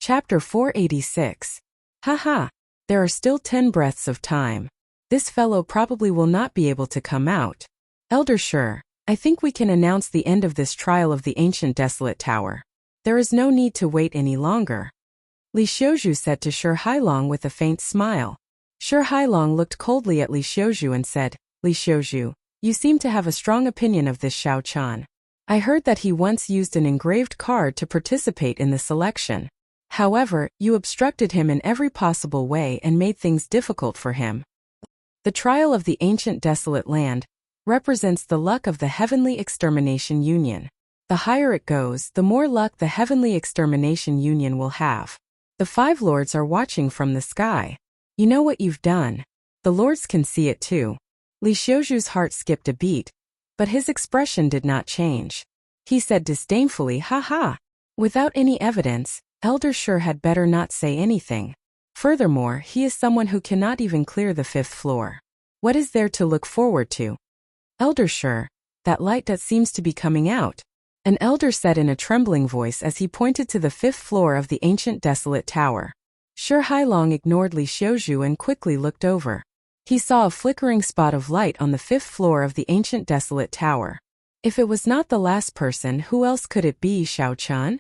Chapter 486. Haha. There are still 10 breaths of time. This fellow probably will not be able to come out. Elder Shi, I think we can announce the end of this trial of the ancient desolate tower. There is no need to wait any longer. Li Xiuzhu said to Shi Hailong with a faint smile. Shi Hailong looked coldly at Li Xiuzhu and said, Li Xiuzhu, you seem to have a strong opinion of this Xiao Qian. I heard that he once used an engraved card to participate in the selection. However, you obstructed him in every possible way and made things difficult for him. The trial of the ancient desolate land represents the luck of the Heavenly Extermination Union. The higher it goes, the more luck the Heavenly Extermination Union will have. The 5 lords are watching from the sky. You know what you've done. The lords can see it too. Li Xiuzhu's heart skipped a beat, but his expression did not change. He said disdainfully, ha ha. Without any evidence, Elder Shi had better not say anything. Furthermore, he is someone who cannot even clear the 5th floor. What is there to look forward to? Elder Shi, that light that seems to be coming out. An elder said in a trembling voice as he pointed to the 5th floor of the ancient desolate tower. Shi Hailong ignored Li Xiuzhu and quickly looked over. He saw a flickering spot of light on the 5th floor of the ancient desolate tower. If it was not the last person, who else could it be? Xiao Qian?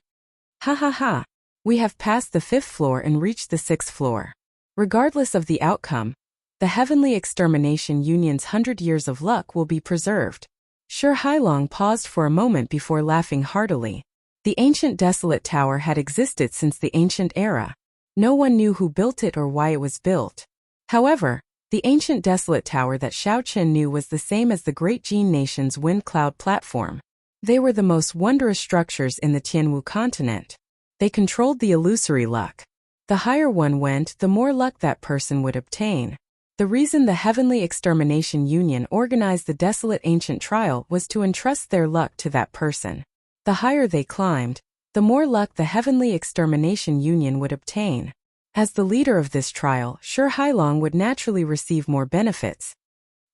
Ha ha ha. We have passed the 5th floor and reached the 6th floor. Regardless of the outcome, the Heavenly Extermination Union's 100 years of luck will be preserved. Shi Hailong paused for a moment before laughing heartily. The ancient desolate tower had existed since the ancient era. No one knew who built it or why it was built. However, the ancient desolate tower that Xiao Qian knew was the same as the Great Jin Nation's wind cloud platform. They were the most wondrous structures in the Tianwu continent. They controlled the illusory luck. The higher one went, the more luck that person would obtain. The reason the Heavenly Extermination Union organized the desolate ancient trial was to entrust their luck to that person. The higher they climbed, the more luck the Heavenly Extermination Union would obtain. As the leader of this trial, Shi Hailong would naturally receive more benefits.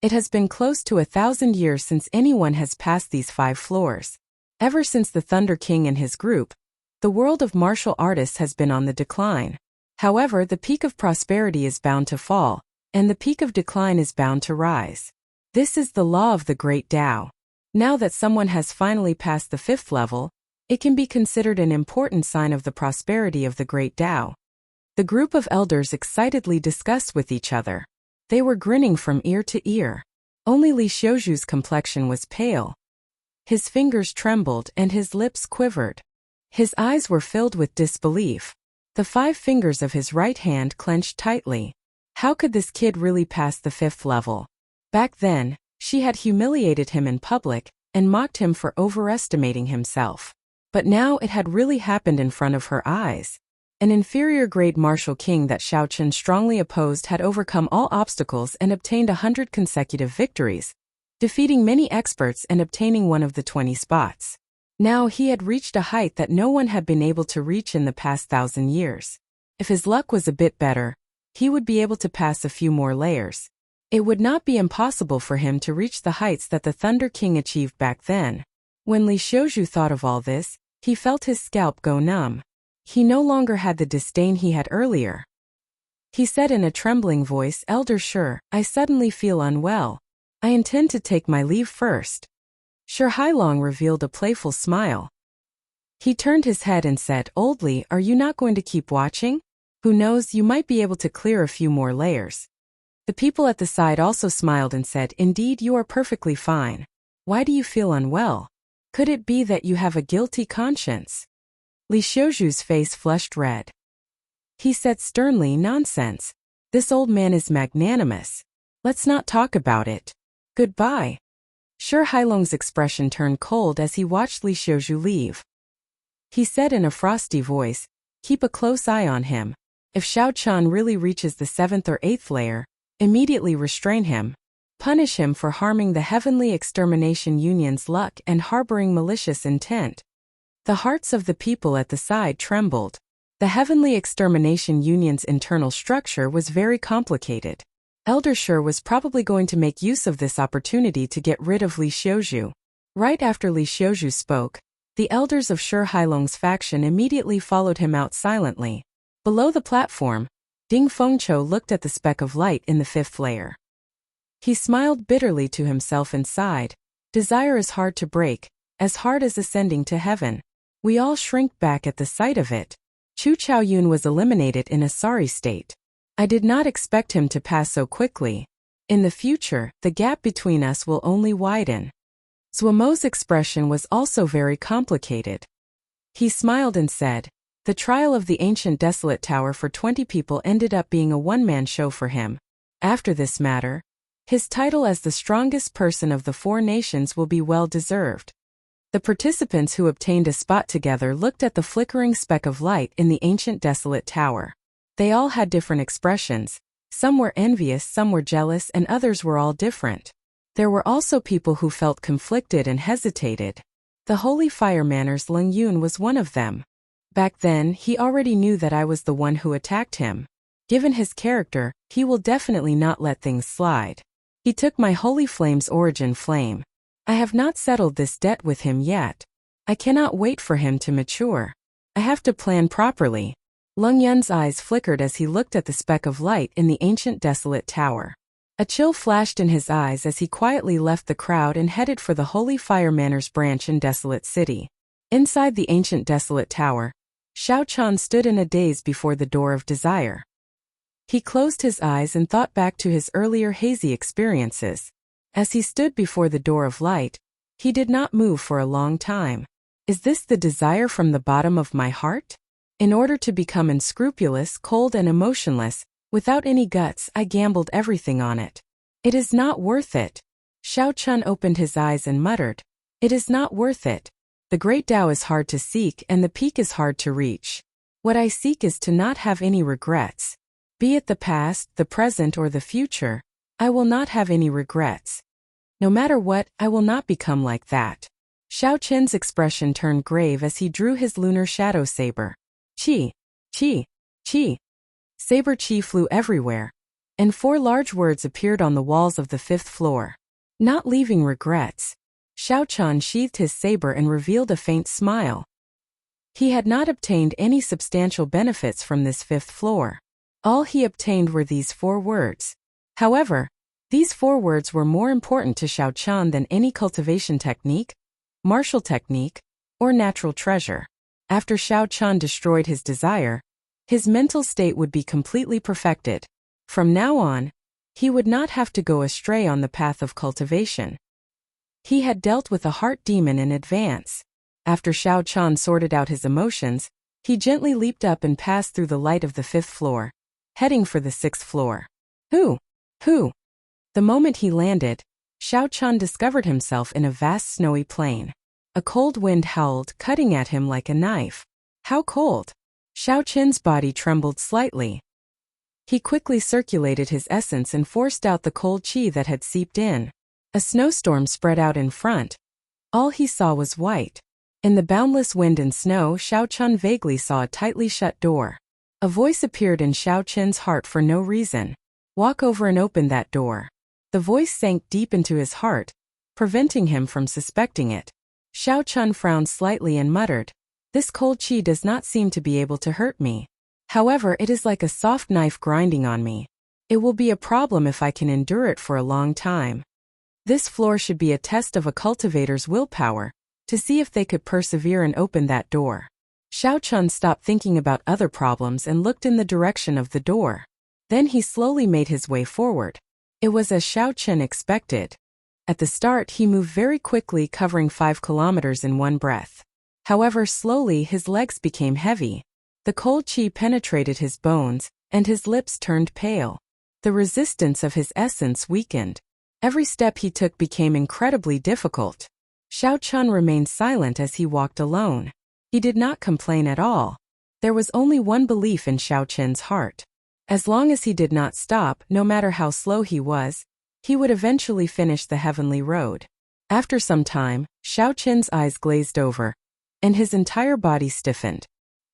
It has been close to 1,000 years since anyone has passed these 5 floors. Ever since the Thunder King and his group, the world of martial artists has been on the decline. However, the peak of prosperity is bound to fall, and the peak of decline is bound to rise. This is the law of the Great Tao. Now that someone has finally passed the 5th level, it can be considered an important sign of the prosperity of the Great Tao. The group of elders excitedly discussed with each other. They were grinning from ear to ear. Only Li Xiuzhu's complexion was pale. His fingers trembled and his lips quivered. His eyes were filled with disbelief. The 5 fingers of his right hand clenched tightly. How could this kid really pass the 5th level? Back then, she had humiliated him in public and mocked him for overestimating himself. But now it had really happened in front of her eyes. An inferior grade martial king that Xiao Qian strongly opposed had overcome all obstacles and obtained 100 consecutive victories, defeating many experts and obtaining one of the 20 spots. Now he had reached a height that no one had been able to reach in the past 1,000 years. If his luck was a bit better, he would be able to pass a few more layers. It would not be impossible for him to reach the heights that the Thunder King achieved back then. When Li Xiuzhu thought of all this, he felt his scalp go numb. He no longer had the disdain he had earlier. He said in a trembling voice, Elder Shi, I suddenly feel unwell. I intend to take my leave first. Shi Hailong revealed a playful smile. He turned his head and said, Old Li, are you not going to keep watching? Who knows, you might be able to clear a few more layers. The people at the side also smiled and said, Indeed, you are perfectly fine. Why do you feel unwell? Could it be that you have a guilty conscience? Li Xiuzhu's face flushed red. He said sternly, Nonsense. This old man is magnanimous. Let's not talk about it. Goodbye. Shi Hailong's expression turned cold as he watched Li Xiuzhu leave. He said in a frosty voice, Keep a close eye on him. If Xiao Qian really reaches the 7th or 8th layer, immediately restrain him. Punish him for harming the Heavenly Extermination Union's luck and harboring malicious intent. The hearts of the people at the side trembled. The Heavenly Extermination Union's internal structure was very complicated. Elder Shi was probably going to make use of this opportunity to get rid of Li Xiuzhu. Right after Li Xiuzhu spoke, The elders of Shi Hailong's faction immediately followed him out silently. Below the platform, Ding Fengqiu looked at the speck of light in the fifth layer. He smiled bitterly to himself and sighed. Desire is hard to break, as hard as ascending to heaven. We all shrink back at the sight of it. Chu Chaoyun was eliminated in a sorry state. I did not expect him to pass so quickly. In the future, the gap between us will only widen. Zuomo's expression was also very complicated. He smiled and said, the trial of the ancient desolate tower for 20 people ended up being a one-man show for him. After this matter, his title as the strongest person of the 4 nations will be well deserved. The participants who obtained a spot together looked at the flickering speck of light in the ancient desolate tower. They all had different expressions. Some were envious, some were jealous, and others were all different. There were also people who felt conflicted and hesitated. The Holy Fire Manor's Leng Yun was one of them. Back then, he already knew that I was the one who attacked him. Given his character, he will definitely not let things slide. He took my Holy Flame's origin flame. I have not settled this debt with him yet. I cannot wait for him to mature. I have to plan properly. Leng Yun's eyes flickered as he looked at the speck of light in the ancient desolate tower. A chill flashed in his eyes as he quietly left the crowd and headed for the Holy Fire Manor's branch in Desolate City. Inside the ancient desolate tower, Xiao Chan stood in a daze before the door of desire. He closed his eyes and thought back to his earlier hazy experiences. As he stood before the door of light, he did not move for a long time. Is this the desire from the bottom of my heart? In order to become unscrupulous, cold and emotionless, without any guts, I gambled everything on it. It is not worth it. Xiao Chun opened his eyes and muttered, it is not worth it. The great Tao is hard to seek and the peak is hard to reach. What I seek is to not have any regrets. Be it the past, the present, or the future, I will not have any regrets. No matter what, I will not become like that. Xiao Qin's expression turned grave as he drew his lunar shadow saber. Qi, qi, qi. Saber qi flew everywhere, and 4 large words appeared on the walls of the 5th floor. Not leaving regrets. Xiao Chan sheathed his saber and revealed a faint smile. He had not obtained any substantial benefits from this 5th floor. All he obtained were these 4 words. However, these 4 words were more important to Xiao Chan than any cultivation technique, martial technique, or natural treasure. After Xiao Chan destroyed his desire, his mental state would be completely perfected. From now on, he would not have to go astray on the path of cultivation. He had dealt with a heart demon in advance. After Xiao Chan sorted out his emotions, he gently leaped up and passed through the light of the 5th floor, heading for the 6th floor. Who? The moment he landed, Xiao Chan discovered himself in a vast snowy plain. A cold wind howled, cutting at him like a knife. How cold! Xiao Qin's body trembled slightly. He quickly circulated his essence and forced out the cold qi that had seeped in. A snowstorm spread out in front. All he saw was white. In the boundless wind and snow, Xiao Chun vaguely saw a tightly shut door. A voice appeared in Xiao Qin's heart for no reason. Walk over and open that door. The voice sank deep into his heart, preventing him from suspecting it. Xiao Chun frowned slightly and muttered, this cold qi does not seem to be able to hurt me. However, it is like a soft knife grinding on me. It will be a problem if I can endure it for a long time. This floor should be a test of a cultivator's willpower, to see if they could persevere and open that door. Xiao Chun stopped thinking about other problems and looked in the direction of the door. Then he slowly made his way forward. It was as Xiao Chun expected. At the start, he moved very quickly, covering 5 kilometers in one breath. However, slowly his legs became heavy. The cold qi penetrated his bones, and his lips turned pale. The resistance of his essence weakened. Every step he took became incredibly difficult. Xiao Chun remained silent as he walked alone. He did not complain at all. There was only one belief in Xiao Chun's heart. As long as he did not stop, no matter how slow he was, he would eventually finish the heavenly road. After some time, Xiao Chun's eyes glazed over, and his entire body stiffened.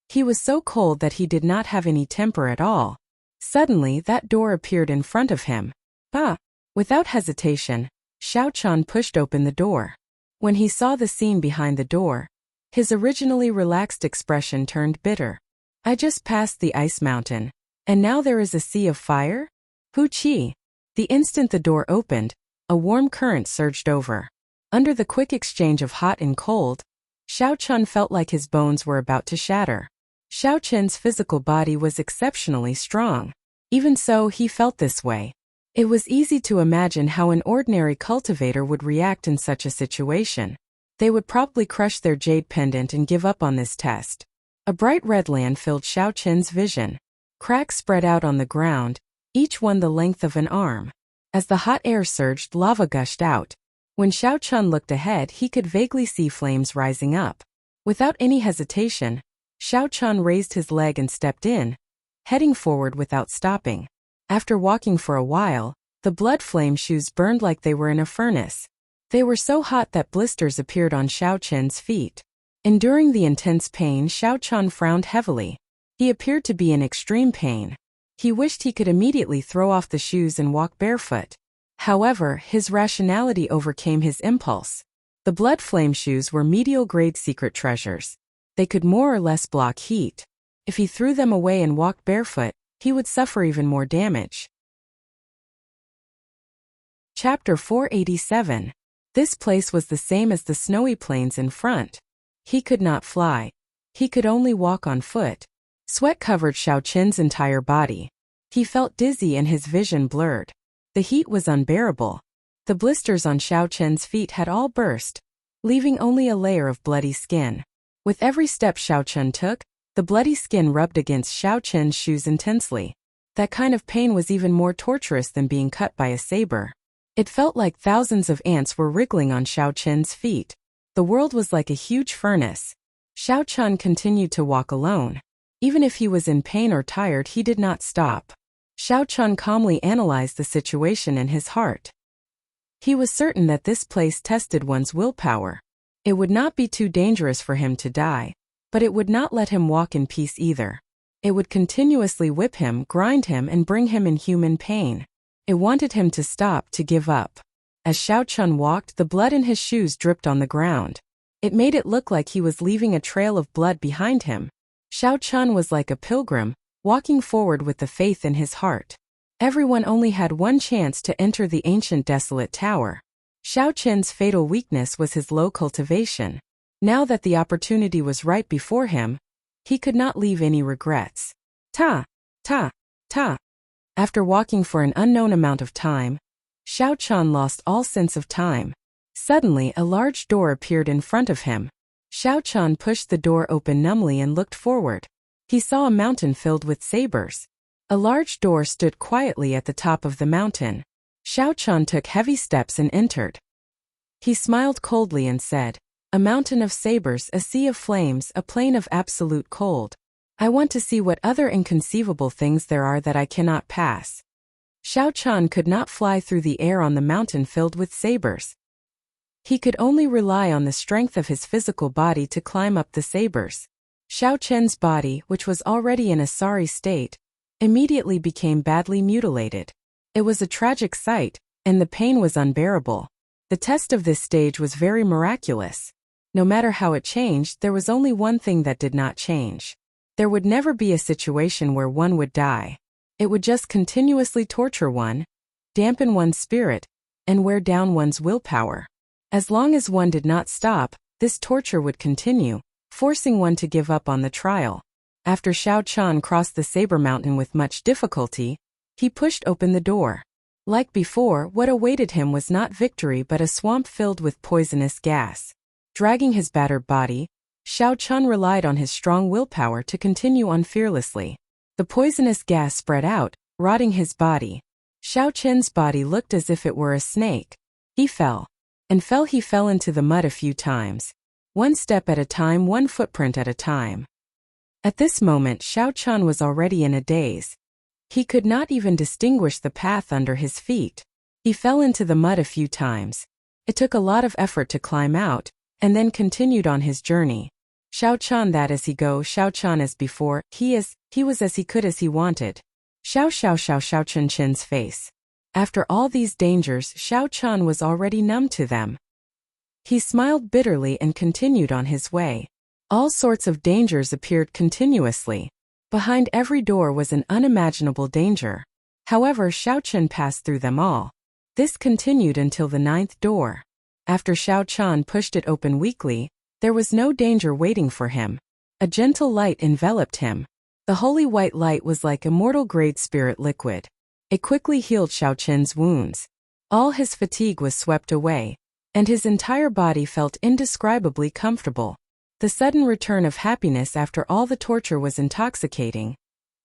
He was so cold that he did not have any temper at all. Suddenly, that door appeared in front of him. Without hesitation, Xiao Chun pushed open the door. When he saw the scene behind the door, His originally relaxed expression turned bitter. I just passed the ice mountain. And now there is a sea of fire? Wuxia. The instant the door opened, a warm current surged over. Under the quick exchange of hot and cold, Xiao Chun felt like his bones were about to shatter. Xiao Chen's physical body was exceptionally strong. Even so, he felt this way. It was easy to imagine how an ordinary cultivator would react in such a situation. They would probably crush their jade pendant and give up on this test. A bright red land filled Xiao Chen's vision. Cracks spread out on the ground, each one the length of an arm. As the hot air surged, lava gushed out. When Xiao Chun looked ahead, he could vaguely see flames rising up. Without any hesitation, Xiao Chun raised his leg and stepped in, heading forward without stopping. After walking for a while, the blood flame shoes burned like they were in a furnace. They were so hot that blisters appeared on Xiao Chen's feet. Enduring the intense pain, Xiao Chun frowned heavily. He appeared to be in extreme pain. He wished he could immediately throw off the shoes and walk barefoot. However, his rationality overcame his impulse. The blood flame shoes were medial-grade secret treasures. They could more or less block heat. If he threw them away and walked barefoot, he would suffer even more damage. Chapter 487. This place was the same as the snowy plains in front. He could not fly. He could only walk on foot. Sweat covered Xiao Chen's entire body. He felt dizzy and his vision blurred. The heat was unbearable. The blisters on Xiao Chen's feet had all burst, leaving only a layer of bloody skin. With every step Xiao Chen took, the bloody skin rubbed against Xiao Chen's shoes intensely. That kind of pain was even more torturous than being cut by a saber. It felt like thousands of ants were wriggling on Xiao Chen's feet. The world was like a huge furnace. Xiao Chun continued to walk alone. Even if he was in pain or tired, he did not stop. Xiao Chun calmly analyzed the situation in his heart. He was certain that this place tested one's willpower. It would not be too dangerous for him to die, but it would not let him walk in peace either. It would continuously whip him, grind him, and bring him inhuman pain. It wanted him to stop, to give up. As Xiao Chun walked, the blood in his shoes dripped on the ground. It made it look like he was leaving a trail of blood behind him. Xiao Chun was like a pilgrim, walking forward with the faith in his heart. Everyone only had one chance to enter the ancient desolate tower. Xiao Chen's fatal weakness was his low cultivation. Now that the opportunity was right before him, he could not leave any regrets. Ta! Ta! Ta! After walking for an unknown amount of time, Xiao Chun lost all sense of time. Suddenly, a large door appeared in front of him. Xiao Chun pushed the door open numbly and looked forward. He saw a mountain filled with sabers. A large door stood quietly at the top of the mountain. Xiao Chun took heavy steps and entered. He smiled coldly and said, "A mountain of sabers, a sea of flames, a plain of absolute cold. I want to see what other inconceivable things there are that I cannot pass." Xiao Chun could not fly through the air on the mountain filled with sabers. He could only rely on the strength of his physical body to climb up the sabers. Xiao Chen's body, which was already in a sorry state, immediately became badly mutilated. It was a tragic sight, and the pain was unbearable. The test of this stage was very miraculous. No matter how it changed, there was only one thing that did not change. There would never be a situation where one would die. It would just continuously torture one, dampen one's spirit, and wear down one's willpower. As long as one did not stop, this torture would continue, forcing one to give up on the trial. After Xiao Chun crossed the Saber Mountain with much difficulty, he pushed open the door. Like before, what awaited him was not victory but a swamp filled with poisonous gas. Dragging his battered body, Xiao Chun relied on his strong willpower to continue on fearlessly. The poisonous gas spread out, rotting his body. Xiao Chen's body looked as if it were a snake. He fell. He fell into the mud a few times. One step at a time, one footprint at a time. At this moment, Xiao Chun was already in a daze. He could not even distinguish the path under his feet. He fell into the mud a few times. It took a lot of effort to climb out, and then continued on his journey. Xiao Chun that as he go, Xiao Chun as before, he was as he could as he wanted. Xiao Chun Chen's face. After all these dangers, Xiao Chun was already numb to them. He smiled bitterly and continued on his way. All sorts of dangers appeared continuously. Behind every door was an unimaginable danger. However, Xiao Chen passed through them all. This continued until the 9th door. After Xiao Chen pushed it open weakly, there was no danger waiting for him. A gentle light enveloped him. The holy white light was like immortal-grade spirit liquid. It quickly healed Xiao Chen's wounds. All his fatigue was swept away, and his entire body felt indescribably comfortable. The sudden return of happiness after all the torture was intoxicating.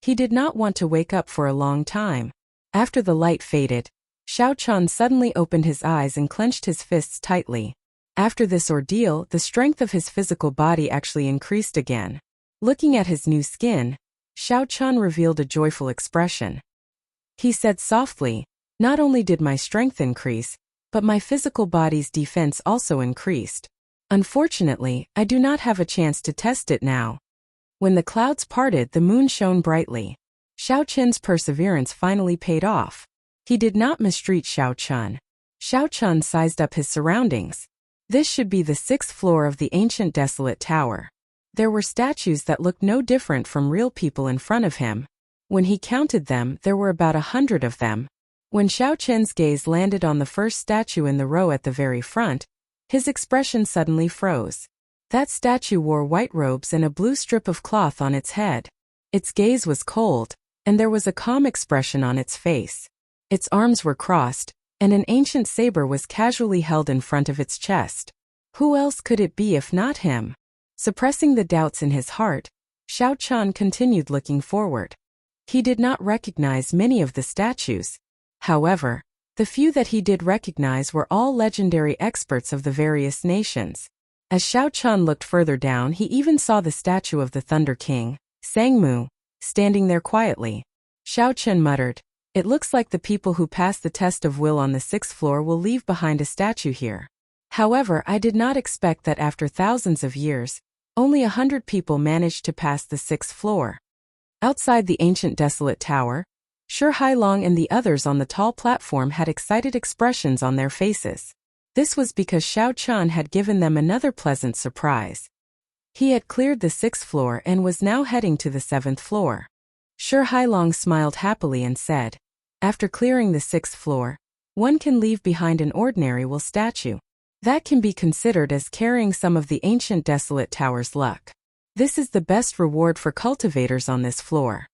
He did not want to wake up for a long time. After the light faded, Xiao Chen suddenly opened his eyes and clenched his fists tightly. After this ordeal, the strength of his physical body actually increased again. Looking at his new skin, Xiao Chen revealed a joyful expression. He said softly, "Not only did my strength increase, but my physical body's defense also increased. Unfortunately, I do not have a chance to test it now." When the clouds parted, the moon shone brightly. Xiao Chen's perseverance finally paid off. He did not mistreat Xiao Chen. Xiao Chen sized up his surroundings. This should be the 6th floor of the ancient desolate tower. There were statues that looked no different from real people in front of him. When he counted them, there were about 100 of them. When Xiao Chen's gaze landed on the first statue in the row at the very front, his expression suddenly froze. That statue wore white robes and a blue strip of cloth on its head. Its gaze was cold, and there was a calm expression on its face. Its arms were crossed, and an ancient saber was casually held in front of its chest. Who else could it be if not him? Suppressing the doubts in his heart, Xiao Chen continued looking forward. He did not recognize many of the statues. However, the few that he did recognize were all legendary experts of the various nations. As Xiao Chen looked further down, he even saw the statue of the Thunder King, Sangmu, standing there quietly. Xiao Chen muttered, "It looks like the people who pass the test of will on the 6th floor will leave behind a statue here. However, I did not expect that after thousands of years, only 100 people managed to pass the 6th floor." Outside the ancient desolate tower, Shi Hailong and the others on the tall platform had excited expressions on their faces. This was because Xiao Chen had given them another pleasant surprise. He had cleared the 6th floor and was now heading to the 7th floor. Shi Hailong smiled happily and said, "After clearing the 6th floor, one can leave behind an ordinary will statue. That can be considered as carrying some of the ancient desolate tower's luck. This is the best reward for cultivators on this floor."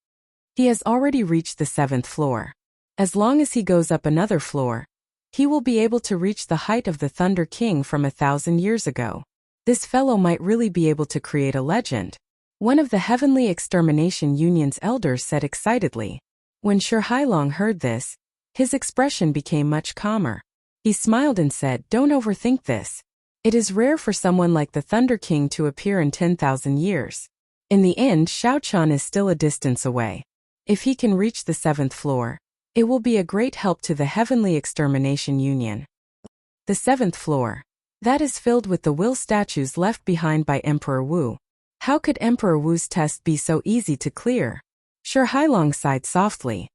He has already reached the 7th floor. As long as he goes up another floor, he will be able to reach the height of the Thunder King from 1,000 years ago. This fellow might really be able to create a legend. One of the Heavenly Extermination Union's elders said excitedly. When Shi Hailong heard this, his expression became much calmer. He smiled and said, "Don't overthink this. It is rare for someone like the Thunder King to appear in 10,000 years. In the end, Xiao Chen is still a distance away. If he can reach the 7th floor, it will be a great help to the Heavenly Extermination Union." The 7th floor. That is filled with the will statues left behind by Emperor Wu. How could Emperor Wu's test be so easy to clear? Shi Hailong sighed softly.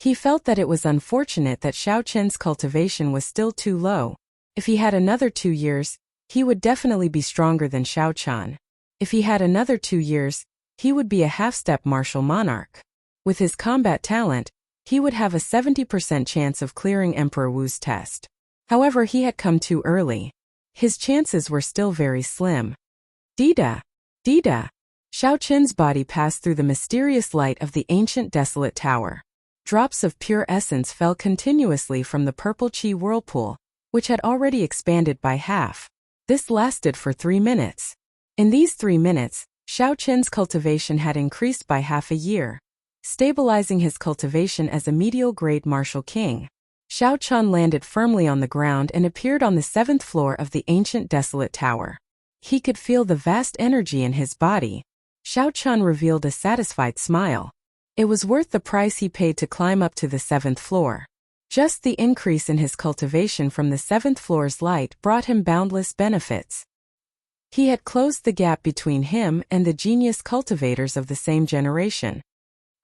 He felt that it was unfortunate that Xiao Chen's cultivation was still too low. If he had another 2 years, he would definitely be stronger than Xiao Chen. If he had another 2 years, he would be a half-step martial monarch. With his combat talent, he would have a 70% chance of clearing Emperor Wu's test. However, he had come too early. His chances were still very slim. Dida! Dida! Xiao Chen's body passed through the mysterious light of the ancient desolate tower. Drops of pure essence fell continuously from the purple chi whirlpool, which had already expanded by half. This lasted for 3 minutes. In these 3 minutes, Xiao Chen's cultivation had increased by half a year, stabilizing his cultivation as a medial-grade martial king. Xiao Chen landed firmly on the ground and appeared on the 7th floor of the ancient desolate tower. He could feel the vast energy in his body. Xiao Chen revealed a satisfied smile. It was worth the price he paid to climb up to the 7th floor. Just the increase in his cultivation from the 7th floor's light brought him boundless benefits. He had closed the gap between him and the genius cultivators of the same generation.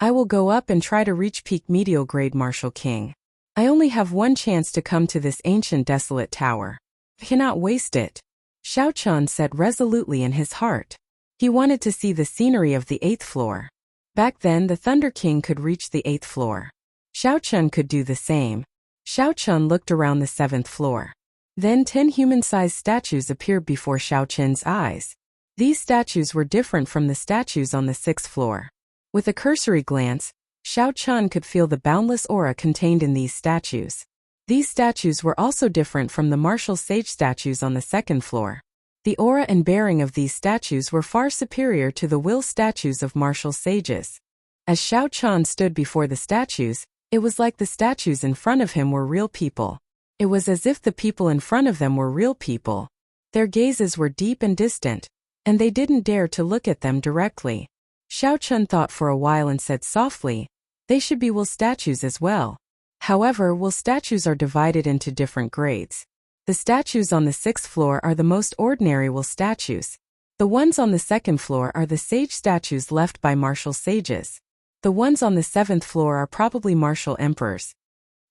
"I will go up and try to reach peak medial grade martial king. I only have one chance to come to this ancient desolate tower. I cannot waste it." Xiaochan said resolutely in his heart. He wanted to see the scenery of the 8th floor. Back then the Thunder King could reach the 8th floor. Xiaochan could do the same. Xiaochan looked around the 7th floor. Then 10 human-sized statues appeared before Xiaochan's eyes. These statues were different from the statues on the 6th floor. With a cursory glance, Xiaochan could feel the boundless aura contained in these statues. These statues were also different from the martial sage statues on the 2nd floor. The aura and bearing of these statues were far superior to the will statues of martial sages. As Xiaochan stood before the statues, it was like the statues in front of him were real people. It was as if the people in front of them were real people. Their gazes were deep and distant, and they didn't dare to look at them directly. Xiaochan thought for a while and said softly, "They should be will statues as well." However, will statues are divided into different grades. The statues on the 6th floor are the most ordinary will statues. The ones on the 2nd floor are the sage statues left by martial sages. The ones on the 7th floor are probably martial emperors.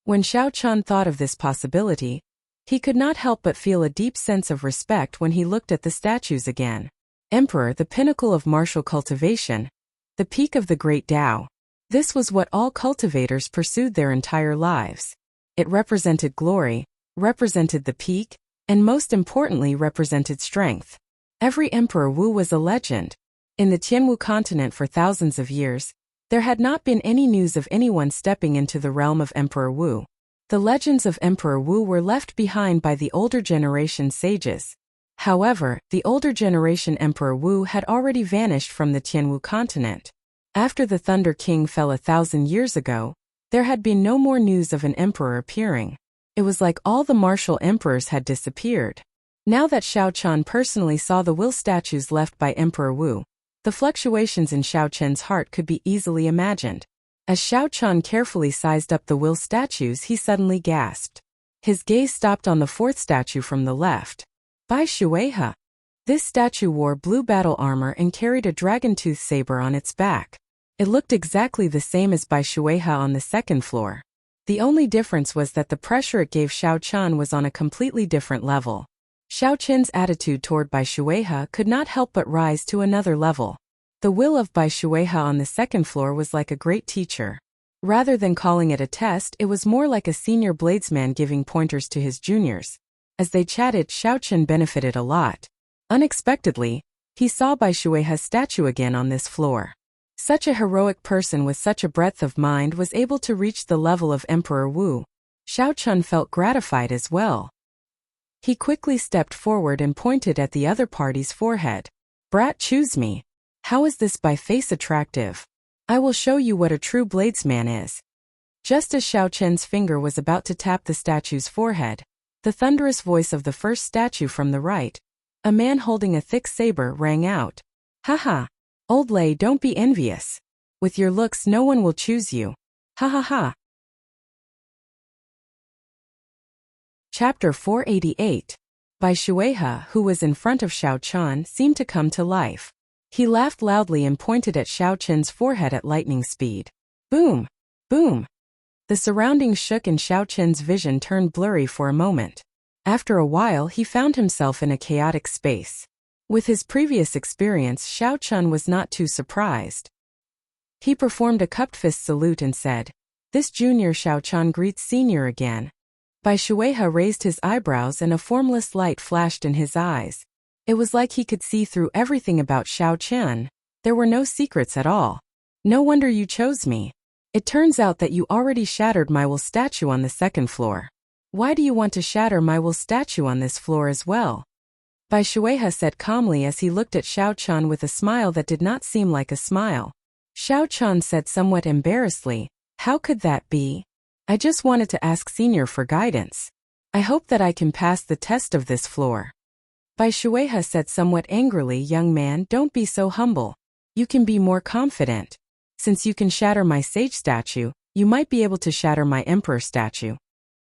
When Xiaochan thought of this possibility, he could not help but feel a deep sense of respect when he looked at the statues again. Emperor, the pinnacle of martial cultivation, the peak of the great Tao. This was what all cultivators pursued their entire lives. It represented glory, represented the peak, and most importantly represented strength. Every Emperor Wu was a legend. In the Tianwu continent for thousands of years, there had not been any news of anyone stepping into the realm of Emperor Wu. The legends of Emperor Wu were left behind by the older generation sages. However, the older generation Emperor Wu had already vanished from the Tianwu continent. After the Thunder King fell 1,000 years ago, there had been no more news of an emperor appearing. It was like all the martial emperors had disappeared. Now that Xiaochan personally saw the will statues left by Emperor Wu, the fluctuations in Xiaochan's heart could be easily imagined. As Xiaochan carefully sized up the will statues, he suddenly gasped. His gaze stopped on the 4th statue from the left. Bai Shuihe. This statue wore blue battle armor and carried a dragon-tooth saber on its back. It looked exactly the same as Bai Shuihe on the 2nd floor. The only difference was that the pressure it gave Xiaochan was on a completely different level. Xiaochan's attitude toward Bai Shuihe could not help but rise to another level. The will of Bai Shuihe on the 2nd floor was like a great teacher. Rather than calling it a test, it was more like a senior bladesman giving pointers to his juniors. As they chatted, Xiaochan benefited a lot. Unexpectedly, he saw Bai Shuihe's statue again on this floor. Such a heroic person with such a breadth of mind was able to reach the level of Emperor Wu. Xiaochan felt gratified as well. He quickly stepped forward and pointed at the other party's forehead. "Brat, choose me. How is this by face attractive? I will show you what a true bladesman is." Just as Xiaochan's finger was about to tap the statue's forehead, the thunderous voice of the first statue from the right, a man holding a thick saber, rang out. "Ha! Old lay, don't be envious. With your looks no one will choose you. Ha ha ha." Chapter 488. Bai Shuihe, who was in front of Xiaochan, seemed to come to life. He laughed loudly and pointed at Xiaochan's forehead at lightning speed. Boom! Boom! The surroundings shook and Xiaochan's vision turned blurry for a moment. After a while, he found himself in a chaotic space. With his previous experience, Xiaochan was not too surprised. He performed a cupped fist salute and said, "This junior Xiaochan greets senior again." Bai Shuihe raised his eyebrows and a formless light flashed in his eyes. It was like he could see through everything about Xiaochan. There were no secrets at all. "No wonder you chose me. It turns out that you already shattered my will statue on the 2nd floor. Why do you want to shatter my will statue on this floor as well?" Bai Shuihe said calmly as he looked at Xiaochan with a smile that did not seem like a smile. Xiaochan said somewhat embarrassedly, "How could that be? I just wanted to ask senior for guidance. I hope that I can pass the test of this floor." Bai Shuihe said somewhat angrily, "Young man, don't be so humble. You can be more confident. Since you can shatter my sage statue, you might be able to shatter my emperor statue.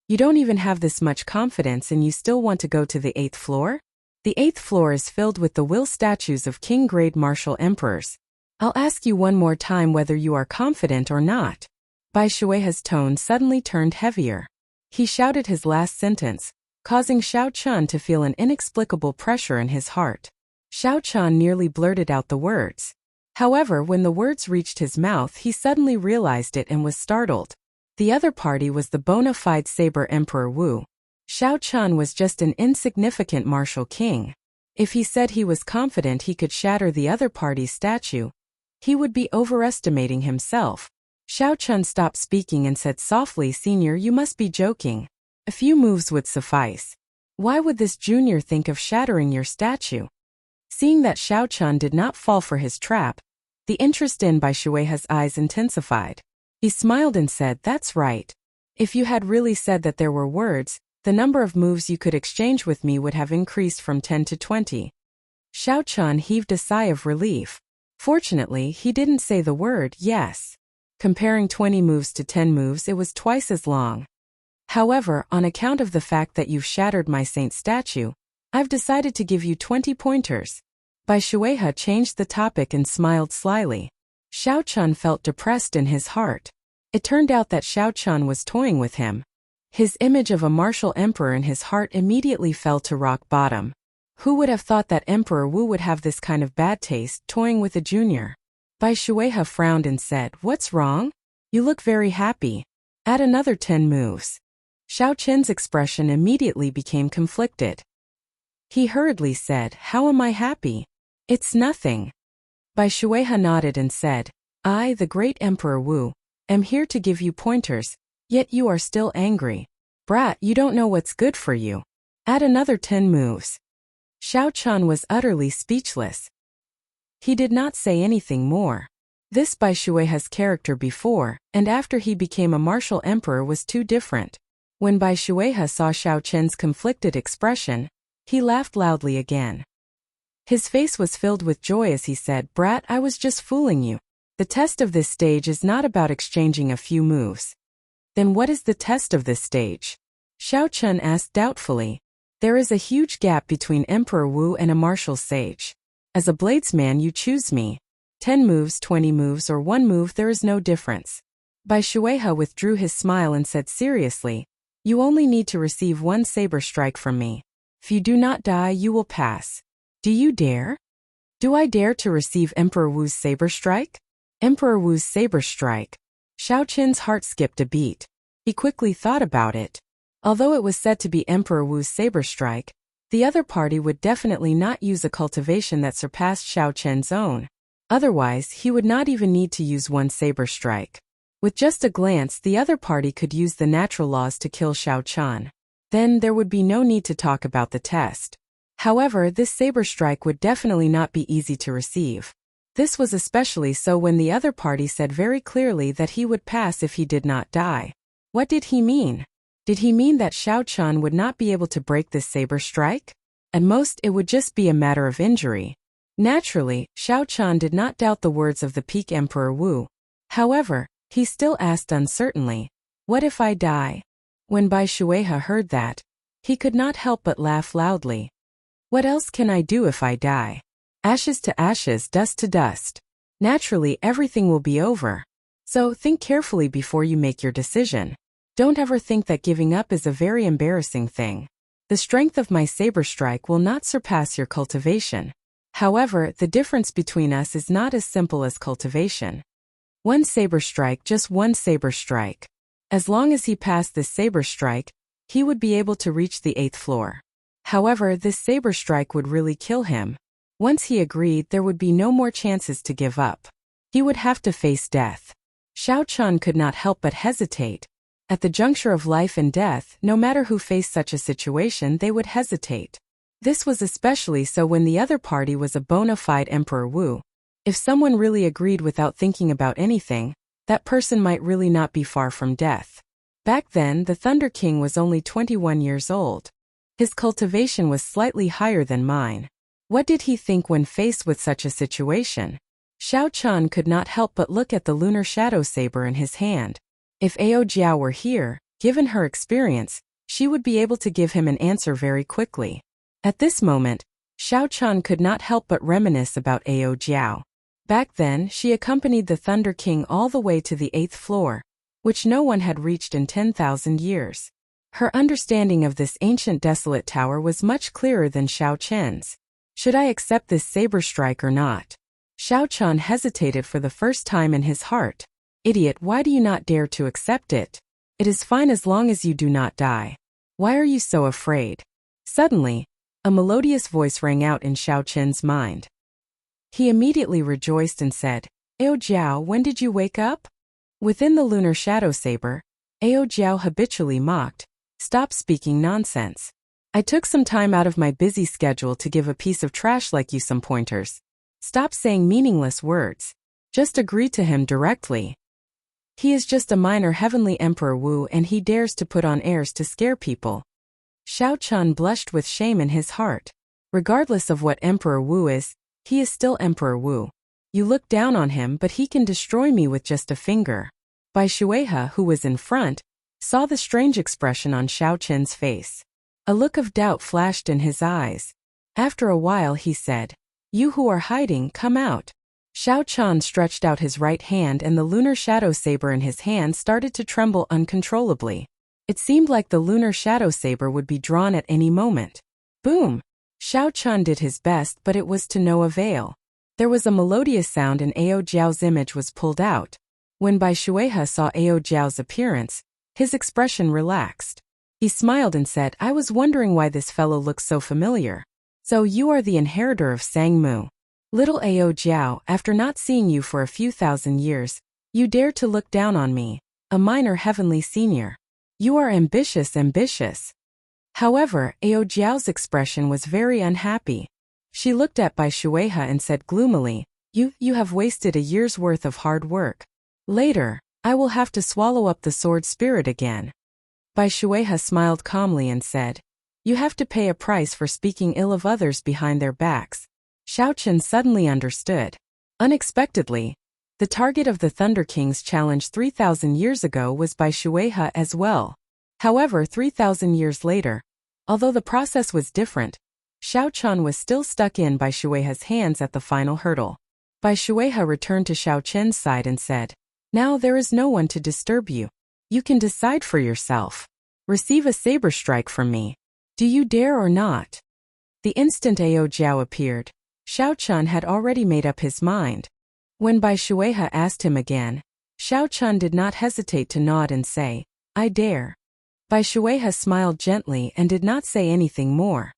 You don't even have this much confidence and you still want to go to the 8th floor? The 8th floor is filled with the will statues of king-grade martial emperors. I'll ask you one more time whether you are confident or not." Bai Shuihe's tone suddenly turned heavier. He shouted his last sentence, causing Xiao Chun to feel an inexplicable pressure in his heart. Xiao Chun nearly blurted out the words. However, when the words reached his mouth, he suddenly realized it and was startled. The other party was the bona fide saber Emperor Wu. Xiao Chun was just an insignificant martial king. If he said he was confident he could shatter the other party's statue, he would be overestimating himself. Xiao Chun stopped speaking and said softly, "Senior, you must be joking. A few moves would suffice. Why would this junior think of shattering your statue?" Seeing that Xiao Chun did not fall for his trap, the interest in Bai Shuihe's eyes intensified. He smiled and said, "That's right. If you had really said that there were words, the number of moves you could exchange with me would have increased from 10 to 20. Xiao Chun heaved a sigh of relief. Fortunately, he didn't say the word yes. Comparing 20 moves to 10 moves, it was twice as long. However, on account of the fact that you've shattered my saint statue, I've decided to give you 20 pointers. Bai Shuihe changed the topic and smiled slyly. Xiao Chun felt depressed in his heart. It turned out that Xiao Chun was toying with him. His image of a martial emperor in his heart immediately fell to rock bottom. Who would have thought that Emperor Wu would have this kind of bad taste, toying with a junior? Bai Shuihe frowned and said, "What's wrong? You look very happy. Add another 10 moves." Xiao Chen's expression immediately became conflicted. He hurriedly said, "How am I happy? It's nothing." Bai Shuihe nodded and said, "I, the great Emperor Wu, am here to give you pointers, yet you are still angry. Brat, you don't know what's good for you. Add another 10 moves." Xiao Chun was utterly speechless. He did not say anything more. This Bai Shuihe's character before and after he became a martial emperor was too different. When Bai Shuihe saw Xiao Chen's conflicted expression, he laughed loudly again. His face was filled with joy as he said, "Brat, I was just fooling you. The test of this stage is not about exchanging a few moves." "Then what is the test of this stage?" Xiao Chun asked doubtfully. "There is a huge gap between Emperor Wu and a martial sage. As a bladesman you choose me. 10 moves, 20 moves, or 1 move, there is no difference." Bai Shuihe withdrew his smile and said seriously, "You only need to receive 1 saber strike from me. If you do not die, you will pass. Do you dare?" "Do I dare to receive Emperor Wu's saber strike?" Emperor Wu's saber strike. Xiao Chen's heart skipped a beat. He quickly thought about it. Although it was said to be Emperor Wu's saber strike, the other party would definitely not use a cultivation that surpassed Xiao Chen's own. Otherwise, he would not even need to use 1 saber strike. With just a glance, the other party could use the natural laws to kill Xiao Chun. Then there would be no need to talk about the test. However, this saber strike would definitely not be easy to receive. This was especially so when the other party said very clearly that he would pass if he did not die. What did he mean? Did he mean that Xiao Chun would not be able to break this saber strike? At most, it would just be a matter of injury. Naturally, Xiao Chun did not doubt the words of the peak Emperor Wu. However, he still asked uncertainly, "What if I die?" When Bai Shuihe heard that, he could not help but laugh loudly. "What else can I do if I die? Ashes to ashes, dust to dust. Naturally, everything will be over. So think carefully before you make your decision. Don't ever think that giving up is a very embarrassing thing. The strength of my saber strike will not surpass your cultivation. However, the difference between us is not as simple as cultivation. 1 saber strike, just 1 saber strike. As long as he passed this saber strike, he would be able to reach the 8th floor. However, this saber strike would really kill him. Once he agreed, there would be no more chances to give up. He would have to face death. Xiao Chun could not help but hesitate. At the juncture of life and death, no matter who faced such a situation, they would hesitate. This was especially so when the other party was a bona fide Emperor Wu. If someone really agreed without thinking about anything, that person might really not be far from death. Back then, the Thunder King was only 21 years old. His cultivation was slightly higher than mine. What did he think when faced with such a situation? Xiao Chun could not help but look at the lunar shadow saber in his hand. If Ao Jiao were here, given her experience, she would be able to give him an answer very quickly. At this moment, Xiao Chun could not help but reminisce about Ao Jiao. Back then, she accompanied the Thunder King all the way to the 8th floor, which no one had reached in 10,000 years. Her understanding of this ancient desolate tower was much clearer than Xiao Chen's. Should I accept this saber strike or not? Xiao Chen hesitated for the first time in his heart. Idiot, why do you not dare to accept it? It is fine as long as you do not die. Why are you so afraid? Suddenly, a melodious voice rang out in Xiao Chen's mind. He immediately rejoiced and said, Ao Jiao, when did you wake up? Within the lunar shadow saber, Ao Jiao habitually mocked, stop speaking nonsense. I took some time out of my busy schedule to give a piece of trash like you some pointers. Stop saying meaningless words. Just agree to him directly. He is just a minor heavenly Emperor Wu and he dares to put on airs to scare people. Xiao Chen blushed with shame in his heart. Regardless of what Emperor Wu is, he is still Emperor Wu. You look down on him but he can destroy me with just a finger. Bai Shuehe, who was in front, saw the strange expression on Xiao Chen's face. A look of doubt flashed in his eyes. After a while he said, You who are hiding, come out. Xiao Chen stretched out his right hand and the lunar shadow saber in his hand started to tremble uncontrollably. It seemed like the lunar shadow saber would be drawn at any moment. Boom! Xiao Chen did his best but it was to no avail. There was a melodious sound and Ao Jiao's image was pulled out. When Bai Shuehe saw Ao Jiao's appearance, his expression relaxed. He smiled and said, I was wondering why this fellow looks so familiar. So you are the inheritor of Sangmu. Little Ao Jiao, after not seeing you for a few thousand years, you dare to look down on me, a minor heavenly senior. You are ambitious. However, Ao Jiao's expression was very unhappy. She looked at Bai Shuehe and said gloomily, You have wasted a year's worth of hard work. Later, I will have to swallow up the sword spirit again. Bai Shuehe smiled calmly and said, You have to pay a price for speaking ill of others behind their backs. Xiao Chen suddenly understood. Unexpectedly, the target of the Thunder King's challenge 3,000 years ago was Bai Shuehe as well. However, 3,000 years later, although the process was different, Xiao Chen was still stuck in Bai Shuehe's hands at the final hurdle. Bai Shuehe returned to Xiao Chen's side and said, Now there is no one to disturb you. You can decide for yourself. Receive a saber strike from me. Do you dare or not? The instant Ao Jiao appeared, Xiao Chen had already made up his mind. When Bai Shuehe asked him again, Xiao Chen did not hesitate to nod and say, I dare. Bai Shuehe smiled gently and did not say anything more.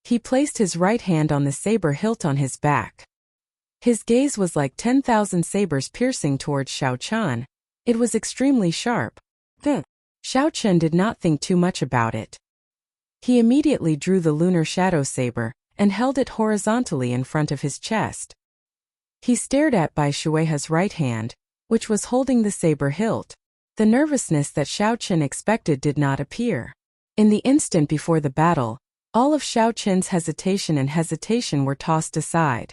He placed his right hand on the saber hilt on his back. His gaze was like 10,000 sabers piercing towards Xiao Chen. It was extremely sharp. Xiao Chen did not think too much about it. He immediately drew the lunar shadow saber and held it horizontally in front of his chest. He stared at Bai Shuehe's right hand, which was holding the saber hilt. The nervousness that Xiao Chen expected did not appear. In the instant before the battle, all of Xiao Chen's hesitation were tossed aside.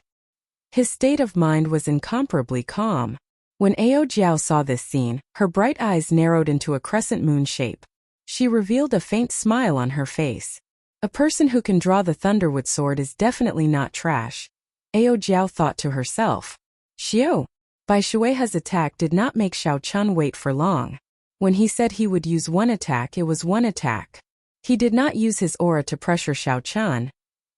His state of mind was incomparably calm. When Ao Jiao saw this scene, her bright eyes narrowed into a crescent moon shape. She revealed a faint smile on her face. A person who can draw the Thunderwood sword is definitely not trash. Ao Jiao thought to herself. Xiao! Bai Shuehe's attack did not make Xiao Chen wait for long. When he said he would use one attack, it was one attack. He did not use his aura to pressure Xiao Chen,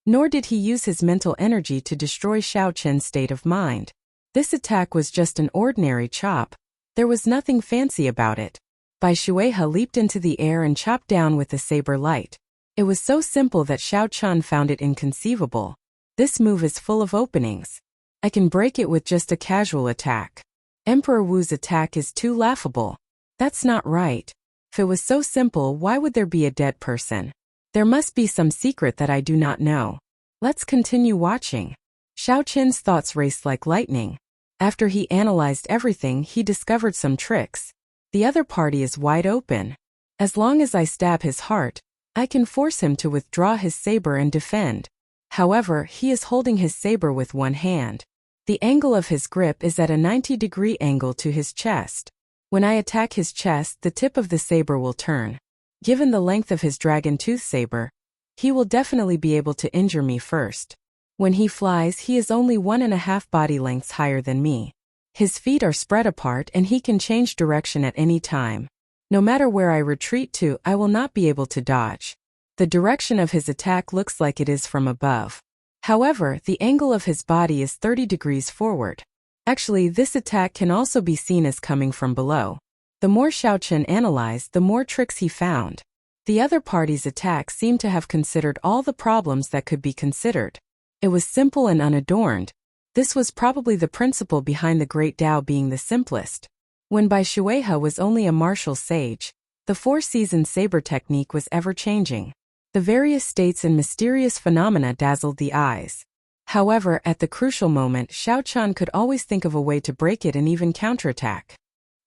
nor did he use his mental energy to destroy Xiao Chen's state of mind. This attack was just an ordinary chop. There was nothing fancy about it. Bai Shuehe leaped into the air and chopped down with the saber light. It was so simple that Xiao Chen found it inconceivable. This move is full of openings. I can break it with just a casual attack. Emperor Wu's attack is too laughable. That's not right. If it was so simple, why would there be a dead person? There must be some secret that I do not know. Let's continue watching. Xiao Chen's thoughts raced like lightning. After he analyzed everything, he discovered some tricks. The other party is wide open. As long as I stab his heart, I can force him to withdraw his saber and defend. However, he is holding his saber with one hand. The angle of his grip is at a 90-degree angle to his chest. When I attack his chest, the tip of the saber will turn. Given the length of his dragon tooth saber, he will definitely be able to injure me first. When he flies, he is only 1.5 body lengths higher than me. His feet are spread apart and he can change direction at any time. No matter where I retreat to, I will not be able to dodge. The direction of his attack looks like it is from above. However, the angle of his body is 30 degrees forward. Actually, this attack can also be seen as coming from below. The more Xiaochen analyzed, the more tricks he found. The other party's attack seemed to have considered all the problems that could be considered. It was simple and unadorned. This was probably the principle behind the Great Tao being the simplest. When Bai Shuehe was only a martial sage, the four-season saber technique was ever-changing. The various states and mysterious phenomena dazzled the eyes. However, at the crucial moment, Xiaochen could always think of a way to break it and even counterattack.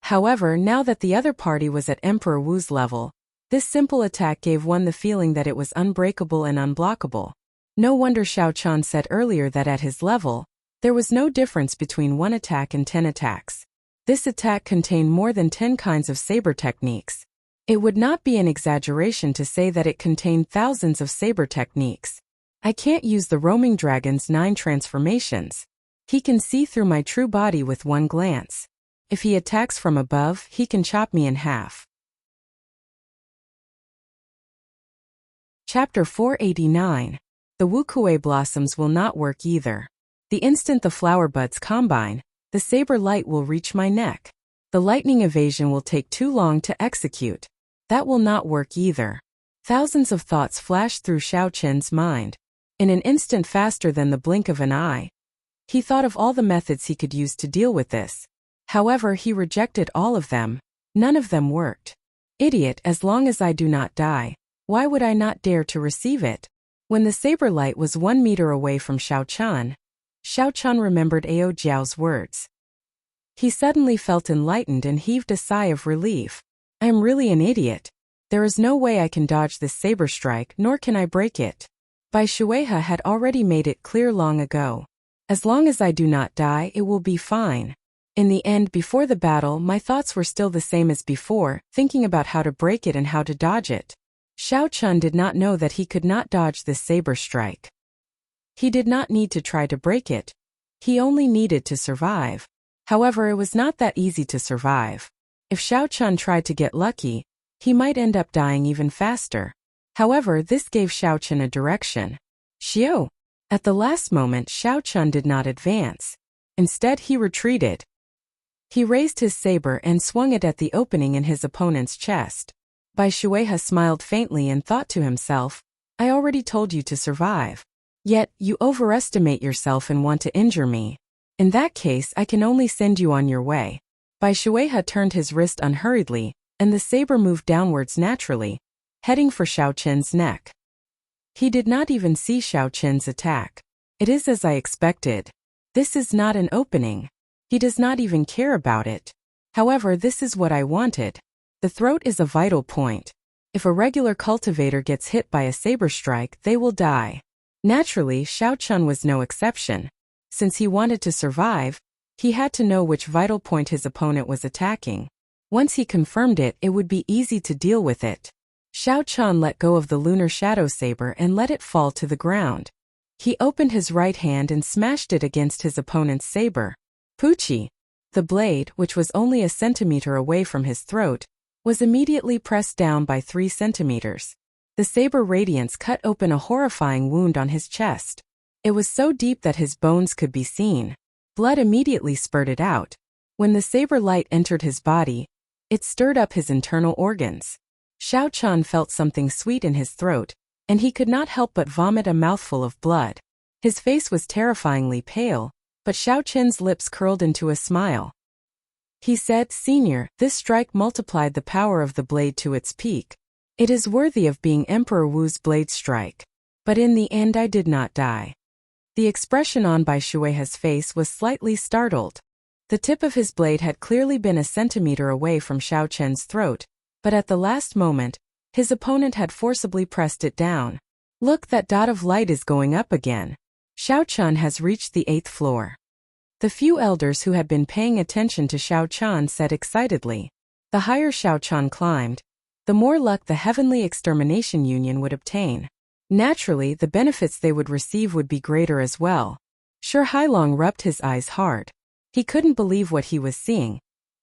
However, now that the other party was at Emperor Wu's level, this simple attack gave one the feeling that it was unbreakable and unblockable. No wonder Xiaochen said earlier that at his level, there was no difference between one attack and 10 attacks. This attack contained more than 10 kinds of saber techniques. It would not be an exaggeration to say that it contained thousands of saber techniques. I can't use the roaming dragon's 9 transformations. He can see through my true body with one glance. If he attacks from above, he can chop me in half. Chapter 489. The Wuxia blossoms will not work either. The instant the flower buds combine, the saber light will reach my neck. The lightning evasion will take too long to execute. That will not work either. Thousands of thoughts flashed through Xiaochen's mind. In an instant, faster than the blink of an eye, he thought of all the methods he could use to deal with this. However, he rejected all of them. None of them worked. Idiot, as long as I do not die, why would I not dare to receive it? When the saber light was 1 meter away from Xiaochen remembered Ao Jiao's words. He suddenly felt enlightened and heaved a sigh of relief. I am really an idiot. There is no way I can dodge this saber strike, nor can I break it. Bai Shuehe had already made it clear long ago. As long as I do not die, it will be fine. In the end, before the battle, my thoughts were still the same as before, thinking about how to break it and how to dodge it. Xiaochen did not know that he could not dodge this saber strike. He did not need to try to break it. He only needed to survive. However, it was not that easy to survive. If Xiaochen tried to get lucky, he might end up dying even faster. However, this gave Xiaochen a direction. Xiao! At the last moment, Xiaochen did not advance. Instead, he retreated. He raised his saber and swung it at the opening in his opponent's chest. Bai Shuehe smiled faintly and thought to himself, I already told you to survive. Yet, you overestimate yourself and want to injure me. In that case, I can only send you on your way. Bai Shuehe turned his wrist unhurriedly, and the saber moved downwards naturally, heading for Xiaochen's neck. He did not even see Xiaochen's attack. It is as I expected. This is not an opening. He does not even care about it. However, this is what I wanted. The throat is a vital point. If a regular cultivator gets hit by a saber strike, they will die. Naturally, Xiaochen was no exception. Since he wanted to survive, he had to know which vital point his opponent was attacking. Once he confirmed it, it would be easy to deal with it. Xiaochen let go of the lunar shadow saber and let it fall to the ground. He opened his right hand and smashed it against his opponent's saber. Poochie! The blade, which was only a centimeter away from his throat, was immediately pressed down by 3 centimeters. The saber radiance cut open a horrifying wound on his chest. It was so deep that his bones could be seen. Blood immediately spurted out. When the saber light entered his body, it stirred up his internal organs. Xiaochen felt something sweet in his throat, and he could not help but vomit a mouthful of blood. His face was terrifyingly pale, but Xiaochen's lips curled into a smile. He said, Senior, this strike multiplied the power of the blade to its peak. It is worthy of being Emperor Wu's blade strike. But in the end I did not die. The expression on Bai Shuehe's face was slightly startled. The tip of his blade had clearly been a centimeter away from Xiaochen's throat, but at the last moment, his opponent had forcibly pressed it down. Look, that dot of light is going up again. Xiaochen has reached the 8th floor. The few elders who had been paying attention to Xiaochen said excitedly. The higher Xiaochen climbed, the more luck the Heavenly Extermination Union would obtain. Naturally, the benefits they would receive would be greater as well. Sure, Hailong rubbed his eyes hard. He couldn't believe what he was seeing,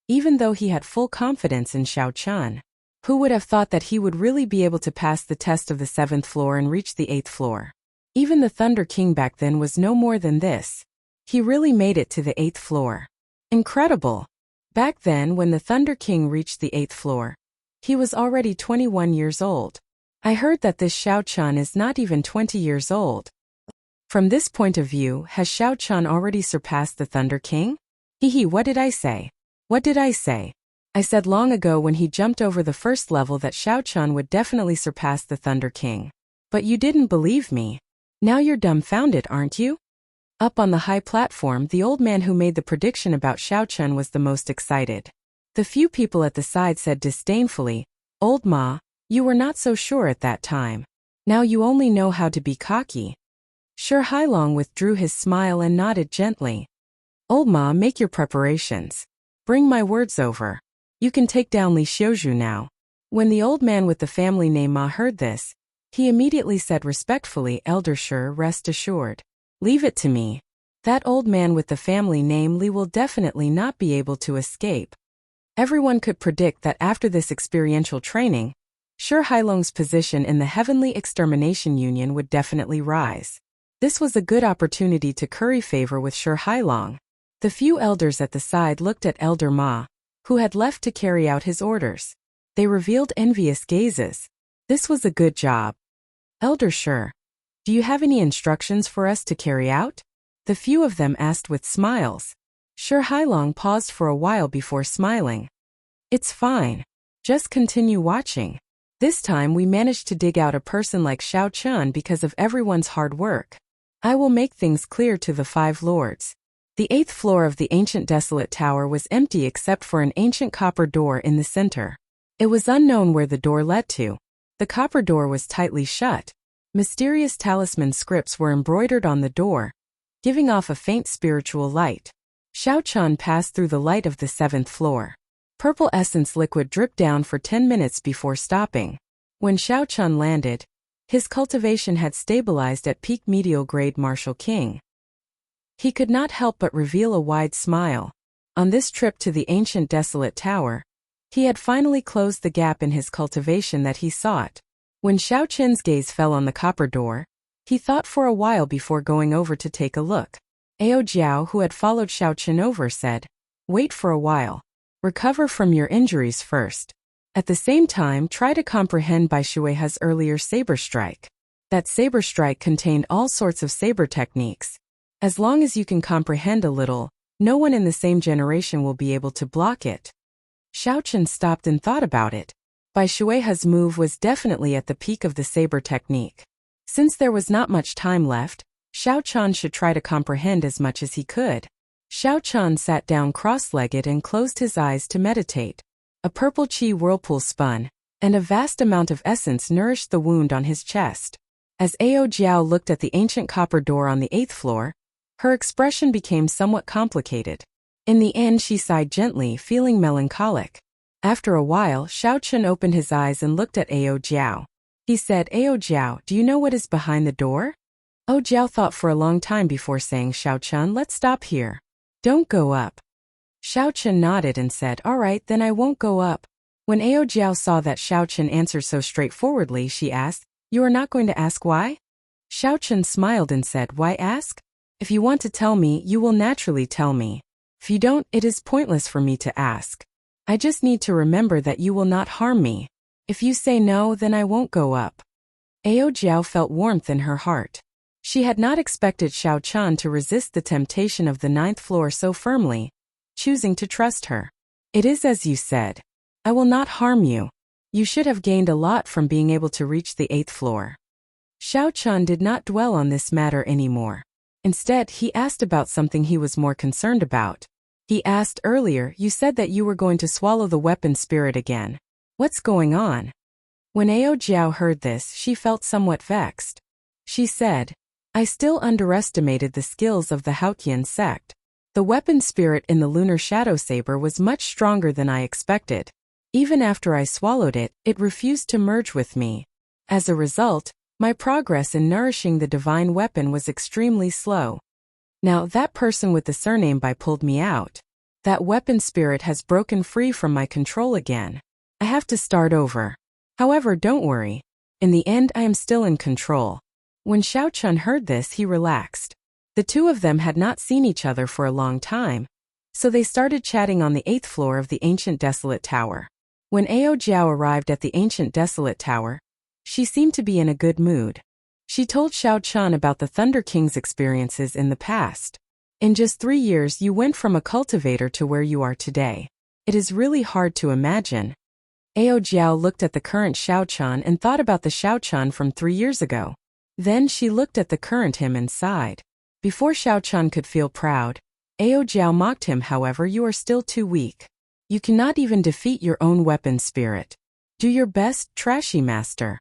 even though he had full confidence in Xiaochen. Who would have thought that he would really be able to pass the test of the 7th floor and reach the 8th floor? Even the Thunder King back then was no more than this. He really made it to the 8th floor. Incredible! Back then, when the Thunder King reached the 8th floor, he was already 21 years old. I heard that this Xiao Chun is not even 20 years old. From this point of view, has Xiao Chun already surpassed the Thunder King? Hehe, what did I say? What did I say? I said long ago when he jumped over the first level that Xiao Chun would definitely surpass the Thunder King. But you didn't believe me. Now you're dumbfounded, aren't you? Up on the high platform, the old man who made the prediction about Xiao Chun was the most excited. The few people at the side said disdainfully, "Old Ma, you were not so sure at that time. Now you only know how to be cocky." Sure Hailong withdrew his smile and nodded gently. "Old Ma, make your preparations. Bring my words over. You can take down Li Xiuzhu now." When the old man with the family name Ma heard this, he immediately said respectfully, "Elder Shi, rest assured. Leave it to me. That old man with the family name Li will definitely not be able to escape." Everyone could predict that after this experiential training, Shi Hailong's position in the Heavenly Extermination Union would definitely rise. This was a good opportunity to curry favor with Shi Hailong. The few elders at the side looked at Elder Ma, who had left to carry out his orders. They revealed envious gazes. This was a good job. "Elder Shi, do you have any instructions for us to carry out?" The few of them asked with smiles. Shi Hailong paused for a while before smiling. "It's fine. Just continue watching. This time we managed to dig out a person like Xiao Chun because of everyone's hard work. I will make things clear to the 5 lords." The 8th floor of the ancient desolate tower was empty except for an ancient copper door in the center. It was unknown where the door led to. The copper door was tightly shut. Mysterious talisman scripts were embroidered on the door, giving off a faint spiritual light. Xiao Chun passed through the light of the 7th floor. Purple essence liquid dripped down for 10 minutes before stopping. When Xiao Chun landed, his cultivation had stabilized at peak medial grade Martial King. He could not help but reveal a wide smile. On this trip to the ancient desolate tower, he had finally closed the gap in his cultivation that he sought. When Xiao Chun's gaze fell on the copper door, he thought for a while before going over to take a look. Ao Jiao, who had followed Xiao Chun over, said, "Wait for a while. Recover from your injuries first. At the same time, try to comprehend Bai Shuihe's earlier saber strike. That saber strike contained all sorts of saber techniques. As long as you can comprehend a little, no one in the same generation will be able to block it." Xiao Chun stopped and thought about it. Bai Shuihe's move was definitely at the peak of the saber technique. Since there was not much time left, Xiao Chun should try to comprehend as much as he could. Xiao Chun sat down cross-legged and closed his eyes to meditate. A purple qi whirlpool spun, and a vast amount of essence nourished the wound on his chest. As Ao Jiao looked at the ancient copper door on the 8th floor, her expression became somewhat complicated. In the end, she sighed gently, feeling melancholic. After a while, Xiao Chun opened his eyes and looked at Ao Jiao. He said, "Ao Jiao, do you know what is behind the door?" Ao Jiao thought for a long time before saying, "Xiao Chun, let's stop here. Don't go up." Xiao Chun nodded and said, "All right, then I won't go up." When Ao Jiao saw that Xiao Chun answered so straightforwardly, she asked, "You are not going to ask why?" Xiao Chun smiled and said, "Why ask? If you want to tell me, you will naturally tell me. If you don't, it is pointless for me to ask. I just need to remember that you will not harm me. If you say no, then I won't go up." Ao Jiao felt warmth in her heart. She had not expected Xiao Chun to resist the temptation of the 9th floor so firmly, choosing to trust her. "It is as you said. I will not harm you. You should have gained a lot from being able to reach the 8th floor." Xiao Chun did not dwell on this matter anymore. Instead, he asked about something he was more concerned about. He asked, "Earlier, you said that you were going to swallow the weapon spirit again. What's going on?" When Ao Jiao heard this, she felt somewhat vexed. She said, "I still underestimated the skills of the Haotian sect. The weapon spirit in the lunar shadow saber was much stronger than I expected. Even after I swallowed it, it refused to merge with me. As a result, my progress in nourishing the divine weapon was extremely slow. Now that person with the surname Bai pulled me out. That weapon spirit has broken free from my control again. I have to start over. However, don't worry. In the end, I am still in control. When Xiao Chun heard this, he relaxed. The two of them had not seen each other for a long time, so they started chatting on the 8th floor of the ancient desolate tower. When Ao Jiao arrived at the ancient desolate tower, she seemed to be in a good mood. She told Xiao Chun about the Thunder King's experiences in the past. In just 3 years, you went from a cultivator to where you are today. It is really hard to imagine. Ao Jiao looked at the current Xiao Chun and thought about the Xiao Chun from 3 years ago. Then she looked at the current him and sighed. Before Xiao Chun could feel proud, Ao Jiao mocked him. However, you are still too weak. You cannot even defeat your own weapon spirit. Do your best, trashy master.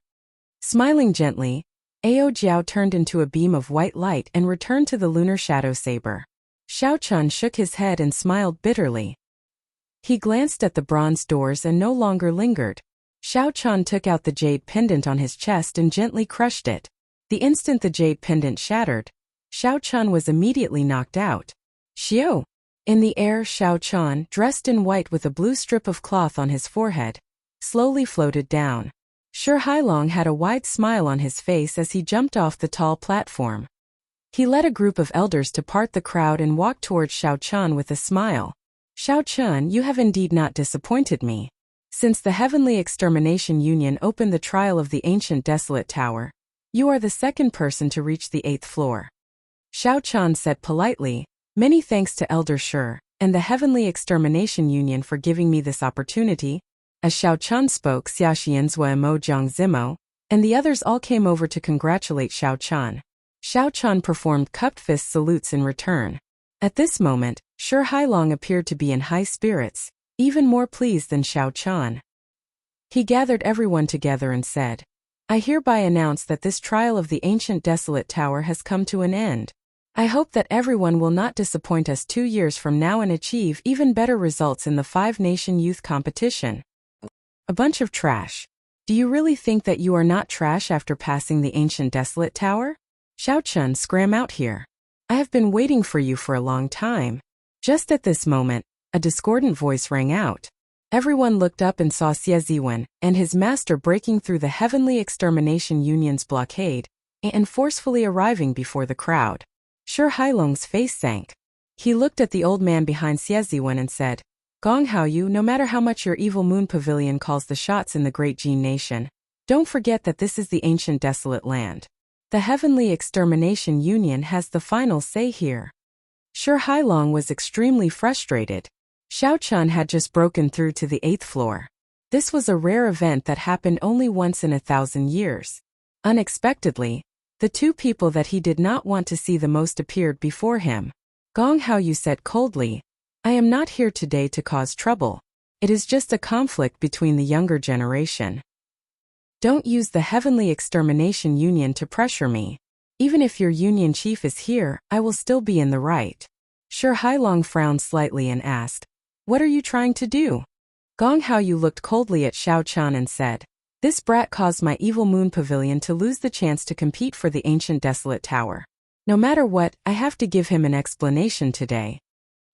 Smiling gently, Ao Jiao turned into a beam of white light and returned to the lunar shadow saber. Xiao Chun shook his head and smiled bitterly. He glanced at the bronze doors and no longer lingered. Xiao Chun took out the jade pendant on his chest and gently crushed it. The instant the jade pendant shattered, Xiao Chun was immediately knocked out. Xiao! In the air, Xiao Chun, dressed in white with a blue strip of cloth on his forehead, slowly floated down. Shi Hailong had a wide smile on his face as he jumped off the tall platform. He led a group of elders to part the crowd and walked towards Xiao Chun with a smile. Xiao Chun, you have indeed not disappointed me. Since the Heavenly Extermination Union opened the trial of the ancient desolate tower, you are the second person to reach the 8th floor. Xiao Chun said politely, many thanks to Elder Shi and the Heavenly Extermination Union for giving me this opportunity. As Xiao Chun spoke, Xia Xianzua and Mo Jiang Zimo, and the others all came over to congratulate Xiao Chun. Xiao Chun performed cupped fist salutes in return. At this moment, Shi Hailong appeared to be in high spirits, even more pleased than Xiao Chun. He gathered everyone together and said, I hereby announce that this trial of the ancient desolate tower has come to an end. I hope that everyone will not disappoint us 2 years from now and achieve even better results in the 5-nation youth competition. A bunch of trash. Do you really think that you are not trash after passing the ancient desolate tower? Xiao Chun, scram out here. I have been waiting for you for a long time. Just at this moment, a discordant voice rang out. Everyone looked up and saw Xie Ziwen and his master breaking through the Heavenly Extermination Union's blockade and forcefully arriving before the crowd. Shi Hailong's face sank. He looked at the old man behind Xie Ziwen and said, Gong Haoyu, no matter how much your evil moon pavilion calls the shots in the Great Jin Nation, don't forget that this is the ancient desolate land. The Heavenly Extermination Union has the final say here. Shi Hailong was extremely frustrated. Xiao Chun had just broken through to the 8th floor. This was a rare event that happened only once in 1,000 years. Unexpectedly, the two people that he did not want to see the most appeared before him. Gong Haoyu said coldly, I am not here today to cause trouble. It is just a conflict between the younger generation. Don't use the Heavenly Extermination Union to pressure me. Even if your union chief is here, I will still be in the right. Shi Hailong frowned slightly and asked, What are you trying to do? Gong Haoyu looked coldly at Xiao Chun and said, This brat caused my evil moon pavilion to lose the chance to compete for the ancient desolate tower. No matter what, I have to give him an explanation today.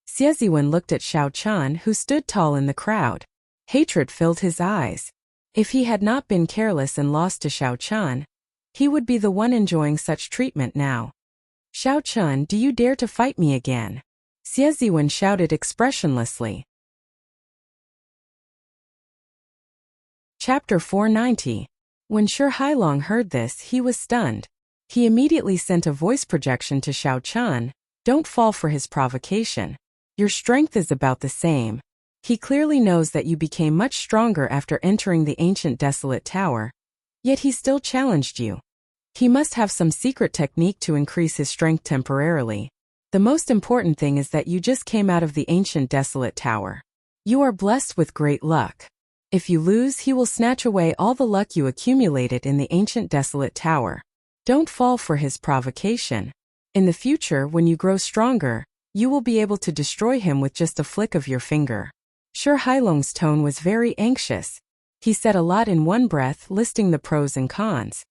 Xie Ziwen looked at Xiao Chun, who stood tall in the crowd. Hatred filled his eyes. If he had not been careless and lost to Xiao Chun, he would be the one enjoying such treatment now. Xiao Chun, do you dare to fight me again? Xie Ziwen shouted expressionlessly. Chapter 490. When Shi Hailong heard this, he was stunned. He immediately sent a voice projection to Xiao Chun, Don't fall for his provocation. Your strength is about the same. He clearly knows that you became much stronger after entering the ancient desolate tower, yet he still challenged you. He must have some secret technique to increase his strength temporarily. The most important thing is that you just came out of the ancient desolate tower. You are blessed with great luck. If you lose, he will snatch away all the luck you accumulated in the ancient desolate tower. Don't fall for his provocation. In the future, when you grow stronger, you will be able to destroy him with just a flick of your finger. Shi Hailong's tone was very anxious. He said a lot in one breath, listing the pros and cons.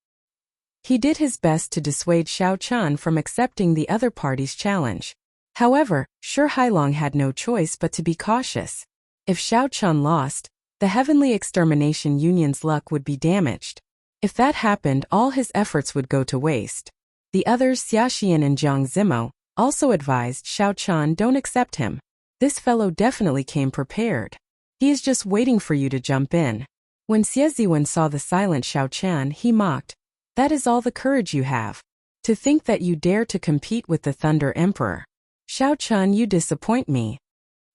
He did his best to dissuade Xiao Chun from accepting the other party's challenge. However, Shi Hailong had no choice but to be cautious. If Xiao Chun lost, The Heavenly Extermination Union's luck would be damaged. If that happened, all his efforts would go to waste. The others, Xia Xian and Jiang Zimo, also advised Xiao Chan don't accept him. This fellow definitely came prepared. He is just waiting for you to jump in. When Xie Ziwen saw the silent Xiao Chan, he mocked. That is all the courage you have. To think that you dare to compete with the Thunder Emperor. Xiao Chan, you disappoint me.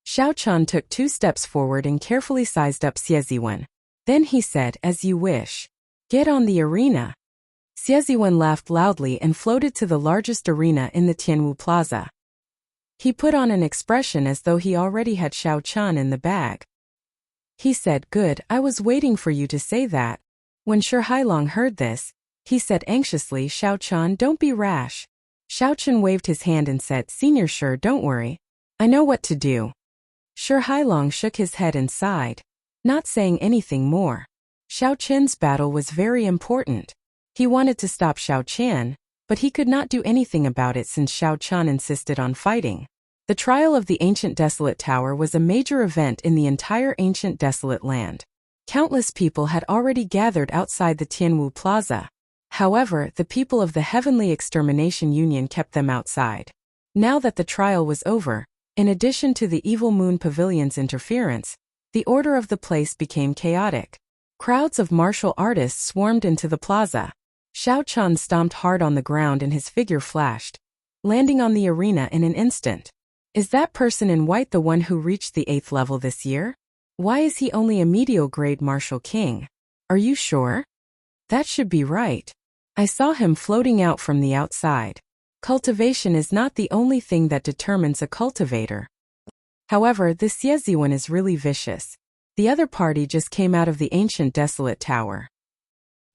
Xiao Chan took 2 steps forward and carefully sized up Xie Ziwen. Then he said, as you wish. Get on the arena. Xie Ziwen laughed loudly and floated to the largest arena in the Tianwu Plaza. He put on an expression as though he already had Xiao Chan in the bag. He said, good, I was waiting for you to say that. When Shi Hailong heard this, he said anxiously, Xiao Chan, don't be rash. Xiao Chen waved his hand and said, Senior Shi, don't worry. I know what to do. Shi Hailong shook his head and sighed, not saying anything more. Xiao Chen's battle was very important. He wanted to stop Xiao Chen, but he could not do anything about it since Xiao Chan insisted on fighting. The trial of the ancient desolate tower was a major event in the entire ancient desolate land. Countless people had already gathered outside the Tianwu Plaza. However, the people of the Heavenly Extermination Union kept them outside. Now that the trial was over, in addition to the Evil Moon Pavilion's interference, the order of the place became chaotic. Crowds of martial artists swarmed into the plaza. Xiao Chan stomped hard on the ground and his figure flashed, landing on the arena in an instant. Is that person in white the one who reached the 8th level this year? Why is he only a medial grade martial king? Are you sure? That should be right. I saw him floating out from the outside. Cultivation is not the only thing that determines a cultivator. However, this Xie Ziwen is really vicious. The other party just came out of the ancient desolate tower.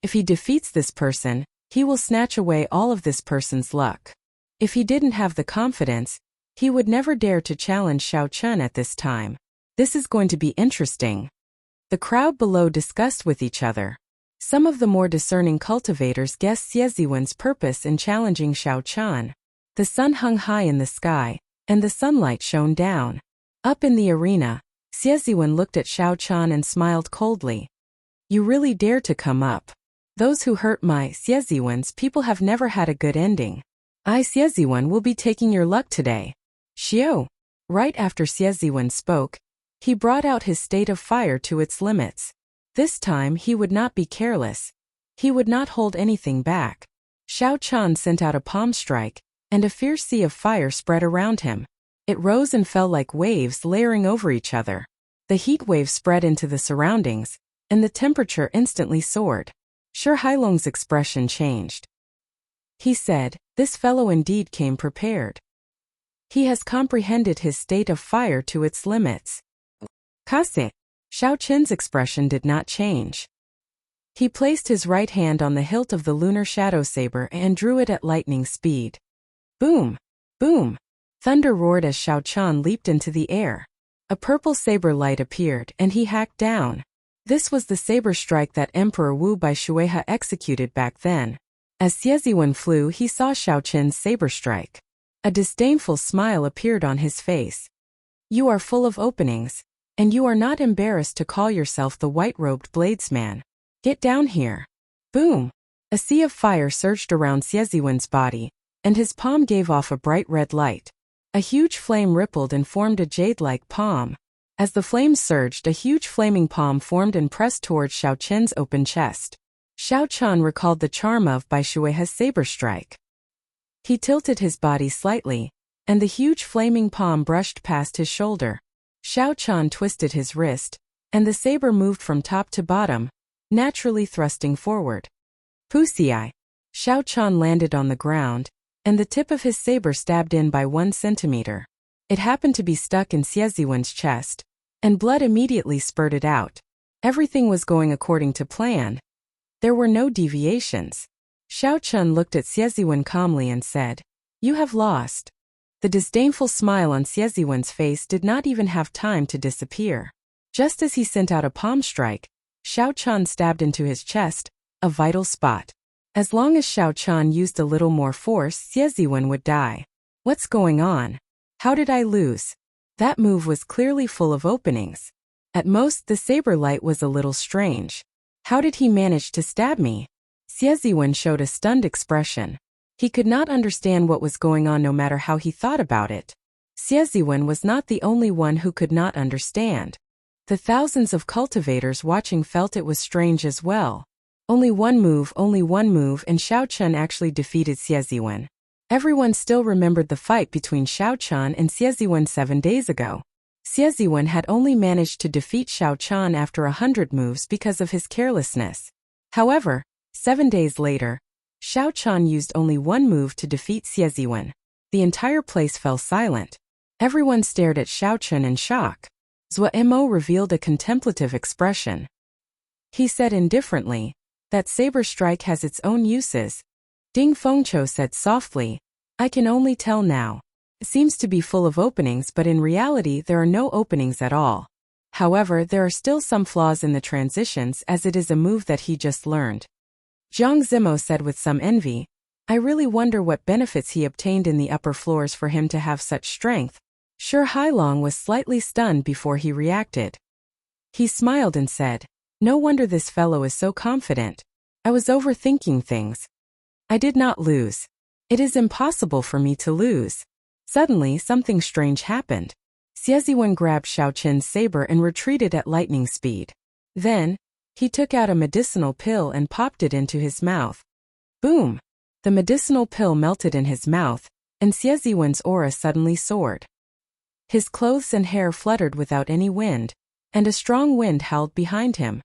If he defeats this person, he will snatch away all of this person's luck. If he didn't have the confidence, he would never dare to challenge Xiao Chen at this time. This is going to be interesting. The crowd below discussed with each other. Some of the more discerning cultivators guessed Xie Ziwen's purpose in challenging Xiao Chen. The sun hung high in the sky, and the sunlight shone down. Up in the arena, Xie Ziwen looked at Xiao Chen and smiled coldly. You really dare to come up. Those who hurt my Xie Ziwen's people have never had a good ending. I, Xie Ziwen, will be taking your luck today. Xiao. Right after Xie Ziwen spoke, he brought out his state of fire to its limits. This time he would not be careless. He would not hold anything back. Xiao Chen sent out a palm strike, and a fierce sea of fire spread around him. It rose and fell like waves layering over each other. The heat wave spread into the surroundings, and the temperature instantly soared. Shi Hailong's expression changed. He said, this fellow indeed came prepared. He has comprehended his state of fire to its limits. Kase. Xiao Chen's expression did not change. He placed his right hand on the hilt of the lunar shadow saber and drew it at lightning speed. Boom! Boom! Thunder roared as Xiao Chen leaped into the air. A purple saber light appeared and he hacked down. This was the saber strike that Emperor Wu Bai Shueha executed back then. As Xie Ziwen flew, he saw Xiao Chen's saber strike. A disdainful smile appeared on his face. You are full of openings, and you are not embarrassed to call yourself the white-robed bladesman. Get down here. Boom! A sea of fire surged around Xie Ziwen's body, and his palm gave off a bright red light. A huge flame rippled and formed a jade-like palm. As the flames surged, a huge flaming palm formed and pressed towards Xiao Chen's open chest. Xiao Chen recalled the charm of Bai Shueha's saber strike. He tilted his body slightly, and the huge flaming palm brushed past his shoulder. Xiao Chen twisted his wrist, and the saber moved from top to bottom, naturally thrusting forward. Pussy-eye. Xiao Chen landed on the ground, and the tip of his saber stabbed in by 1 centimeter. It happened to be stuck in Xie Ziwen's chest, and blood immediately spurted out. Everything was going according to plan. There were no deviations. Xiao Chen looked at Xie Ziwen calmly and said, You have lost. The disdainful smile on Xie Ziwen's face did not even have time to disappear. Just as he sent out a palm strike, Xiao Chen stabbed into his chest, a vital spot. As long as Xiao Chen used a little more force, Xie Ziwen would die. What's going on? How did I lose? That move was clearly full of openings. At most, the saber light was a little strange. How did he manage to stab me? Xie showed a stunned expression. He could not understand what was going on no matter how he thought about it. Xie was not the only one who could not understand. The thousands of cultivators watching felt it was strange as well. Only one move, and Xiao Chun actually defeated Xie. Everyone still remembered the fight between Xiao Chun and Xie 7 days ago. Xie had only managed to defeat Xiao Chun after 100 moves because of his carelessness. However, 7 days later, Xiao Chun used only one move to defeat Xie. The entire place fell silent. Everyone stared at Xiao Chun in shock. Zhuo revealed a contemplative expression. He said indifferently, "That saber strike has its own uses." Ding Fengqiu said softly, "I can only tell now. It seems to be full of openings, but in reality there are no openings at all. However, there are still some flaws in the transitions as it is a move that he just learned." Zhang Zimo said with some envy, "I really wonder what benefits he obtained in the upper floors for him to have such strength." Shi Hailong was slightly stunned before he reacted. He smiled and said, "No wonder this fellow is so confident. I was overthinking things. I did not lose. It is impossible for me to lose." Suddenly, something strange happened. Xie grabbed Xiao Qin's saber and retreated at lightning speed. Then, he took out a medicinal pill and popped it into his mouth. Boom! The medicinal pill melted in his mouth, and Xie's aura suddenly soared. His clothes and hair fluttered without any wind, and a strong wind howled behind him.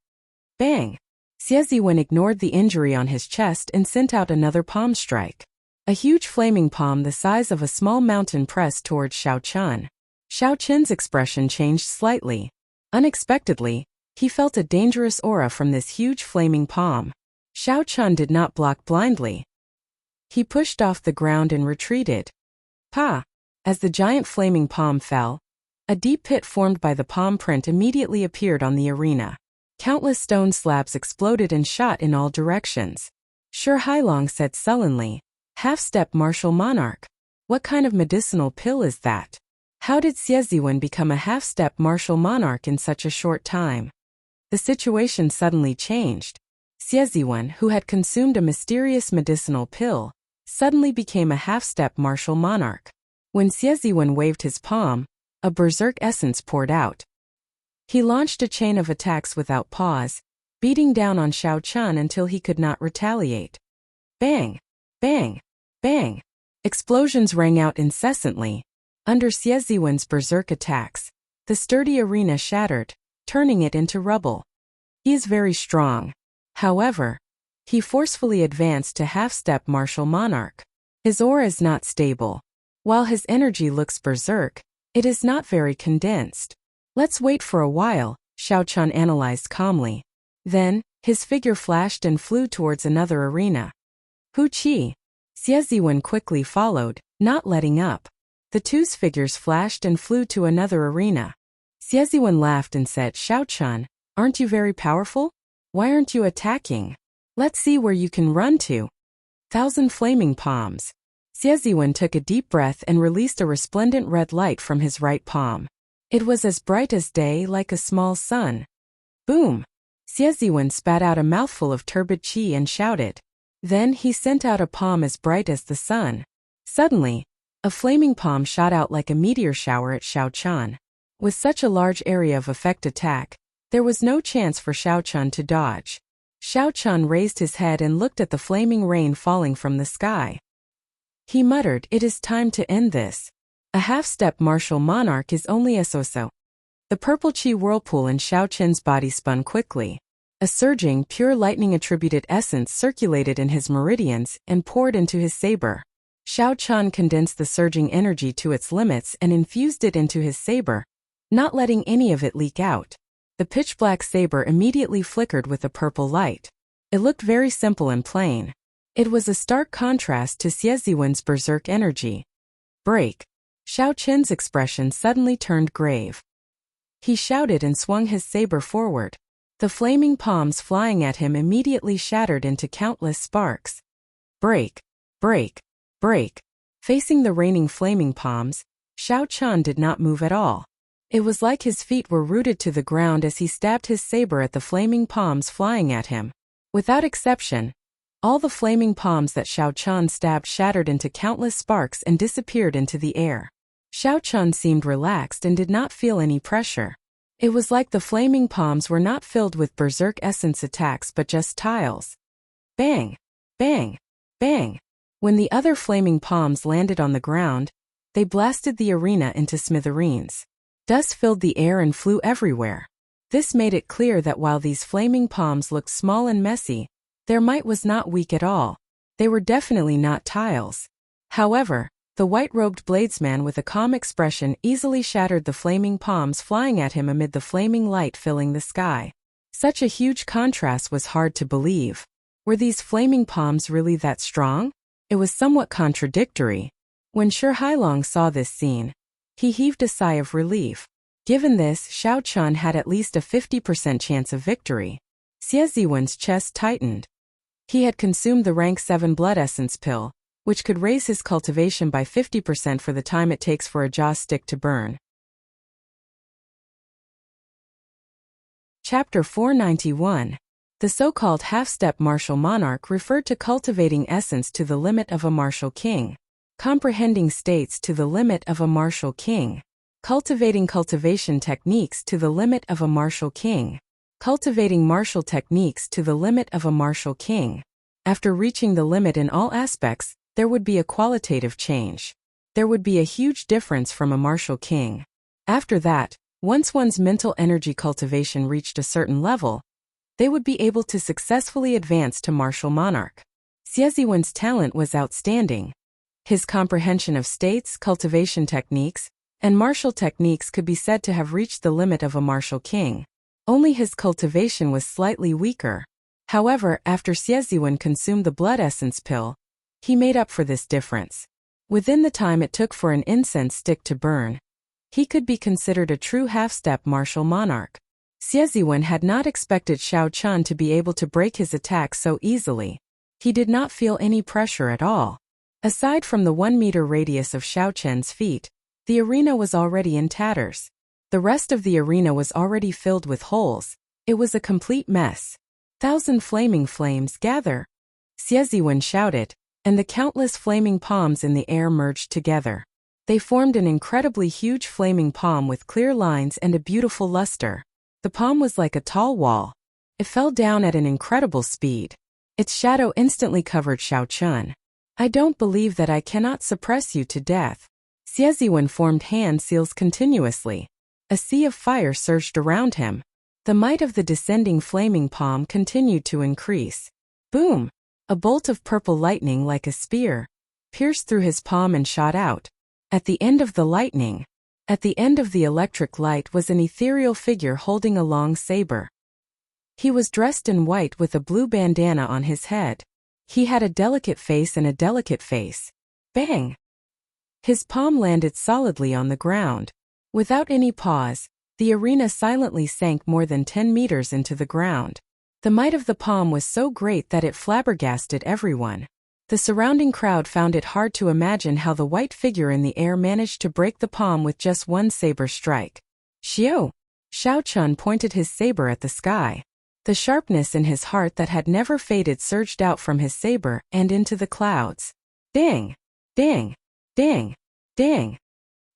Bang! Xie ignored the injury on his chest and sent out another palm strike. A huge flaming palm the size of a small mountain pressed towards Xiao Chun. Xiao Chun's expression changed slightly. Unexpectedly, he felt a dangerous aura from this huge flaming palm. Xiao Chun did not block blindly. He pushed off the ground and retreated. Pa! As the giant flaming palm fell, a deep pit formed by the palm print immediately appeared on the arena. Countless stone slabs exploded and shot in all directions. Shi Hailong said sullenly, "Half-step martial monarch. What kind of medicinal pill is that? How did Xie become a half-step martial monarch in such a short time?" The situation suddenly changed. Xie, who had consumed a mysterious medicinal pill, suddenly became a half-step martial monarch. When Xie waved his palm, a berserk essence poured out. He launched a chain of attacks without pause, beating down on Xiao Chun until he could not retaliate. Bang! Bang! Bang! Explosions rang out incessantly. Under Xie's berserk attacks, the sturdy arena shattered, turning it into rubble. He is very strong. However, he forcefully advanced to half-step martial monarch. His aura is not stable. While his energy looks berserk, it is not very condensed. Let's wait for a while, Xiao Chun analyzed calmly. Then, his figure flashed and flew towards another arena. Hu Qi! Xie quickly followed, not letting up. The two's figures flashed and flew to another arena. Xie laughed and said, "Xiao Chun, aren't you very powerful? Why aren't you attacking? Let's see where you can run to." 1,000 flaming palms. Xie took a deep breath and released a resplendent red light from his right palm. It was as bright as day, like a small sun. Boom! Xie spat out a mouthful of turbid qi and shouted. Then he sent out a palm as bright as the sun. Suddenly, a flaming palm shot out like a meteor shower at Xiao Chun. With such a large area of effect attack, there was no chance for Xiao Chun to dodge. Xiao Chun raised his head and looked at the flaming rain falling from the sky. He muttered, "It is time to end this. A half-step martial monarch is only a so-so." The purple qi whirlpool in Xiao Chun's body spun quickly. A surging, pure lightning-attributed essence circulated in his meridians and poured into his saber. Xiao Chun condensed the surging energy to its limits and infused it into his saber, not letting any of it leak out. The pitch-black saber immediately flickered with a purple light. It looked very simple and plain. It was a stark contrast to Xie's berserk energy. Break! Xiao Chun's expression suddenly turned grave. He shouted and swung his saber forward. The flaming palms flying at him immediately shattered into countless sparks. Break! Break! Break! Facing the raining flaming palms, Xiao Chun did not move at all. It was like his feet were rooted to the ground as he stabbed his saber at the flaming palms flying at him. Without exception, all the flaming palms that Xiao Chun stabbed shattered into countless sparks and disappeared into the air. Xiao Chun seemed relaxed and did not feel any pressure. It was like the flaming palms were not filled with berserk essence attacks but just tiles. Bang! Bang! Bang! When the other flaming palms landed on the ground, they blasted the arena into smithereens. Dust filled the air and flew everywhere. This made it clear that while these flaming palms looked small and messy, their might was not weak at all. They were definitely not tiles. However, the white-robed bladesman with a calm expression easily shattered the flaming palms flying at him amid the flaming light filling the sky. Such a huge contrast was hard to believe. Were these flaming palms really that strong? It was somewhat contradictory. When Shi Hailong saw this scene, he heaved a sigh of relief. Given this, Xiao Chun had at least a 50% chance of victory. Xie Ziwen's chest tightened. He had consumed the rank 7 blood essence pill, which could raise his cultivation by 50% for the time it takes for a jaw stick to burn. Chapter 491. The so-called half-step martial monarch referred to cultivating essence to the limit of a martial king. Comprehending states to the limit of a martial king. Cultivating cultivation techniques to the limit of a martial king. Cultivating martial techniques to the limit of a martial king. After reaching the limit in all aspects, there would be a qualitative change. There would be a huge difference from a martial king. After that, once one's mental energy cultivation reached a certain level, they would be able to successfully advance to martial monarch. Xie Ziwen's talent was outstanding. His comprehension of states, cultivation techniques, and martial techniques could be said to have reached the limit of a martial king. Only his cultivation was slightly weaker. However, after Xie Ziwen consumed the blood essence pill, he made up for this difference. Within the time it took for an incense stick to burn, he could be considered a true half-step martial monarch. Xie Ziwen had not expected Xiao Chun to be able to break his attack so easily. He did not feel any pressure at all. Aside from the 1-meter radius of Xiao Chen's feet, the arena was already in tatters. The rest of the arena was already filled with holes. It was a complete mess. 1,000 flaming flames gather! Xie Ziwen shouted, and the countless flaming palms in the air merged together. They formed an incredibly huge flaming palm with clear lines and a beautiful luster. The palm was like a tall wall. It fell down at an incredible speed. Its shadow instantly covered Xiao Chun. I don't believe that I cannot suppress you to death. Xie Ziwen formed hand seals continuously. A sea of fire surged around him. The might of the descending flaming palm continued to increase. Boom! A bolt of purple lightning like a spear pierced through his palm and shot out. At the end of the lightning, at the end of the electric light was an ethereal figure holding a long saber. He was dressed in white with a blue bandana on his head. He had a delicate face and a delicate face. Bang! His palm landed solidly on the ground. Without any pause, the arena silently sank more than 10 meters into the ground. The might of the palm was so great that it flabbergasted everyone. The surrounding crowd found it hard to imagine how the white figure in the air managed to break the palm with just one saber strike. Xiao! Xiao Chun pointed his saber at the sky. The sharpness in his heart that had never faded surged out from his saber and into the clouds. Ding! Ding! Ding! Ding!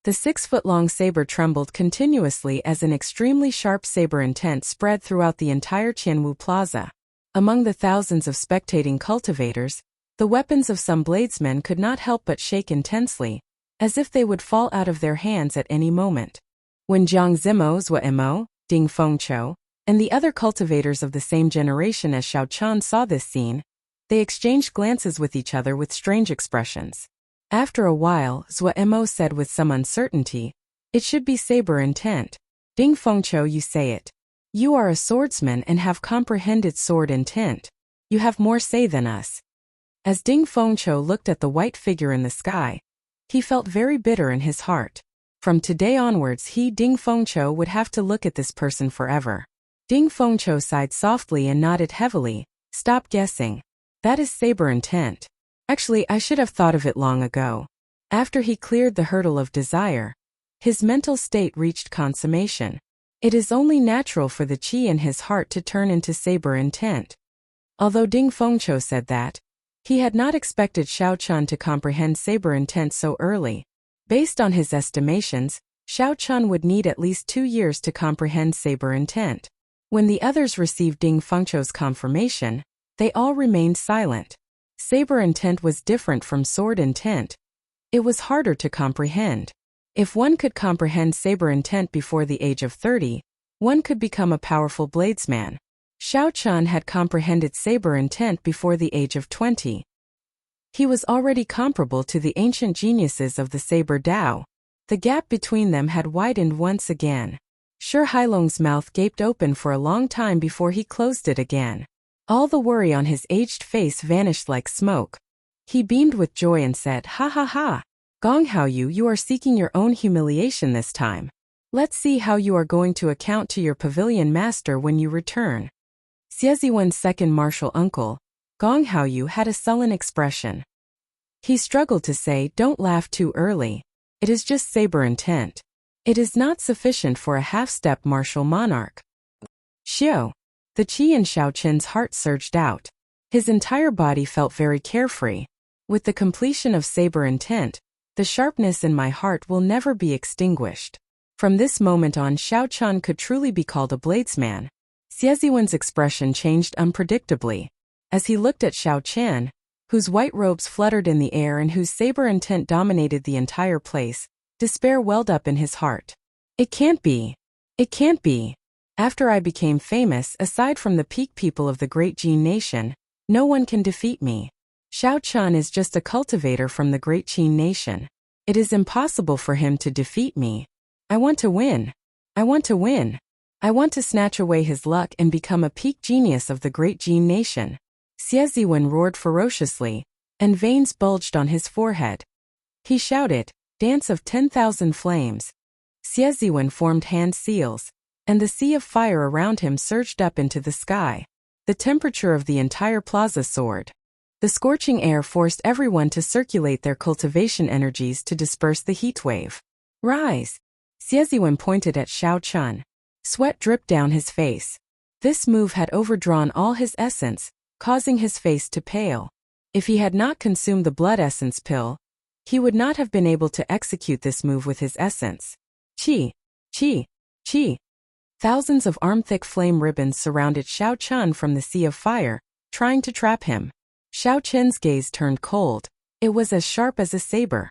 The 6-foot-long saber trembled continuously as an extremely sharp saber intent spread throughout the entire Qianwu Plaza. Among the thousands of spectating cultivators, the weapons of some bladesmen could not help but shake intensely, as if they would fall out of their hands at any moment. When Jiang Zimo, Zhua Emo, Ding Fengqiu, and the other cultivators of the same generation as Xiao Chun saw this scene, they exchanged glances with each other with strange expressions. After a while, Zhua Emo said with some uncertainty, "It should be saber intent. Ding Fengqiu, you say it. You are a swordsman and have comprehended sword intent. You have more say than us." As Ding Fengqiu looked at the white figure in the sky, he felt very bitter in his heart. From today onwards Ding Fengqiu would have to look at this person forever. Ding Fengqiu sighed softly and nodded heavily. "Stop guessing. That is saber intent. Actually, I should have thought of it long ago." After he cleared the hurdle of desire, His mental state reached consummation. It is only natural for the qi in his heart to turn into saber intent. Although Ding Fengqiu said that he had not expected Xiao Qian to comprehend saber intent so early. Based on his estimations, Xiao Qian would need at least 2 years to comprehend saber intent. When the others received Ding Fengqiu's confirmation, they all remained silent. Saber intent was different from sword intent. It was harder to comprehend. If one could comprehend saber intent before the age of 30, one could become a powerful bladesman. Xiao Qian had comprehended saber intent before the age of 20. He was already comparable to the ancient geniuses of the saber Dao. The gap between them had widened once again. Shi Hailong's mouth gaped open for a long time before he closed it again. All the worry on his aged face vanished like smoke. He beamed with joy and said, "Ha ha ha! Gong Haoyu, you are seeking your own humiliation this time. Let's see how you are going to account to your pavilion master when you return." Xie Ziwen's second martial uncle, Gong Haoyu, had a sullen expression. He struggled to say, "Don't laugh too early. It is just saber intent. It is not sufficient for a half-step martial monarch." Xiao. The qi in Xiao Qin's heart surged out. His entire body felt very carefree. With the completion of saber intent, the sharpness in my heart will never be extinguished. From this moment on, Xiao Qian could truly be called a bladesman. Xie Ziwen's expression changed unpredictably. As he looked at Xiao Qian, whose white robes fluttered in the air and whose saber intent dominated the entire place, despair welled up in his heart. It can't be. It can't be. After I became famous, aside from the peak people of the great Jin nation, no one can defeat me. Xiao Qian is just a cultivator from the great Qin nation. It is impossible for him to defeat me. I want to win. I want to win. I want to snatch away his luck and become a peak genius of the great Jin nation. Xie Ziwen roared ferociously, and veins bulged on his forehead. He shouted, "Dance of 10,000 flames." Xie Ziwen formed hand seals, and the sea of fire around him surged up into the sky. The temperature of the entire plaza soared. The scorching air forced everyone to circulate their cultivation energies to disperse the heat wave. "Rise!" Xie Ziwen pointed at Xiao Qian. Sweat dripped down his face. This move had overdrawn all his essence, causing his face to pale. If he had not consumed the blood essence pill, he would not have been able to execute this move with his essence. Qi, qi, qi. Thousands of arm-thick flame ribbons surrounded Xiao Qian from the sea of fire, trying to trap him. Xiao Qian's gaze turned cold. It was as sharp as a saber.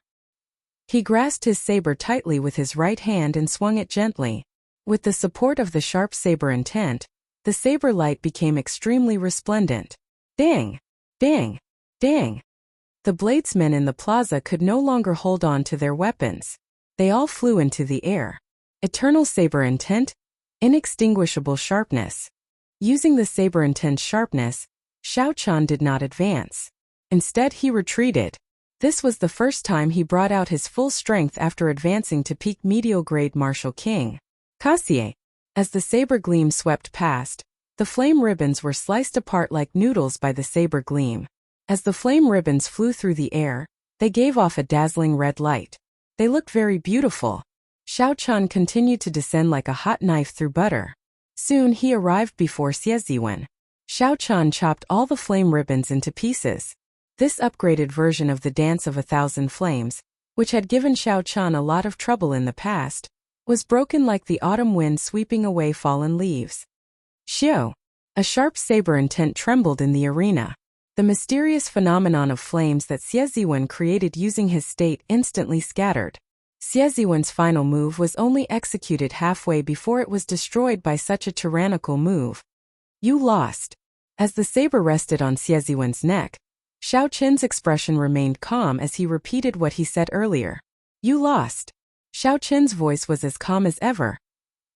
He grasped his saber tightly with his right hand and swung it gently. With the support of the sharp saber intent, the saber light became extremely resplendent. Ding! Ding! Ding! The bladesmen in the plaza could no longer hold on to their weapons. They all flew into the air. Eternal saber intent, inextinguishable sharpness. Using the saber intent sharpness, Xiao Qian did not advance. Instead, he retreated. This was the first time he brought out his full strength after advancing to peak medial grade martial king. Kasie. As the saber gleam swept past, the flame ribbons were sliced apart like noodles by the saber gleam. As the flame ribbons flew through the air, they gave off a dazzling red light. They looked very beautiful. Xiao Qian continued to descend like a hot knife through butter. Soon he arrived before Xie Ziwen. Xiao Qian chopped all the flame ribbons into pieces. This upgraded version of the Dance of 1,000 Flames, which had given Xiao Qian a lot of trouble in the past, was broken like the autumn wind sweeping away fallen leaves. Xiao. A sharp saber intent trembled in the arena. The mysterious phenomenon of flames that Xie Ziwen created using his state instantly scattered. Xie Ziwen's final move was only executed halfway before it was destroyed by such a tyrannical move. You lost. As the saber rested on Xie Ziwen's neck, Xiao Qin's expression remained calm as he repeated what he said earlier. You lost. Xiao Qin's voice was as calm as ever.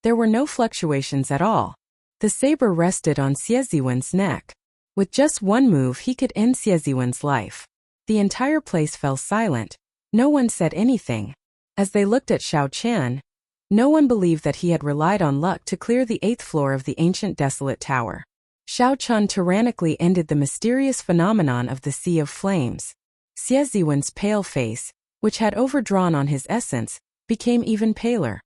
There were no fluctuations at all. The saber rested on Xie Ziwen's neck. With just one move he could end Xie Ziwen's life. The entire place fell silent. No one said anything. As they looked at Xiao Qian, no one believed that he had relied on luck to clear the 8th floor of the ancient desolate tower. Xiao Qian tyrannically ended the mysterious phenomenon of the Sea of Flames. Xie Ziwen's pale face, which had overdrawn on his essence, became even paler.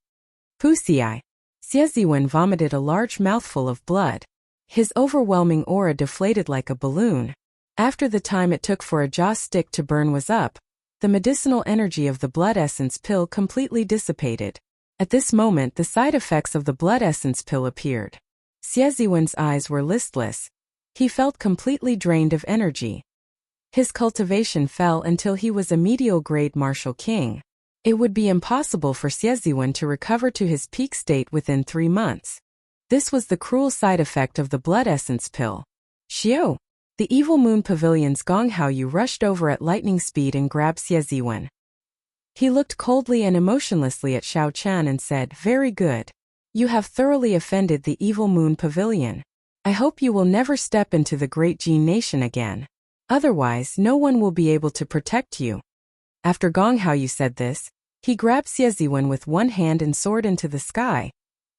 Wuxia. Sieziwen vomited a large mouthful of blood. His overwhelming aura deflated like a balloon. After the time it took for a jaw stick to burn was up, the medicinal energy of the blood essence pill completely dissipated. At this moment the side effects of the blood essence pill appeared. Sieziwen's eyes were listless. He felt completely drained of energy. His cultivation fell until he was a medial-grade martial king. It would be impossible for Sieziwen to recover to his peak state within 3 months. This was the cruel side effect of the blood essence pill. Xiao! The Evil Moon Pavilion's Gong Haoyu rushed over at lightning speed and grabbed Sieziwen. He looked coldly and emotionlessly at Xiao Chan and said, "Very good. You have thoroughly offended the Evil Moon Pavilion. I hope you will never step into the Great Jin Nation again. Otherwise, no one will be able to protect you." After Gong Haoyu said this, he grabbed Sieziwen with one hand and soared into the sky,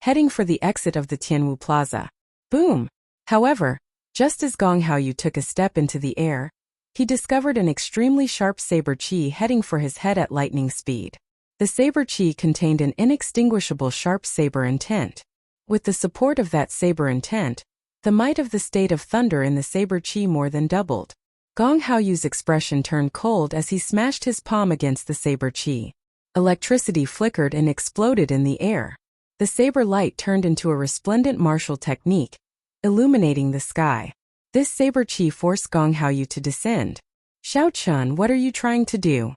heading for the exit of the Tianwu Plaza. Boom! However, just as Gong Haoyu took a step into the air, he discovered an extremely sharp saber chi heading for his head at lightning speed. The saber chi contained an inextinguishable sharp saber intent. With the support of that saber intent, the might of the state of thunder in the saber chi more than doubled. Gong Haoyu's expression turned cold as he smashed his palm against the saber chi. Electricity flickered and exploded in the air. The saber light turned into a resplendent martial technique, illuminating the sky. This saber chi forced Gong Haoyu to descend. "Xiao Chun, what are you trying to do?"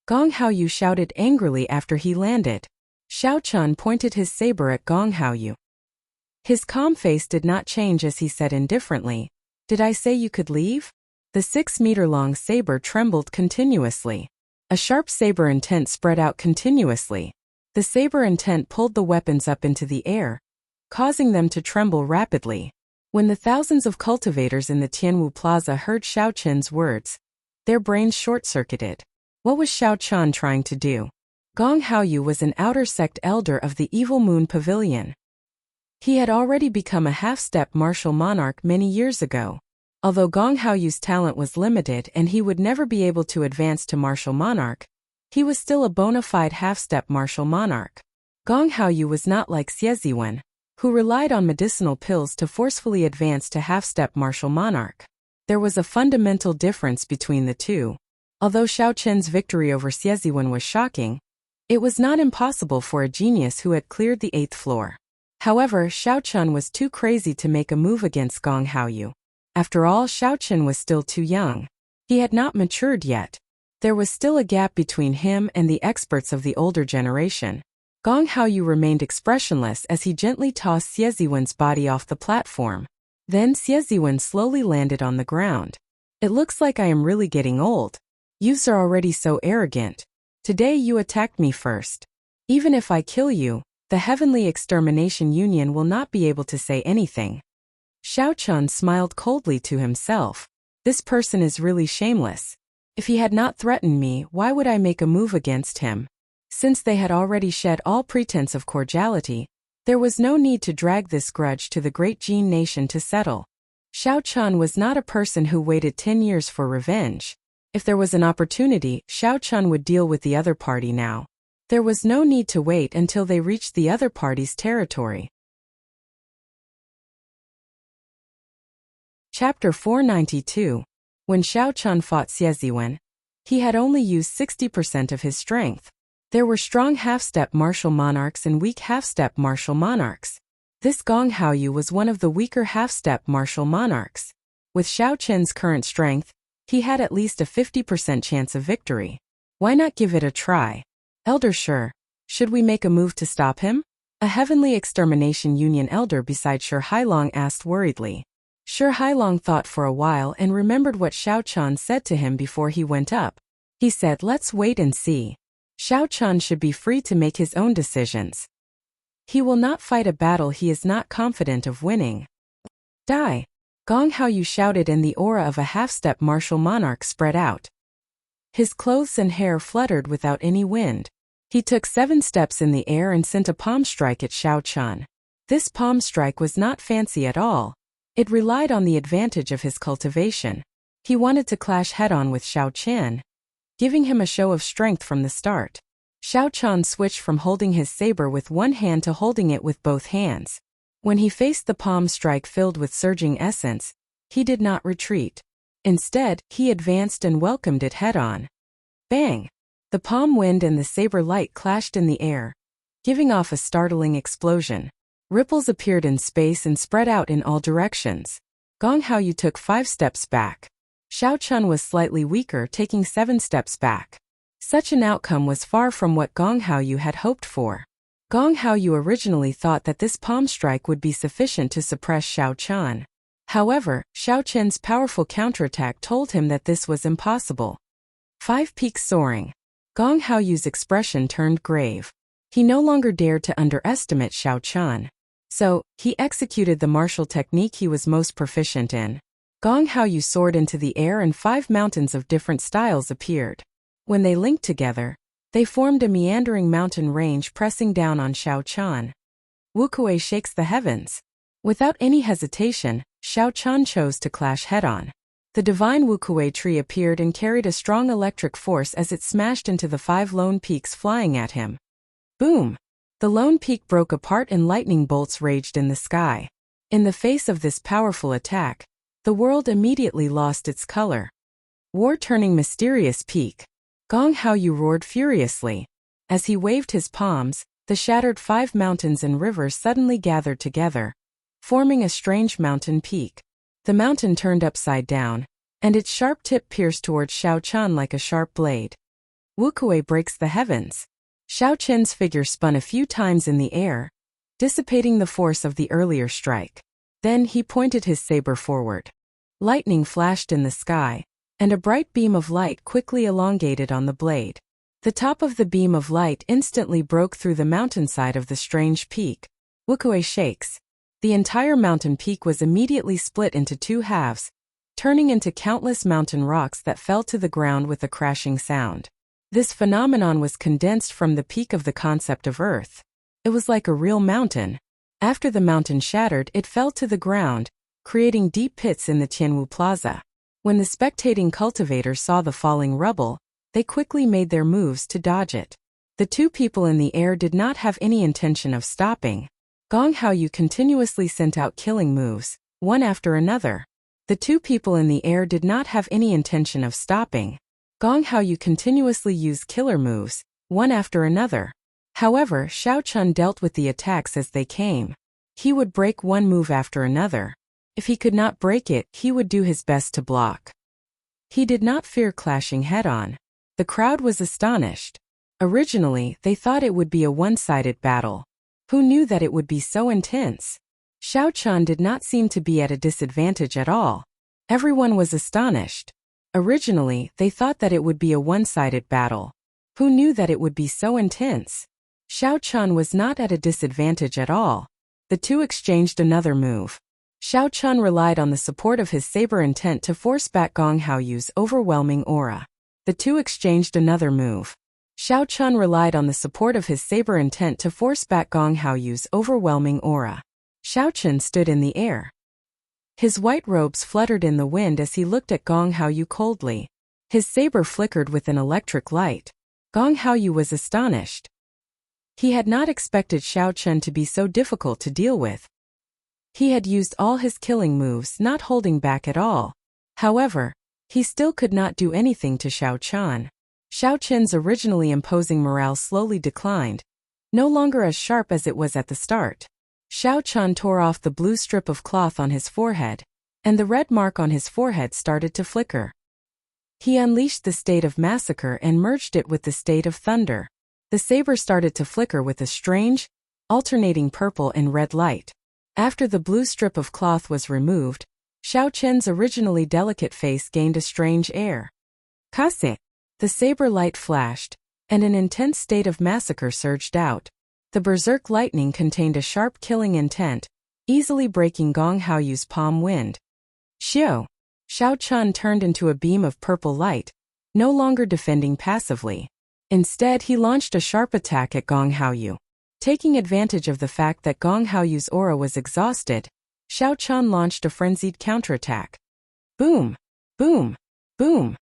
Gong Haoyu shouted angrily after he landed. Xiao Chun pointed his saber at Gong Haoyu. His calm face did not change as he said indifferently, "Did I say you could leave?" The 6-meter-long saber trembled continuously. A sharp saber intent spread out continuously. The saber intent pulled the weapons up into the air, causing them to tremble rapidly. When the thousands of cultivators in the Tianwu Plaza heard Xiao Chen's words, their brains short-circuited. What was Xiao Chen trying to do? Gong Haoyu was an outer sect elder of the Evil Moon Pavilion. He had already become a half-step martial monarch many years ago. Although Gong Haoyu's talent was limited and he would never be able to advance to martial monarch, he was still a bona fide half-step martial monarch. Gong Haoyu was not like Sieziwen, who relied on medicinal pills to forcefully advance to half-step martial monarch. There was a fundamental difference between the two. Although Xiao Chen's victory over Sieziwen was shocking, it was not impossible for a genius who had cleared the 8th floor. However, Xiao Chen was too crazy to make a move against Gong Haoyu. After all, Xiao Chen was still too young. He had not matured yet. There was still a gap between him and the experts of the older generation. Gong Haoyu remained expressionless as he gently tossed Sieziwen's body off the platform. Then Sieziwen slowly landed on the ground. "It looks like I am really getting old. Youths are already so arrogant. Today you attacked me first. Even if I kill you, the Heavenly Extermination Union will not be able to say anything." Xiao Chun smiled coldly to himself. This person is really shameless. If he had not threatened me, why would I make a move against him? Since they had already shed all pretense of cordiality, there was no need to drag this grudge to the Great Jin Nation to settle. Xiao Chun was not a person who waited 10 years for revenge. If there was an opportunity, Xiao Chun would deal with the other party now. There was no need to wait until they reached the other party's territory. Chapter 492. When Xiao Chun fought Sieziwen, he had only used 60% of his strength. There were strong half-step martial monarchs and weak half-step martial monarchs. This Gong Haoyu was one of the weaker half-step martial monarchs. With Xiao Chen's current strength, he had at least a 50% chance of victory. Why not give it a try? Elder Shi, should we make a move to stop him? A Heavenly Extermination Union elder beside Shi Hailong asked worriedly. Shi Hailong thought for a while and remembered what Xiao Chun said to him before he went up. He said, "Let's wait and see. Xiao Chun should be free to make his own decisions. He will not fight a battle he is not confident of winning." Die! Gong Haoyu shouted and the aura of a half-step martial monarch spread out. His clothes and hair fluttered without any wind. He took 7 steps in the air and sent a palm strike at Xiao Chun. This palm strike was not fancy at all. It relied on the advantage of his cultivation. He wanted to clash head-on with Xiao Chen, giving him a show of strength from the start. Xiao Chan switched from holding his saber with one hand to holding it with both hands. When he faced the palm strike filled with surging essence, he did not retreat. Instead, he advanced and welcomed it head-on. Bang! The palm wind and the saber light clashed in the air, giving off a startling explosion. Ripples appeared in space and spread out in all directions. Gong Haoyu took 5 steps back. Xiao Chun was slightly weaker, taking 7 steps back. Such an outcome was far from what Gong Haoyu had hoped for. Gong Haoyu originally thought that this palm strike would be sufficient to suppress Xiao Chun. However, Xiao Chen's powerful counterattack told him that this was impossible. 5 peaks soaring. Gong Haoyu's expression turned grave. He no longer dared to underestimate Xiao Chun. So, he executed the martial technique he was most proficient in. Gong Haoyu soared into the air and 5 mountains of different styles appeared. When they linked together, they formed a meandering mountain range pressing down on Xiao Chun. Wuxia shakes the heavens. Without any hesitation, Xiao Chun chose to clash head-on. The divine Wuxia tree appeared and carried a strong electric force as it smashed into the 5 lone peaks flying at him. Boom! The lone peak broke apart and lightning bolts raged in the sky. In the face of this powerful attack, the world immediately lost its color. War-turning mysterious peak. Gong Haoyu roared furiously. As he waved his palms, the shattered 5 mountains and rivers suddenly gathered together, forming a strange mountain peak. The mountain turned upside down, and its sharp tip pierced towards Xiao Chun like a sharp blade. Wuxia breaks the heavens. Xiao Chen's figure spun a few times in the air, dissipating the force of the earlier strike. Then he pointed his saber forward. Lightning flashed in the sky, and a bright beam of light quickly elongated on the blade. The top of the beam of light instantly broke through the mountainside of the strange peak. Wuxia shakes. The entire mountain peak was immediately split into 2 halves, turning into countless mountain rocks that fell to the ground with a crashing sound. This phenomenon was condensed from the peak of the concept of Earth. It was like a real mountain. After the mountain shattered, it fell to the ground, creating deep pits in the Tianwu Plaza. When the spectating cultivators saw the falling rubble, they quickly made their moves to dodge it. The 2 people in the air did not have any intention of stopping. Gong Haoyu continuously sent out killing moves, one after another. The 2 people in the air did not have any intention of stopping. Gong Haoyu continuously used killer moves, one after another. However, Xiao Chun dealt with the attacks as they came. He would break one move after another. If he could not break it, he would do his best to block. He did not fear clashing head-on. The crowd was astonished. Originally, they thought it would be a one-sided battle. Who knew that it would be so intense? Xiao Chun did not seem to be at a disadvantage at all. Everyone was astonished. Originally, they thought that it would be a one-sided battle. Who knew that it would be so intense? Xiao Chun was not at a disadvantage at all. The 2 exchanged another move. Xiao Chun relied on the support of his saber intent to force back Gong Haoyu's overwhelming aura. The 2 exchanged another move. Xiao Chun relied on the support of his saber intent to force back Gong Haoyu's overwhelming aura. Xiao Chun stood in the air. His white robes fluttered in the wind as he looked at Gong Haoyu coldly. His saber flickered with an electric light. Gong Haoyu was astonished. He had not expected Xiao Chun to be so difficult to deal with. He had used all his killing moves, not holding back at all. However, he still could not do anything to Xiao Chun. Xiao Chun's originally imposing morale slowly declined, no longer as sharp as it was at the start. Xiao Chun tore off the blue strip of cloth on his forehead, and the red mark on his forehead started to flicker. He unleashed the state of massacre and merged it with the state of thunder. The saber started to flicker with a strange, alternating purple and red light. After the blue strip of cloth was removed, Xiao Chun's originally delicate face gained a strange air. Kase! The saber light flashed, and an intense state of massacre surged out. The berserk lightning contained a sharp killing intent, easily breaking Gong Haoyu's palm wind. Xiao! Xiao Chun turned into a beam of purple light, no longer defending passively. Instead, he launched a sharp attack at Gong Haoyu. Taking advantage of the fact that Gong Haoyu's aura was exhausted, Xiao Chun launched a frenzied counterattack. Boom! Boom! Boom!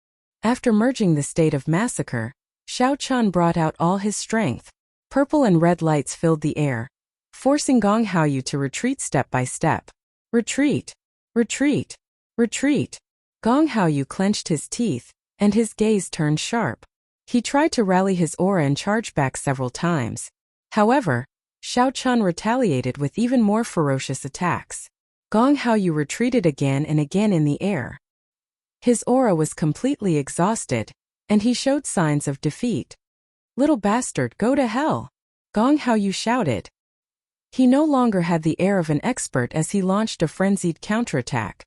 After merging the state of massacre, Xiao Chan brought out all his strength. Purple and red lights filled the air, forcing Gong Haoyu to retreat step by step. Retreat! Retreat! Retreat! Gong Haoyu clenched his teeth, and his gaze turned sharp. He tried to rally his aura and charge back several times. However, Xiao Chan retaliated with even more ferocious attacks. Gong Haoyu retreated again and again in the air. His aura was completely exhausted, and he showed signs of defeat. "Little bastard, go to hell!" Gong Haoyu shouted. He no longer had the air of an expert as he launched a frenzied counterattack.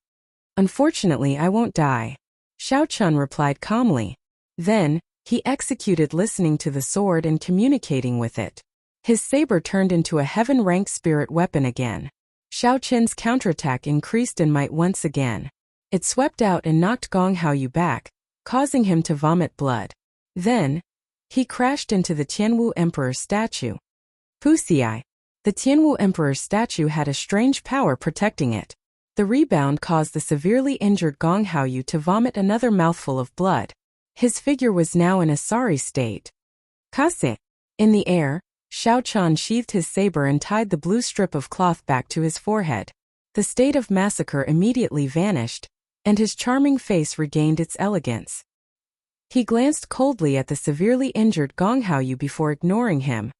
"Unfortunately, I won't die," Xiao Chan replied calmly. Then, he executed listening to the sword and communicating with it. His saber turned into a heaven-ranked spirit weapon again. Xiao Chen's counterattack increased in might once again. It swept out and knocked Gong Haoyu back, causing him to vomit blood. Then, he crashed into the Tianwu Emperor's statue. Wuxia. The Tianwu Emperor's statue had a strange power protecting it. The rebound caused the severely injured Gong Haoyu to vomit another mouthful of blood. His figure was now in a sorry state. Kase. In the air, Xiao Chan sheathed his saber and tied the blue strip of cloth back to his forehead. The state of massacre immediately vanished, and his charming face regained its elegance. He glanced coldly at the severely injured Gong Haoyu before ignoring him.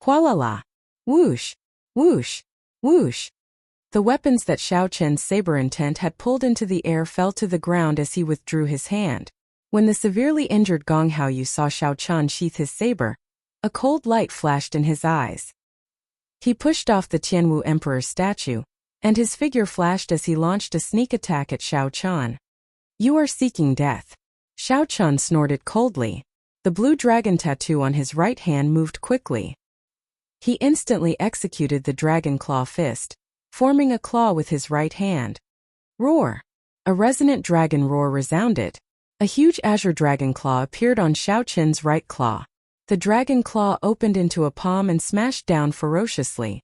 Hualala! Whoosh! Whoosh! Whoosh! The weapons that Xiao Chen's saber intent had pulled into the air fell to the ground as he withdrew his hand. When the severely injured Gong Haoyu saw Xiao Chan sheath his saber, a cold light flashed in his eyes. He pushed off the Tianwu Emperor's statue, and his figure flashed as he launched a sneak attack at Xiao Chan. "You are seeking death." Xiao Chan snorted coldly. The blue dragon tattoo on his right hand moved quickly. He instantly executed the dragon claw fist, forming a claw with his right hand. Roar! A resonant dragon roar resounded. A huge azure dragon claw appeared on Xiao Chen's right claw. The dragon claw opened into a palm and smashed down ferociously.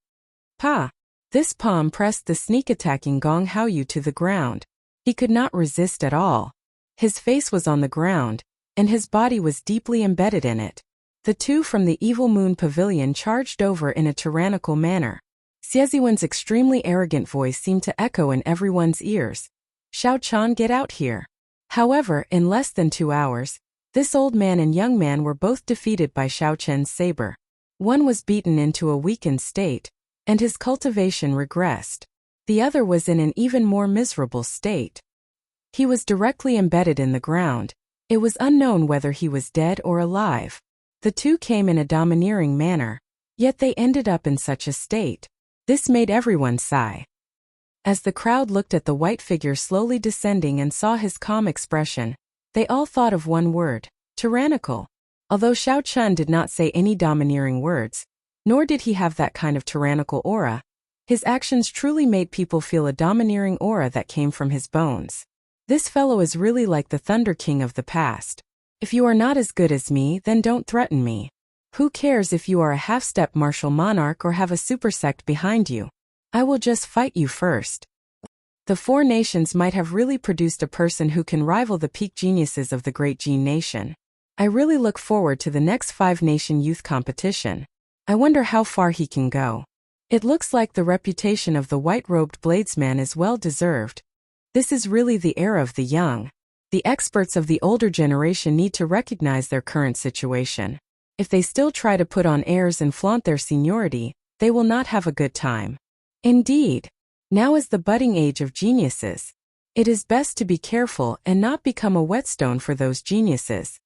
Pa! This palm pressed the sneak-attacking Gong Haoyu to the ground. He could not resist at all. His face was on the ground, and his body was deeply embedded in it. The two from the Evil Moon Pavilion charged over in a tyrannical manner. Xieziwen's extremely arrogant voice seemed to echo in everyone's ears. "Xiao Chan, get out here." However, in less than 2 hours, this old man and young man were both defeated by Xiao Chen's saber. One was beaten into a weakened state, and his cultivation regressed. The other was in an even more miserable state. He was directly embedded in the ground. It was unknown whether he was dead or alive. The two came in a domineering manner, yet they ended up in such a state. This made everyone sigh. As the crowd looked at the white figure slowly descending and saw his calm expression, they all thought of one word: tyrannical. Although Xiao Chan did not say any domineering words, nor did he have that kind of tyrannical aura, his actions truly made people feel a domineering aura that came from his bones. This fellow is really like the Thunder King of the past. If you are not as good as me, then don't threaten me. Who cares if you are a half-step martial monarch or have a super sect behind you? I will just fight you first. The four nations might have really produced a person who can rival the peak geniuses of the Great Gene Nation. I really look forward to the next 5-nation youth competition. I wonder how far he can go. It looks like the reputation of the white-robed bladesman is well deserved. This is really the era of the young. The experts of the older generation need to recognize their current situation. If they still try to put on airs and flaunt their seniority, they will not have a good time. Indeed, now is the budding age of geniuses. It is best to be careful and not become a whetstone for those geniuses.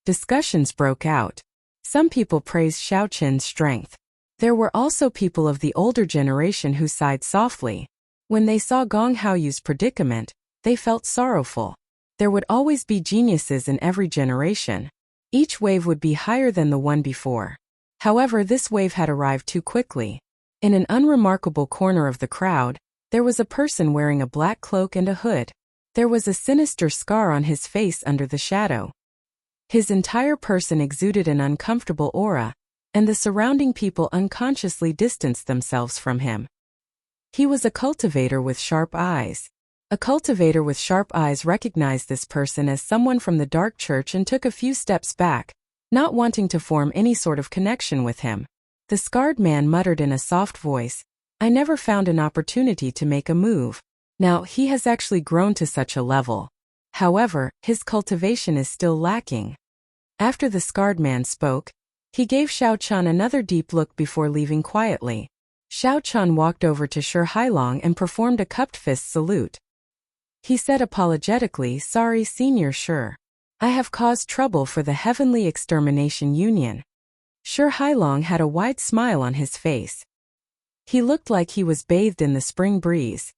Discussions broke out. Some people praised Xiao Chen's strength. There were also people of the older generation who sighed softly. When they saw Gong Haoyu's predicament, they felt sorrowful. There would always be geniuses in every generation. Each wave would be higher than the one before. However, this wave had arrived too quickly. In an unremarkable corner of the crowd, there was a person wearing a black cloak and a hood. There was a sinister scar on his face under the shadow. His entire person exuded an uncomfortable aura, and the surrounding people unconsciously distanced themselves from him. He was a cultivator with sharp eyes. A cultivator with sharp eyes recognized this person as someone from the dark church and took a few steps back, not wanting to form any sort of connection with him. The scarred man muttered in a soft voice, I never found an opportunity to make a move. Now, he has actually grown to such a level. However, his cultivation is still lacking. After the scarred man spoke, he gave Xiao Chun another deep look before leaving quietly. Xiao Chun walked over to Shi Hailong and performed a cupped fist salute. He said apologetically, Sorry, Senior Shi. I have caused trouble for the Heavenly Extermination Union. Shi Hailong had a wide smile on his face. He looked like he was bathed in the spring breeze.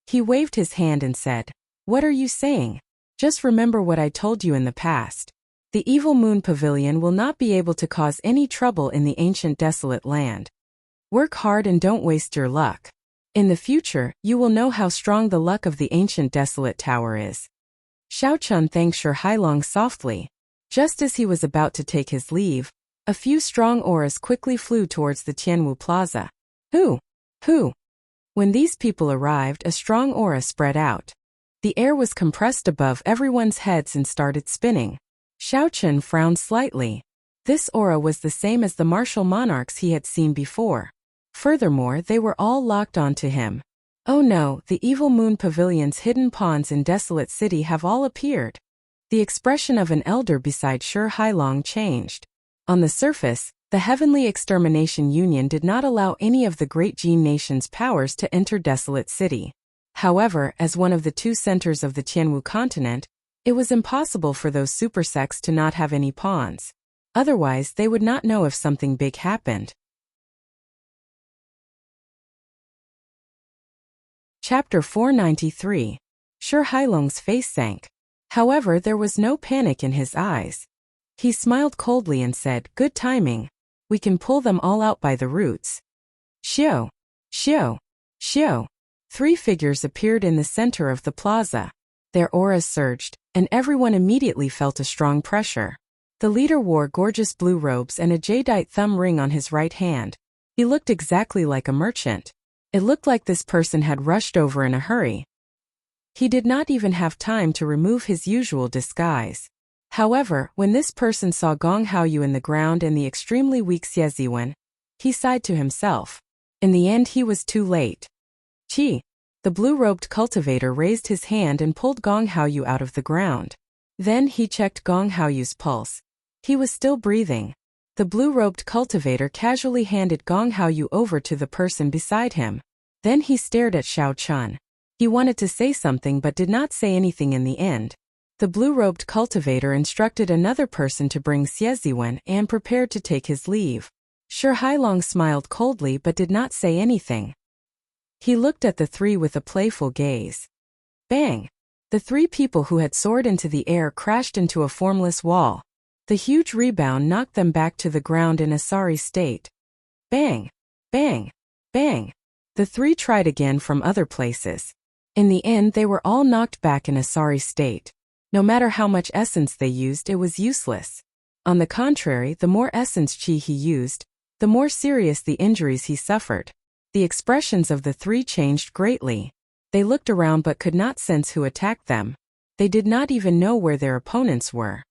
He waved his hand and said, What are you saying? Just remember what I told you in the past. The Evil Moon Pavilion will not be able to cause any trouble in the ancient desolate land. Work hard and don't waste your luck. In the future, you will know how strong the luck of the ancient desolate tower is. Xiao Chun thanked Shi Hailong softly. Just as he was about to take his leave, a few strong auras quickly flew towards the Tianwu Plaza. Who? When these people arrived, a strong aura spread out. The air was compressed above everyone's heads and started spinning. Xiao Chun frowned slightly. This aura was the same as the martial monarchs he had seen before. Furthermore, they were all locked onto him. Oh no, the Evil Moon Pavilion's hidden pawns in Desolate City have all appeared. The expression of an elder beside Shi Hailong changed. On the surface, the Heavenly Extermination Union did not allow any of the great Jin nation's powers to enter Desolate City. However, as one of the two centers of the Tianwu continent, it was impossible for those super sects to not have any pawns. Otherwise, they would not know if something big happened. Chapter 493. Shi Hailong's face sank. However, there was no panic in his eyes. He smiled coldly and said, Good timing. We can pull them all out by the roots. Xiao. 3 figures appeared in the center of the plaza. Their auras surged, and everyone immediately felt a strong pressure. The leader wore gorgeous blue robes and a jadeite thumb ring on his right hand. He looked exactly like a merchant. It looked like this person had rushed over in a hurry. He did not even have time to remove his usual disguise. However, when this person saw Gong Haoyu in the ground and the extremely weak Xie Ziwen, he sighed to himself. In the end, he was too late. Qi. The blue-robed cultivator raised his hand and pulled Gong Haoyu out of the ground. Then he checked Gong Haoyu's pulse. He was still breathing. The blue-robed cultivator casually handed Gong Haoyu over to the person beside him. Then he stared at Xiao Chun. He wanted to say something but did not say anything in the end. The blue-robed cultivator instructed another person to bring Xie Ziwen and prepared to take his leave. Shi Hailong smiled coldly but did not say anything. He looked at the 3 with a playful gaze. Bang! The 3 people who had soared into the air crashed into a formless wall. The huge rebound knocked them back to the ground in a sorry state. Bang! Bang! Bang! The 3 tried again from other places. In the end, they were all knocked back in a sorry state. No matter how much essence they used, it was useless. On the contrary, the more essence qi he used, the more serious the injuries he suffered. The expressions of the 3 changed greatly. They looked around but could not sense who attacked them. They did not even know where their opponents were.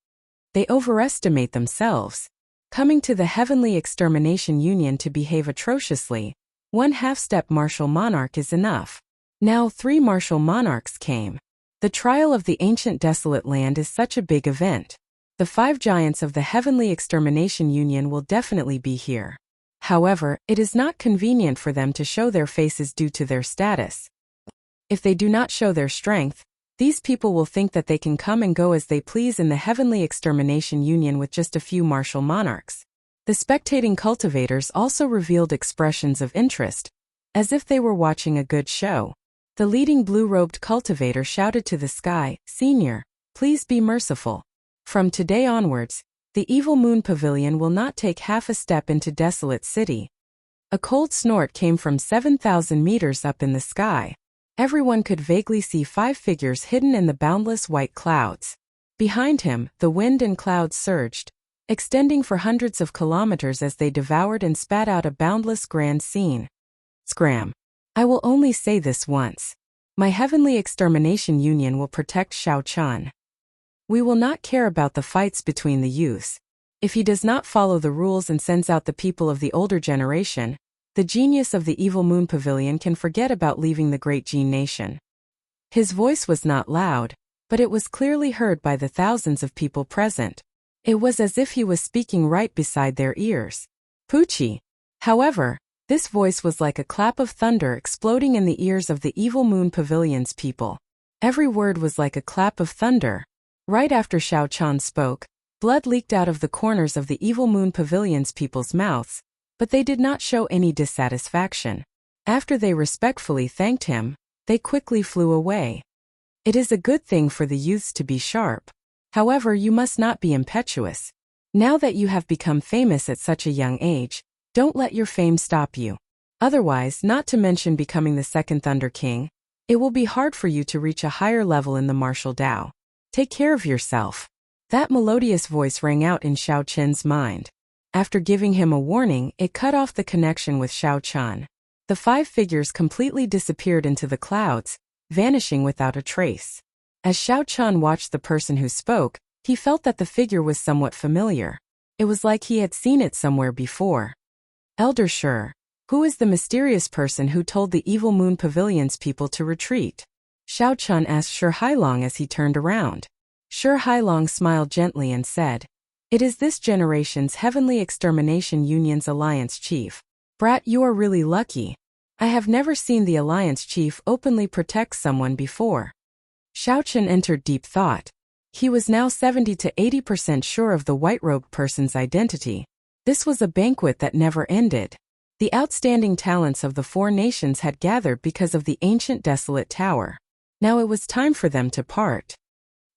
They overestimate themselves. Coming to the Heavenly Extermination Union to behave atrociously, 1 half-step martial monarch is enough. Now 3 martial monarchs came. The trial of the ancient desolate land is such a big event. The 5 giants of the Heavenly Extermination Union will definitely be here. However, it is not convenient for them to show their faces due to their status. If they do not show their strength, these people will think that they can come and go as they please in the Heavenly Extermination Union with just a few martial monarchs. The spectating cultivators also revealed expressions of interest, as if they were watching a good show. The leading blue-robed cultivator shouted to the sky, Senior, please be merciful. From today onwards, the Evil Moon Pavilion will not take half a step into Desolate City. A cold snort came from 7,000 meters up in the sky. Everyone could vaguely see 5 figures hidden in the boundless white clouds. Behind him, the wind and clouds surged, extending for hundreds of kilometers as they devoured and spat out a boundless grand scene. Scram. I will only say this once. My Heavenly Extermination Union will protect Xiao Chun. We will not care about the fights between the youths. If he does not follow the rules and sends out the people of the older generation, the genius of the Evil Moon Pavilion can forget about leaving the Great Gene Nation. His voice was not loud, but it was clearly heard by the thousands of people present. It was as if he was speaking right beside their ears. Poochie. However, this voice was like a clap of thunder exploding in the ears of the Evil Moon Pavilion's people. Every word was like a clap of thunder. Right after Xiao Chan spoke, blood leaked out of the corners of the Evil Moon Pavilion's people's mouths, but they did not show any dissatisfaction. After they respectfully thanked him, they quickly flew away. It is a good thing for the youths to be sharp. However, you must not be impetuous. Now that you have become famous at such a young age, don't let your fame stop you. Otherwise, not to mention becoming the second Thunder King, it will be hard for you to reach a higher level in the martial Tao. Take care of yourself. That melodious voice rang out in Xiao Chen's mind. After giving him a warning, it cut off the connection with Xiao Chan. The 5 figures completely disappeared into the clouds, vanishing without a trace. As Xiao Chan watched the person who spoke, he felt that the figure was somewhat familiar. It was like he had seen it somewhere before. Elder Shi, who is the mysterious person who told the Evil Moon Pavilion's people to retreat? Xiao Chan asked Shi Hailong as he turned around. Shi Hailong smiled gently and said, "It is this generation's Heavenly Extermination Union's Alliance Chief. Brat, you are really lucky. I have never seen the Alliance Chief openly protect someone before." Xiao Chen entered deep thought. He was now 70 to 80% sure of the white-robed person's identity. This was a banquet that never ended. The outstanding talents of the 4 nations had gathered because of the ancient desolate tower. Now it was time for them to part.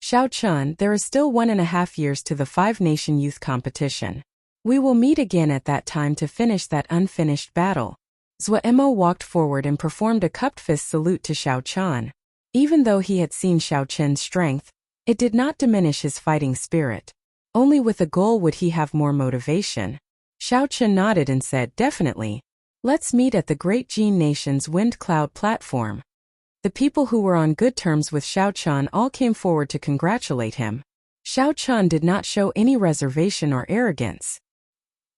Xiao Chen, there is still 1.5 years to the 5-nation youth competition. We will meet again at that time to finish that unfinished battle. Zuemo walked forward and performed a cupped fist salute to Xiao Chen. Even though he had seen Xiao Chen's strength, it did not diminish his fighting spirit. Only with a goal would he have more motivation. Xiao Chen nodded and said, "Definitely. Let's meet at the Great Gene Nation's Wind Cloud platform." The people who were on good terms with Xiao Chen all came forward to congratulate him. Xiao Chen did not show any reservation or arrogance.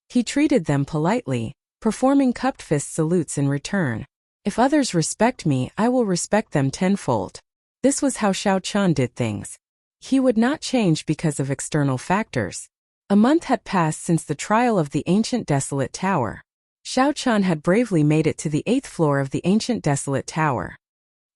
He treated them politely, performing cupped fist salutes in return. If others respect me, I will respect them tenfold. This was how Xiao Chen did things. He would not change because of external factors. A month had passed since the trial of the ancient desolate tower. Xiao Chen had bravely made it to the 8th floor of the ancient desolate tower.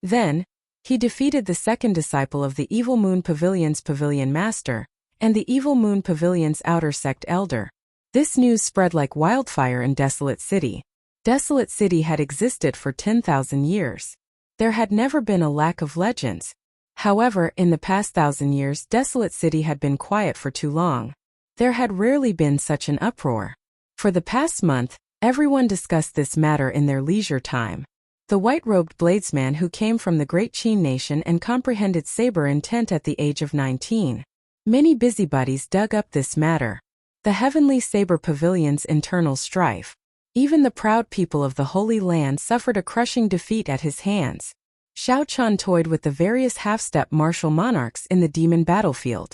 Then, he defeated the second disciple of the Evil Moon Pavilion's Pavilion Master, and the Evil Moon Pavilion's outer sect elder. This news spread like wildfire in Desolate City. Desolate City had existed for 10,000 years. There had never been a lack of legends. However, in the past 1,000 years, Desolate City had been quiet for too long. There had rarely been such an uproar. For the past month, everyone discussed this matter in their leisure time. The white-robed bladesman who came from the Great Qin Nation and comprehended saber intent at the age of 19. Many busybodies dug up this matter. The Heavenly Saber Pavilion's internal strife. Even the proud people of the Holy Land suffered a crushing defeat at his hands. Xiao Chen toyed with the various half-step martial monarchs in the demon battlefield.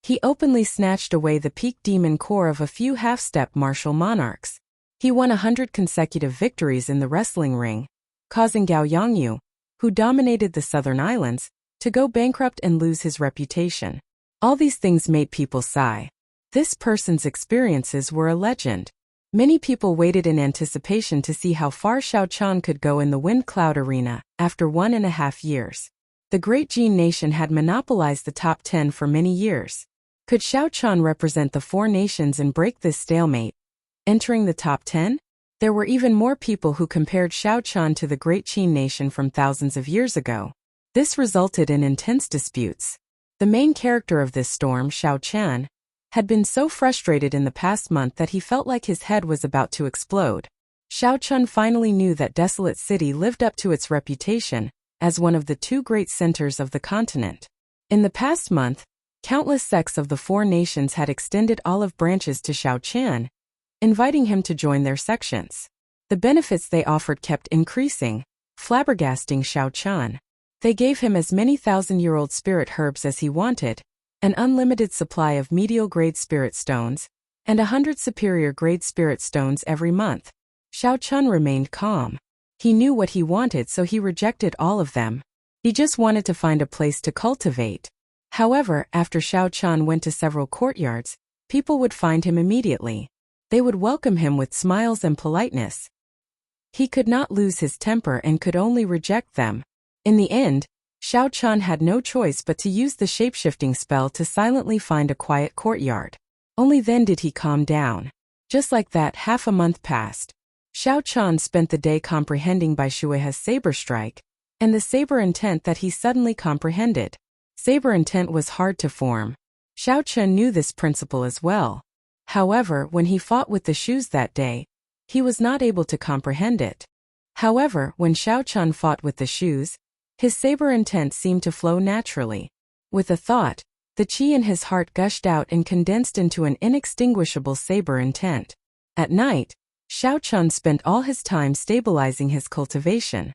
He openly snatched away the peak demon core of a few half-step martial monarchs. He won 100 consecutive victories in the wrestling ring, causing Gao Yongyu, who dominated the southern islands, to go bankrupt and lose his reputation. All these things made people sigh. This person's experiences were a legend. Many people waited in anticipation to see how far Xiao Chen could go in the Wind Cloud arena after 1.5 years. The Great Gene Nation had monopolized the top 10 for many years. Could Xiao Chen represent the 4 nations and break this stalemate? Entering the top 10? There were even more people who compared Xiao Chen to the Great Qin Nation from thousands of years ago. This resulted in intense disputes. The main character of this storm, Xiao Chen, had been so frustrated in the past month that he felt like his head was about to explode. Xiao Chen finally knew that Desolate City lived up to its reputation as one of the 2 great centers of the continent. In the past month, countless sects of the 4 nations had extended olive branches to Xiao Chen, inviting him to join their sections. The benefits they offered kept increasing, flabbergasting Xiao Chen. They gave him as many 1,000-year-old spirit herbs as he wanted, an unlimited supply of medial-grade spirit stones, and 100 superior-grade spirit stones every month. Xiao Chun remained calm. He knew what he wanted, so he rejected all of them. He just wanted to find a place to cultivate. However, after Xiao Chun went to several courtyards, people would find him immediately. They would welcome him with smiles and politeness. He could not lose his temper and could only reject them. In the end, Xiao Chun had no choice but to use the shapeshifting spell to silently find a quiet courtyard. Only then did he calm down. Just like that, half a month passed. Xiao Chun spent the day comprehending Bai Shuihe's saber strike, and the saber intent that he suddenly comprehended. Saber intent was hard to form. Xiao Chun knew this principle as well. However, when he fought with the shoes that day, he was not able to comprehend it. However, when Xiao Chun fought with the shoes, his saber intent seemed to flow naturally. With a thought, the qi in his heart gushed out and condensed into an inextinguishable saber intent. At night, Xiao Chun spent all his time stabilizing his cultivation.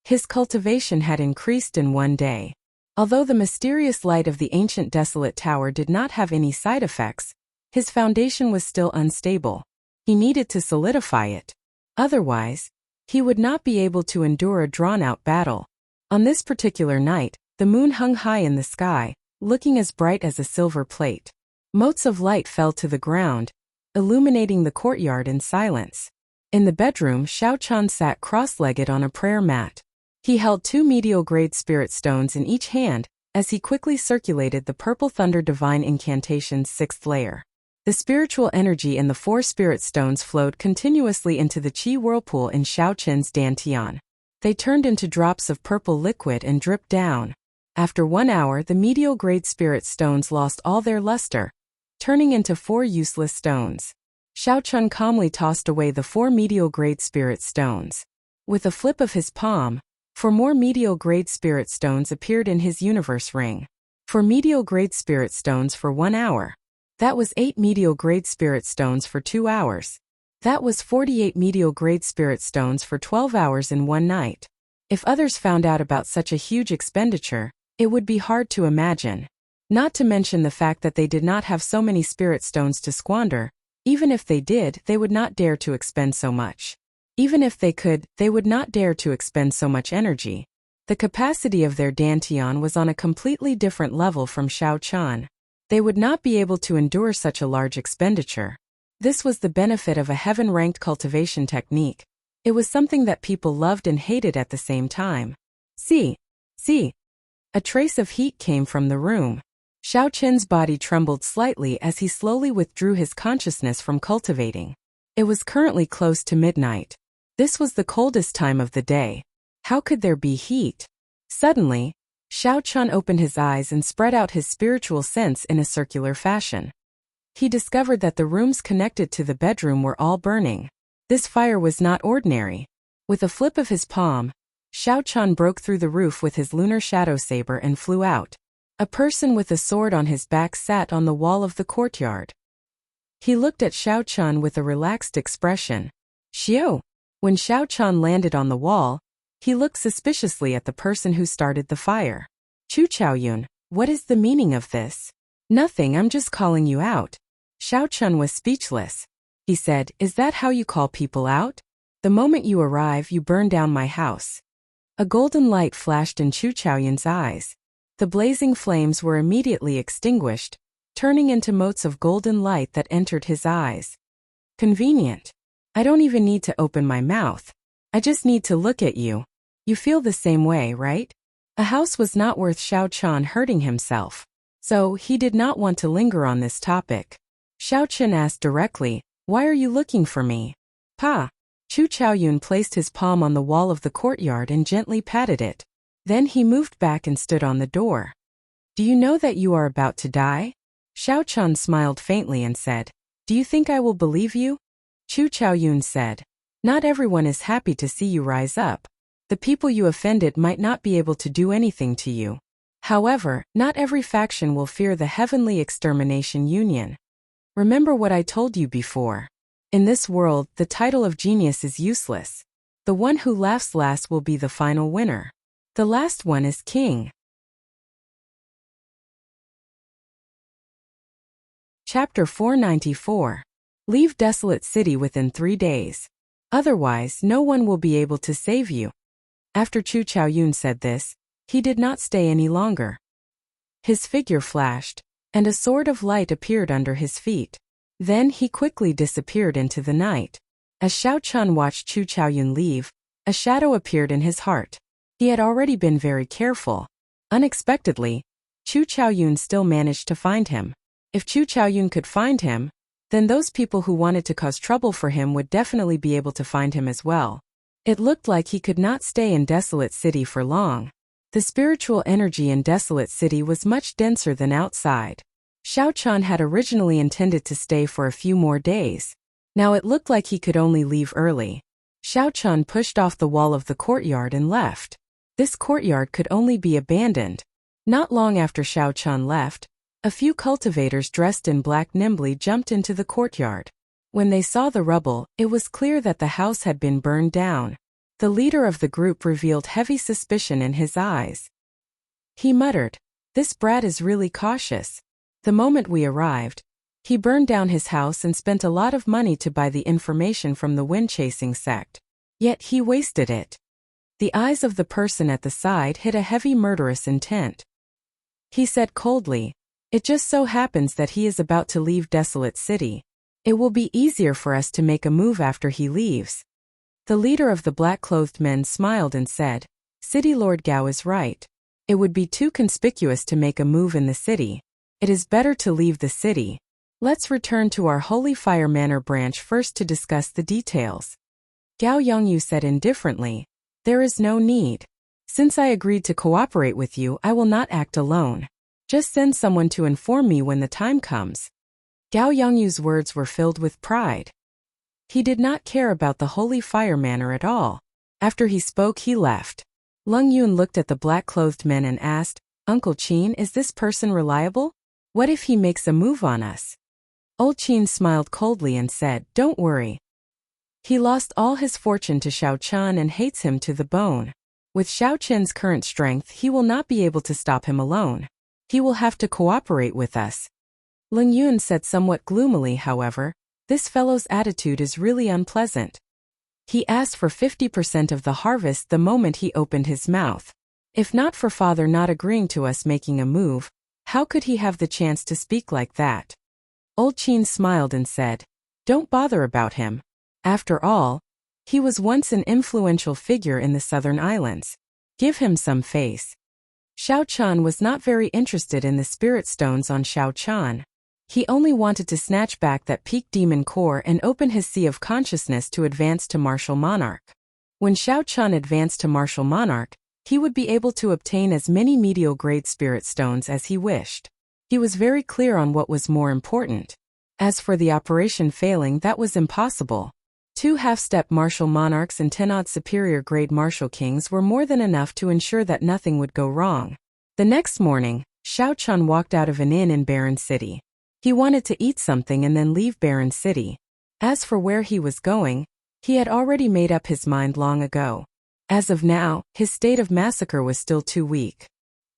His cultivation had increased in one day. Although the mysterious light of the ancient desolate tower did not have any side effects, his foundation was still unstable. He needed to solidify it. Otherwise, he would not be able to endure a drawn-out battle. On this particular night, the moon hung high in the sky, looking as bright as a silver plate. Motes of light fell to the ground, illuminating the courtyard in silence. In the bedroom, Xiao Chun sat cross-legged on a prayer mat. He held 2 medial-grade spirit stones in each hand, as he quickly circulated the Purple Thunder Divine Incantation's 6th layer. The spiritual energy in the 4 spirit stones flowed continuously into the qi whirlpool in Xiao Chun's dantian. They turned into drops of purple liquid and dripped down. After 1 hour, the medial-grade spirit stones lost all their luster, turning into 4 useless stones. Xiao Chun calmly tossed away the 4 medial-grade spirit stones. With a flip of his palm, 4 more medial-grade spirit stones appeared in his universe ring. 4 medial-grade spirit stones for 1 hour. That was 8 medial-grade spirit stones for 2 hours. That was 48 medial-grade spirit stones for 12 hours in one night. If others found out about such a huge expenditure, it would be hard to imagine. Not to mention the fact that they did not have so many spirit stones to squander. Even if they did, they would not dare to expend so much. Even if they could, they would not dare to expend so much energy. The capacity of their dantian was on a completely different level from Xiao Chun. They would not be able to endure such a large expenditure. This was the benefit of a heaven-ranked cultivation technique. It was something that people loved and hated at the same time. See. A trace of heat came from the room. Xiao Chun's body trembled slightly as he slowly withdrew his consciousness from cultivating. It was currently close to midnight. This was the coldest time of the day. How could there be heat? Suddenly, Xiao Chun opened his eyes and spread out his spiritual sense in a circular fashion. He discovered that the rooms connected to the bedroom were all burning. This fire was not ordinary. With a flip of his palm, Xiao Chun broke through the roof with his lunar shadow saber and flew out. A person with a sword on his back sat on the wall of the courtyard. He looked at Xiao Chun with a relaxed expression. Xiao. When Xiao Chun landed on the wall, he looked suspiciously at the person who started the fire. Chu Chaoyun, what is the meaning of this? Nothing, I'm just calling you out. Xiao Chun was speechless. He said, is that how you call people out? The moment you arrive, you burn down my house. A golden light flashed in Chu Chaoyun's eyes. The blazing flames were immediately extinguished, turning into motes of golden light that entered his eyes. Convenient. I don't even need to open my mouth. I just need to look at you. You feel the same way, right? A house was not worth Xiao Chun hurting himself. So, he did not want to linger on this topic. Xiao Chun asked directly, why are you looking for me? Pa. Chu Chaoyun placed his palm on the wall of the courtyard and gently patted it. Then he moved back and stood on the door. Do you know that you are about to die? Xiao Chun smiled faintly and said, do you think I will believe you? Chu Chaoyun said, not everyone is happy to see you rise up. The people you offended might not be able to do anything to you. However, not every faction will fear the Heavenly Extermination Union. Remember what I told you before. In this world, the title of genius is useless. The one who laughs last will be the final winner. The last one is king. Chapter 494. Leave desolate city within 3 days. Otherwise, no one will be able to save you. After Chu Chaoyun said this, he did not stay any longer. His figure flashed, and a sword of light appeared under his feet. Then he quickly disappeared into the night. As Xiao Chun watched Chu Chaoyun leave, a shadow appeared in his heart. He had already been very careful. Unexpectedly, Chu Chaoyun still managed to find him. If Chu Chaoyun could find him, then those people who wanted to cause trouble for him would definitely be able to find him as well. It looked like he could not stay in Desolate City for long. The spiritual energy in Desolate City was much denser than outside. Xiao Chun had originally intended to stay for a few more days. Now it looked like he could only leave early. Xiao Chun pushed off the wall of the courtyard and left. This courtyard could only be abandoned. Not long after Xiao Chun left, a few cultivators dressed in black nimbly jumped into the courtyard. When they saw the rubble, it was clear that the house had been burned down. The leader of the group revealed heavy suspicion in his eyes. He muttered, "This brat is really cautious. The moment we arrived, he burned down his house and spent a lot of money to buy the information from the wind-chasing sect. Yet he wasted it." The eyes of the person at the side hid a heavy murderous intent. He said coldly, "It just so happens that he is about to leave Desolate City. It will be easier for us to make a move after he leaves." The leader of the black-clothed men smiled and said, "City Lord Gao is right. It would be too conspicuous to make a move in the city. It is better to leave the city. Let's return to our Holy Fire Manor branch first to discuss the details." Gao Yongyu said indifferently, "There is no need. Since I agreed to cooperate with you, I will not act alone. Just send someone to inform me when the time comes." Gao Yongyu's words were filled with pride. He did not care about the Holy Fire Manor at all. After he spoke, he left. Leng Yun looked at the black-clothed men and asked, "Uncle Qin, is this person reliable? What if he makes a move on us?" Old Qin smiled coldly and said, "Don't worry. He lost all his fortune to Xiao Chun and hates him to the bone. With Xiao Chen's current strength, he will not be able to stop him alone. He will have to cooperate with us." Leng Yun said somewhat gloomily, however, "This fellow's attitude is really unpleasant. He asked for 50% of the harvest the moment he opened his mouth. If not for father not agreeing to us making a move, how could he have the chance to speak like that?" Old Qin smiled and said, "Don't bother about him. After all, he was once an influential figure in the southern islands. Give him some face." Xiao Chun was not very interested in the spirit stones on Xiao Chun. He only wanted to snatch back that peak demon core and open his sea of consciousness to advance to Martial Monarch. When Xiao Chun advanced to Martial Monarch, he would be able to obtain as many medial-grade spirit stones as he wished. He was very clear on what was more important. As for the operation failing, that was impossible. 2 half-step Martial Monarchs and 10-odd superior-grade Martial Kings were more than enough to ensure that nothing would go wrong. The next morning, Xiao Chun walked out of an inn in Barren City. He wanted to eat something and then leave Barren City. As for where he was going, he had already made up his mind long ago. As of now, his state of massacre was still too weak.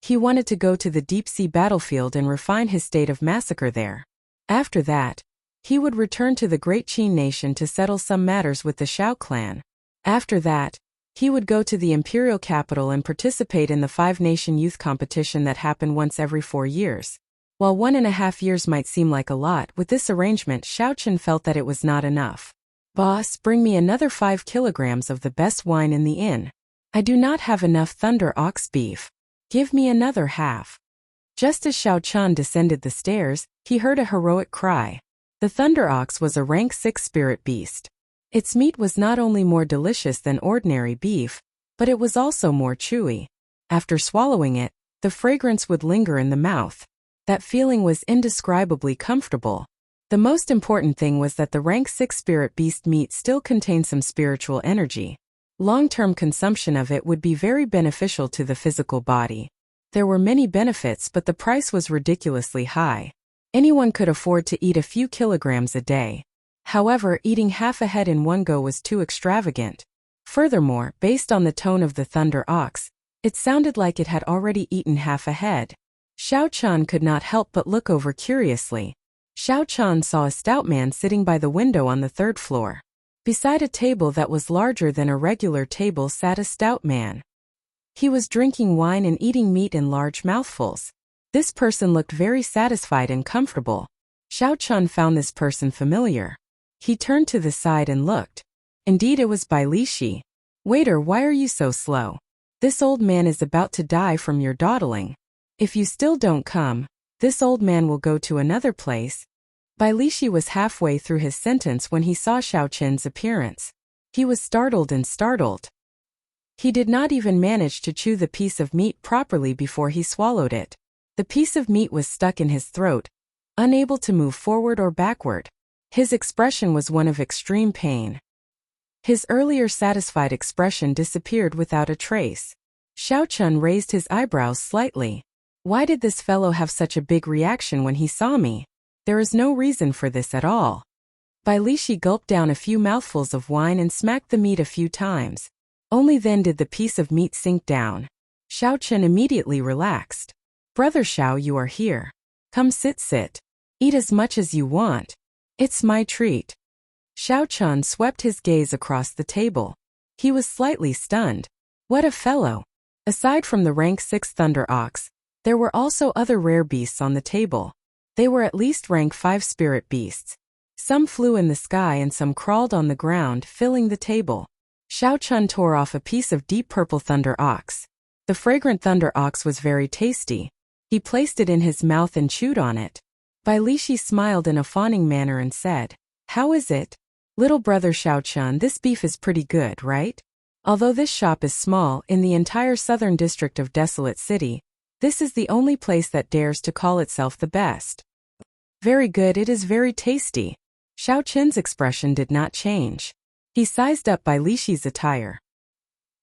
He wanted to go to the deep-sea battlefield and refine his state of massacre there. After that, he would return to the Great Qin Nation to settle some matters with the Xiao clan. After that, he would go to the imperial capital and participate in the 5-nation youth competition that happened once every 4 years. While 1.5 years might seem like a lot, with this arrangement Xiao Chen felt that it was not enough. "Boss, bring me another 5 kilograms of the best wine in the inn. I do not have enough thunder ox beef. Give me another half." Just as Xiao Chun descended the stairs, he heard a heroic cry. The thunder ox was a rank 6 spirit beast. Its meat was not only more delicious than ordinary beef, but it was also more chewy. After swallowing it, the fragrance would linger in the mouth. That feeling was indescribably comfortable. The most important thing was that the rank 6 spirit beast meat still contained some spiritual energy. Long-term consumption of it would be very beneficial to the physical body. There were many benefits, but the price was ridiculously high. Anyone could afford to eat a few kilograms a day. However, eating half a head in one go was too extravagant. Furthermore, based on the tone of the thunder ox, it sounded like it had already eaten half a head. Xiao Chun could not help but look over curiously. Xiao Chan saw a stout man sitting by the window on the third floor. Beside a table that was larger than a regular table sat a stout man. He was drinking wine and eating meat in large mouthfuls. This person looked very satisfied and comfortable. Xiao Chan found this person familiar. He turned to the side and looked. Indeed, it was Bai Lishi. Waiter, why are you so slow? This old man is about to die from your dawdling. If you still don't come, this old man will go to another place. Bai Lishi was halfway through his sentence when he saw Xiao Chen's appearance. He was startled and startled. He did not even manage to chew the piece of meat properly before he swallowed it. The piece of meat was stuck in his throat, unable to move forward or backward. His expression was one of extreme pain. His earlier satisfied expression disappeared without a trace. Xiao Chen raised his eyebrows slightly. Why did this fellow have such a big reaction when he saw me? There is no reason for this at all. Bai Lishi gulped down a few mouthfuls of wine and smacked the meat a few times. Only then did the piece of meat sink down. Xiao Chen immediately relaxed. Brother Xiao, you are here. Come sit. Eat as much as you want. It's my treat. Xiao Chen swept his gaze across the table. He was slightly stunned. What a fellow! Aside from the rank 6 Thunder Ox, there were also other rare beasts on the table. They were at least rank 5 spirit beasts. Some flew in the sky and some crawled on the ground, filling the table. Xiao Chen tore off a piece of deep purple Thunder Ox. The fragrant Thunder Ox was very tasty. He placed it in his mouth and chewed on it. Bai Lishi smiled in a fawning manner and said, How is it? Little brother Xiao Chen, this beef is pretty good, right? Although this shop is small in the entire southern district of Desolate City, this is the only place that dares to call itself the best. Very good, it is very tasty. Xiao Chen's expression did not change. He sized up Bai Lishi's attire.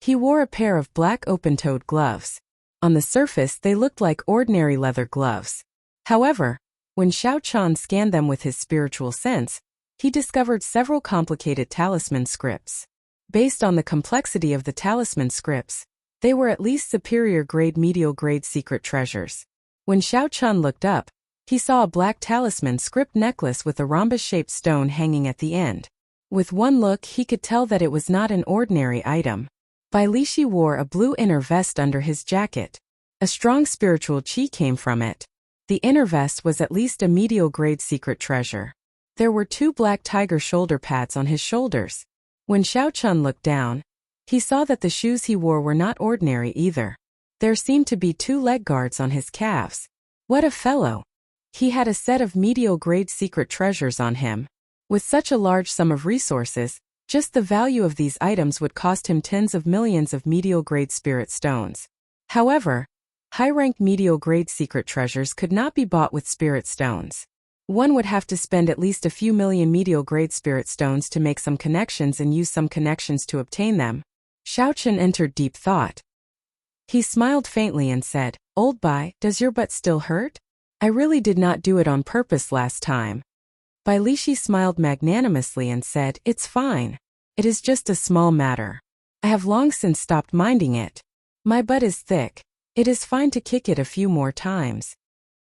He wore a pair of black open-toed gloves. On the surface, they looked like ordinary leather gloves. However, when Xiao Chen scanned them with his spiritual sense, he discovered several complicated talisman scripts. Based on the complexity of the talisman scripts, they were at least superior grade medial grade secret treasures. When Xiao Chen looked up, he saw a black talisman script necklace with a rhombus-shaped stone hanging at the end. With one look, he could tell that it was not an ordinary item. Bai Lishi wore a blue inner vest under his jacket. A strong spiritual qi came from it. The inner vest was at least a medial grade secret treasure. There were 2 black tiger shoulder pads on his shoulders. When Xiao Chen looked down, he saw that the shoes he wore were not ordinary either. There seemed to be 2 leg guards on his calves. What a fellow! He had a set of medial grade secret treasures on him. With such a large sum of resources, just the value of these items would cost him tens of millions of medial grade spirit stones. However, high-rank medial grade secret treasures could not be bought with spirit stones. One would have to spend at least a few million medial grade spirit stones to make some connections and use some connections to obtain them. Xiao Chen entered deep thought. He smiled faintly and said, Old Bai, does your butt still hurt? I really did not do it on purpose last time. Bai Lishi smiled magnanimously and said, It's fine. It is just a small matter. I have long since stopped minding it. My butt is thick. It is fine to kick it a few more times.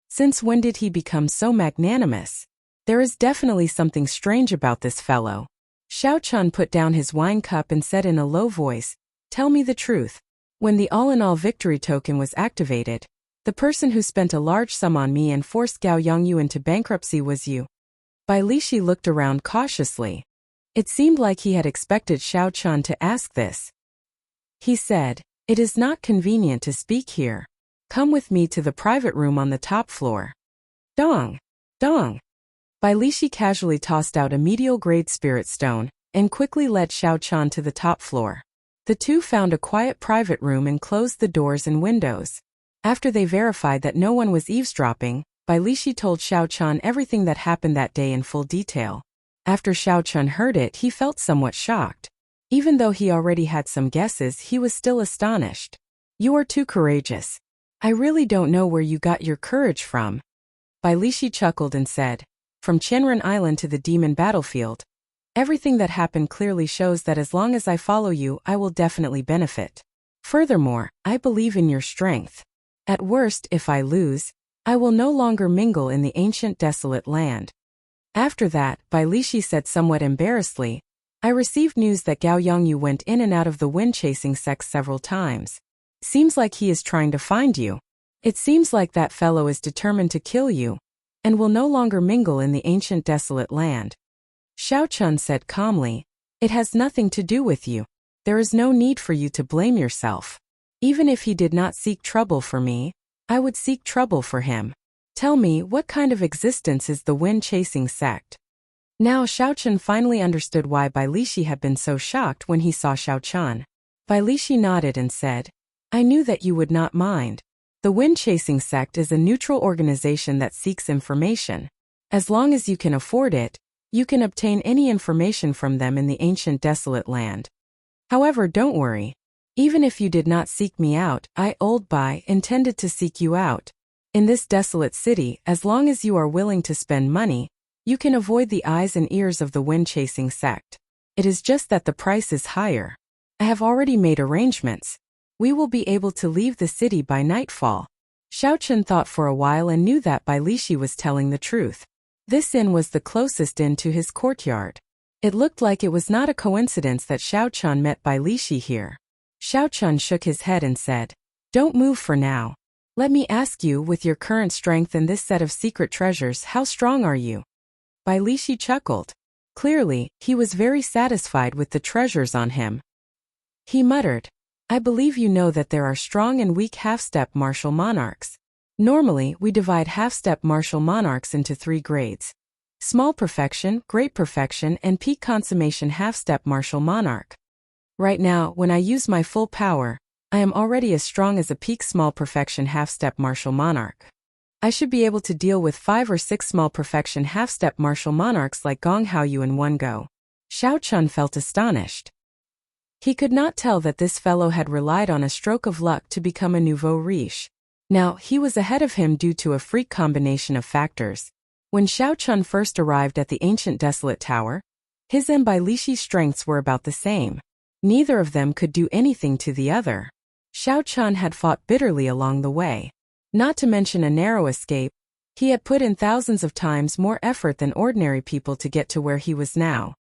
Since when did he become so magnanimous? There is definitely something strange about this fellow. Xiao Chen put down his wine cup and said in a low voice, Tell me the truth. When the all-in-all victory token was activated, the person who spent a large sum on me and forced Gao Yongyu into bankruptcy was you. Bai Lishi looked around cautiously. It seemed like he had expected Xiao Chen to ask this. He said, It is not convenient to speak here. Come with me to the private room on the top floor. Dong! Dong! Bai Lishi casually tossed out a medial grade spirit stone, and quickly led Xiao Chen to the top floor. The two found a quiet private room and closed the doors and windows. After they verified that no one was eavesdropping, Bai Lishi told Xiao Chen everything that happened that day in full detail. After Xiao Chen heard it, he felt somewhat shocked. Even though he already had some guesses, he was still astonished. You are too courageous. I really don't know where you got your courage from. Bai Lishi chuckled and said, From Qianren Island to the demon battlefield. Everything that happened clearly shows that as long as I follow you, I will definitely benefit. Furthermore, I believe in your strength. At worst, if I lose, I will no longer mingle in the ancient desolate land. After that, Bai Lishi said somewhat embarrassedly, I received news that Gao Yongyu went in and out of the wind-chasing sect several times. Seems like he is trying to find you. It seems like that fellow is determined to kill you, and will no longer mingle in the ancient desolate land. Xiao Chun said calmly, It has nothing to do with you. There is no need for you to blame yourself. Even if he did not seek trouble for me, I would seek trouble for him. Tell me, what kind of existence is the wind-chasing sect? Now Xiao Chun finally understood why Bai Lishi had been so shocked when he saw Xiao Chun. Bai Lishi nodded and said, I knew that you would not mind. The wind-chasing sect is a neutral organization that seeks information. As long as you can afford it, you can obtain any information from them in the ancient desolate land. However, don't worry. Even if you did not seek me out, I, Old Bai, intended to seek you out. In this desolate city, as long as you are willing to spend money, you can avoid the eyes and ears of the wind-chasing sect. It is just that the price is higher. I have already made arrangements. We will be able to leave the city by nightfall. Xiao Chun thought for a while and knew that Bai Lishi was telling the truth. This inn was the closest inn to his courtyard. It looked like it was not a coincidence that Xiao Chun met Bai Lishi here. Xiao Chun shook his head and said, Don't move for now. Let me ask you, with your current strength and this set of secret treasures, how strong are you? Bai Lishi chuckled. Clearly, he was very satisfied with the treasures on him. He muttered, I believe you know that there are strong and weak half-step martial monarchs. Normally, we divide half-step martial monarchs into 3 grades. Small perfection, great perfection, and peak consummation half-step martial monarch. Right now, when I use my full power, I am already as strong as a peak small perfection half-step martial monarch. I should be able to deal with 5 or 6 small perfection half-step martial monarchs like Gong Haoyu in one go. Xiao Chun felt astonished. He could not tell that this fellow had relied on a stroke of luck to become a nouveau riche. Now, he was ahead of him due to a freak combination of factors. When Xiao Chun first arrived at the ancient desolate tower, his and Bai Lishi's strengths were about the same. Neither of them could do anything to the other. Xiao Chun had fought bitterly along the way. Not to mention a narrow escape, he had put in thousands of times more effort than ordinary people to get to where he was now.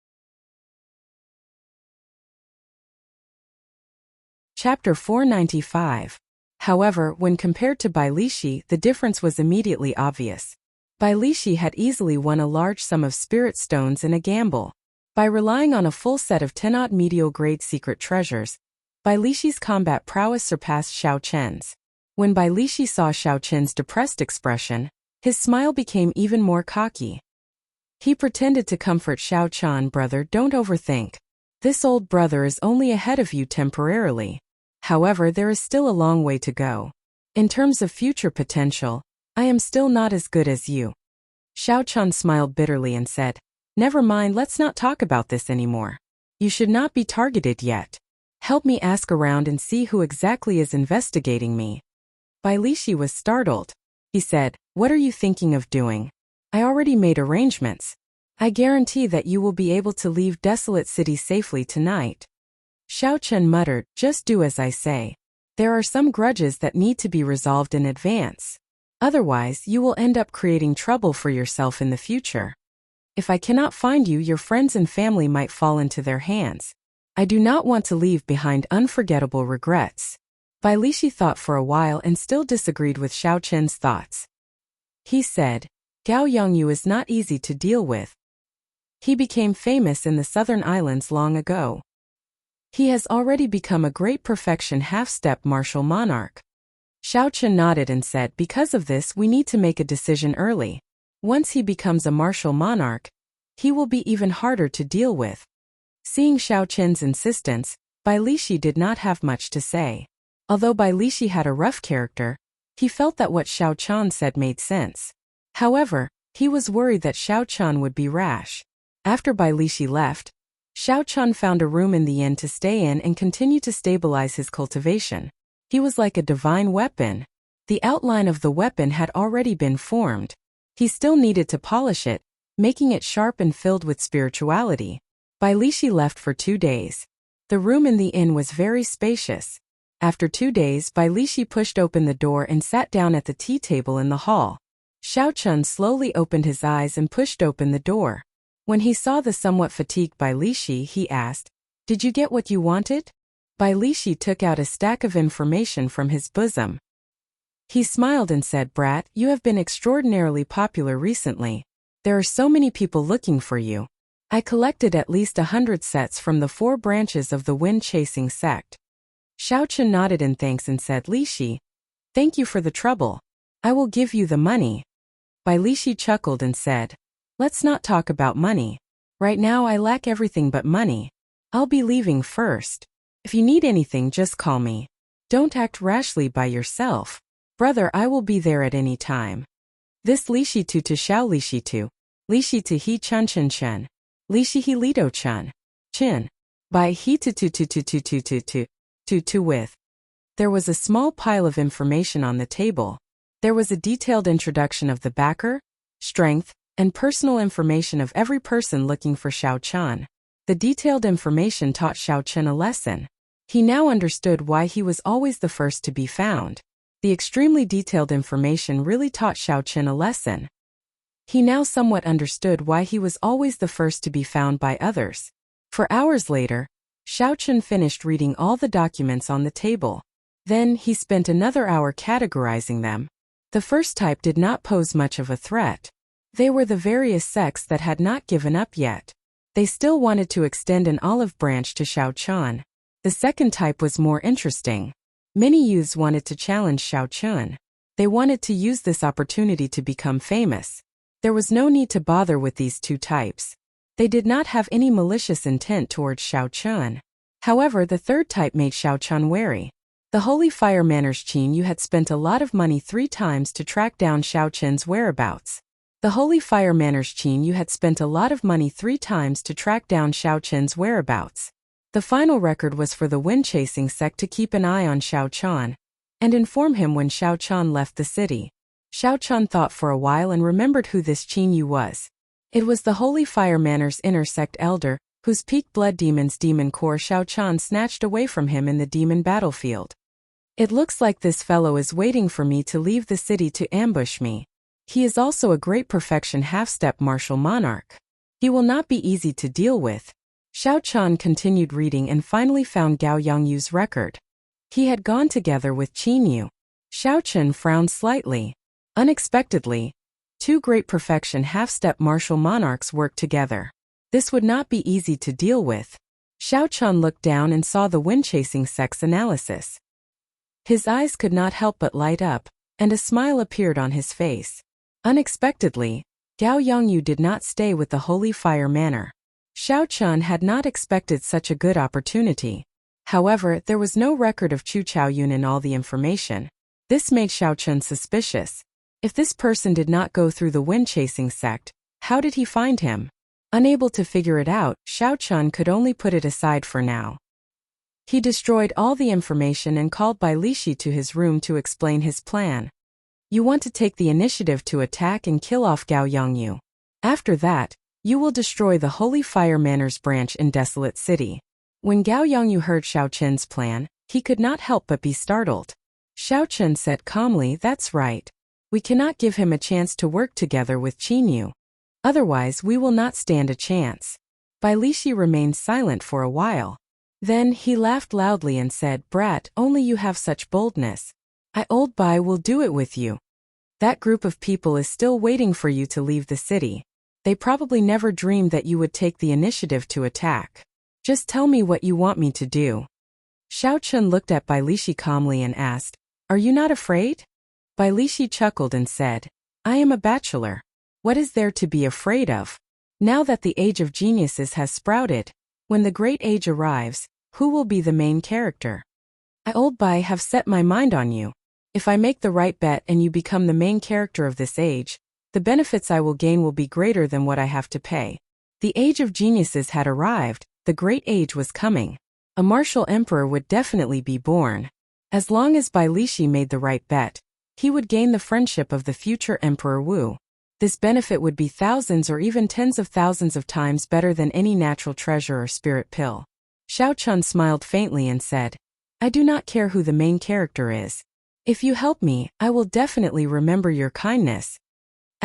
Chapter 495. However, when compared to Bai Lishi, the difference was immediately obvious. Bai Lishi had easily won a large sum of spirit stones in a gamble. By relying on a full set of 10-odd medial-grade secret treasures, Bai Lishi's combat prowess surpassed Xiao Chen's. When Bai Lishi saw Xiao Chen's depressed expression, his smile became even more cocky. He pretended to comfort Xiao Chen, brother, don't overthink. This old brother is only ahead of you temporarily. However, there is still a long way to go. In terms of future potential, I am still not as good as you. Xiao Chen smiled bitterly and said, Never mind, let's not talk about this anymore. You should not be targeted yet. Help me ask around and see who exactly is investigating me. Bai Lishi was startled. He said, What are you thinking of doing? I already made arrangements. I guarantee that you will be able to leave Desolate City safely tonight. Xiao Chen muttered, Just do as I say. There are some grudges that need to be resolved in advance. Otherwise, you will end up creating trouble for yourself in the future. If I cannot find you, your friends and family might fall into their hands. I do not want to leave behind unforgettable regrets. Bai Lishi thought for a while and still disagreed with Xiao Chen's thoughts. He said, Gao Yongyu is not easy to deal with. He became famous in the southern islands long ago. He has already become a great perfection half-step martial monarch. Xiao Chen nodded and said, Because of this, we need to make a decision early. Once he becomes a martial monarch, he will be even harder to deal with. Seeing Xiao Chen's insistence, Bai Lishi did not have much to say. Although Bai Lishi had a rough character, he felt that what Xiao Chen said made sense. However, he was worried that Xiao Chen would be rash. After Bai Lishi left, Xiao Chen found a room in the inn to stay in and continue to stabilize his cultivation. He was like a divine weapon. The outline of the weapon had already been formed. He still needed to polish it, making it sharp and filled with spirituality. Bai Lishi left for 2 days. The room in the inn was very spacious. After 2 days, Bai Lishi pushed open the door and sat down at the tea table in the hall. Xiao Chun slowly opened his eyes and pushed open the door. When he saw the somewhat fatigued Bai Lishi, he asked, "Did you get what you wanted?" Bai Lishi took out a stack of information from his bosom. He smiled and said, "Brat, you have been extraordinarily popular recently. There are so many people looking for you. I collected at least 100 sets from the 4 branches of the wind-chasing sect." Xiao Chun nodded in thanks and said, "Lishi, thank you for the trouble. I will give you the money." Bai Lishi chuckled and said, "Let's not talk about money. Right now I lack everything but money. I'll be leaving first. If you need anything, just call me. Don't act rashly by yourself. Brother, I will be there at any time." This Lishi tu to Xiao Lishi tu. Lishi tu he chun chun chun. Lishi he lido chun. Chin. By he tu with. There was a small pile of information on the table. There was a detailed introduction of the backer, strength, and personal information of every person looking for Xiao Chun. The detailed information taught Xiao Chun a lesson. He now understood why he was always the first to be found. The extremely detailed information really taught Xiao Chun a lesson. He now somewhat understood why he was always the first to be found by others. For hours later, Xiao Chun finished reading all the documents on the table. Then he spent another hour categorizing them. The first type did not pose much of a threat. They were the various sects that had not given up yet. They still wanted to extend an olive branch to Xiao Chun. The second type was more interesting. Many youths wanted to challenge Xiao Chun. They wanted to use this opportunity to become famous. There was no need to bother with these 2 types. They did not have any malicious intent towards Xiao Chun. However, the third type made Xiao Chun wary. The Holy Fire Manners Qin Yu had spent a lot of money 3 times to track down Xiao Chun's whereabouts. The Holy Fire Manners Qin Yu had spent a lot of money 3 times to track down Xiao Chun's whereabouts. The final record was for the wind-chasing sect to keep an eye on Xiao Chun and inform him when Xiao Chun left the city. Xiao Chun thought for a while and remembered who this Qin Yu was. It was the Holy Fire Manners inner sect elder, whose peak blood demon's demon core Xiao Chun snatched away from him in the demon battlefield. "It looks like this fellow is waiting for me to leave the city to ambush me. He is also a great perfection half-step martial monarch. He will not be easy to deal with." Xiao Chun continued reading and finally found Gao Yongyu's record. He had gone together with Qin Yu. Xiao Chun frowned slightly. Unexpectedly, 2 great perfection half-step martial monarchs worked together. This would not be easy to deal with. Xiao Chun looked down and saw the wind-chasing sect's analysis. His eyes could not help but light up, and a smile appeared on his face. Unexpectedly, Gao Yongyu did not stay with the Holy Fire Manor. Xiao Chun had not expected such a good opportunity. However, there was no record of Chu Chaoyun in all the information. This made Xiao Chun suspicious. If this person did not go through the wind-chasing sect, how did he find him? Unable to figure it out, Xiao Chun could only put it aside for now. He destroyed all the information and called Bai Lishi to his room to explain his plan. "You want to take the initiative to attack and kill off Gao Yongyu. After that, you will destroy the Holy Fire Manor's branch in Desolate City." When Gao Yongyu heard Xiao Chun's plan, he could not help but be startled. Xiao Chun said calmly, "That's right. We cannot give him a chance to work together with Qin Yu. Otherwise, we will not stand a chance." Bai Lishi remained silent for a while. Then he laughed loudly and said, "Brat, only you have such boldness. Old Bai will do it with you. That group of people is still waiting for you to leave the city. They probably never dreamed that you would take the initiative to attack. Just tell me what you want me to do." Xiao Chun looked at Bai Lishi calmly and asked, "Are you not afraid?" Bai Lishi chuckled and said, "I am a bachelor. What is there to be afraid of? Now that the age of geniuses has sprouted, when the great age arrives, who will be the main character? Old Bai have set my mind on you. If I make the right bet and you become the main character of this age, the benefits I will gain will be greater than what I have to pay." The age of geniuses had arrived, the great age was coming. A martial emperor would definitely be born. As long as Bai Lishi made the right bet, he would gain the friendship of the future Emperor Wu. This benefit would be thousands or even tens of thousands of times better than any natural treasure or spirit pill. Xiao Chun smiled faintly and said, "I do not care who the main character is. If you help me, I will definitely remember your kindness."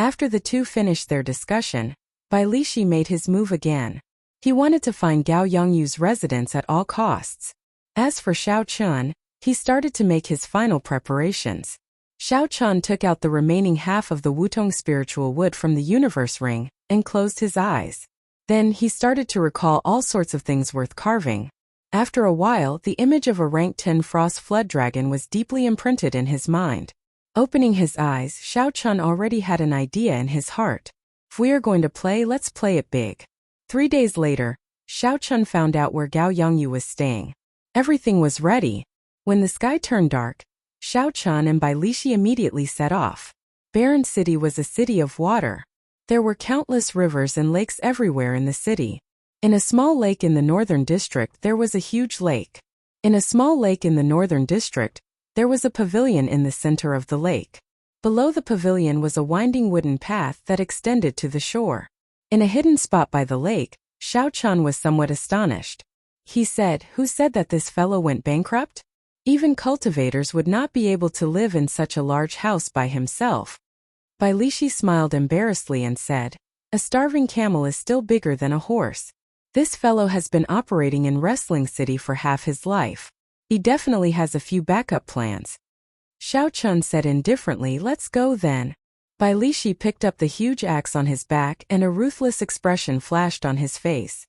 After the two finished their discussion, Bai Lishi made his move again. He wanted to find Gao Yongyu's residence at all costs. As for Xiao Chun, he started to make his final preparations. Xiao Chun took out the remaining half of the Wutong spiritual wood from the universe ring and closed his eyes. Then he started to recall all sorts of things worth carving. After a while, the image of a rank 10 frost flood dragon was deeply imprinted in his mind. Opening his eyes, Xiao Chun already had an idea in his heart. If we are going to play, let's play it big. 3 days later, Xiao Chun found out where Gao Yongyu was staying. Everything was ready. When the sky turned dark, Xiao Chun and Bai Lishi immediately set off. Barren City was a city of water. There were countless rivers and lakes everywhere in the city. In a small lake in the northern district there was a huge lake. In a small lake in the northern district, there was a pavilion in the center of the lake. Below the pavilion was a winding wooden path that extended to the shore. In a hidden spot by the lake, Xiao Chun was somewhat astonished. He said, "Who said that this fellow went bankrupt? Even cultivators would not be able to live in such a large house by himself." Bai Lishi smiled embarrassedly and said, "A starving camel is still bigger than a horse. This fellow has been operating in Wrestling City for half his life. He definitely has a few backup plans." Xiao Chun said indifferently, "Let's go then." Bai Lishi picked up the huge axe on his back and a ruthless expression flashed on his face.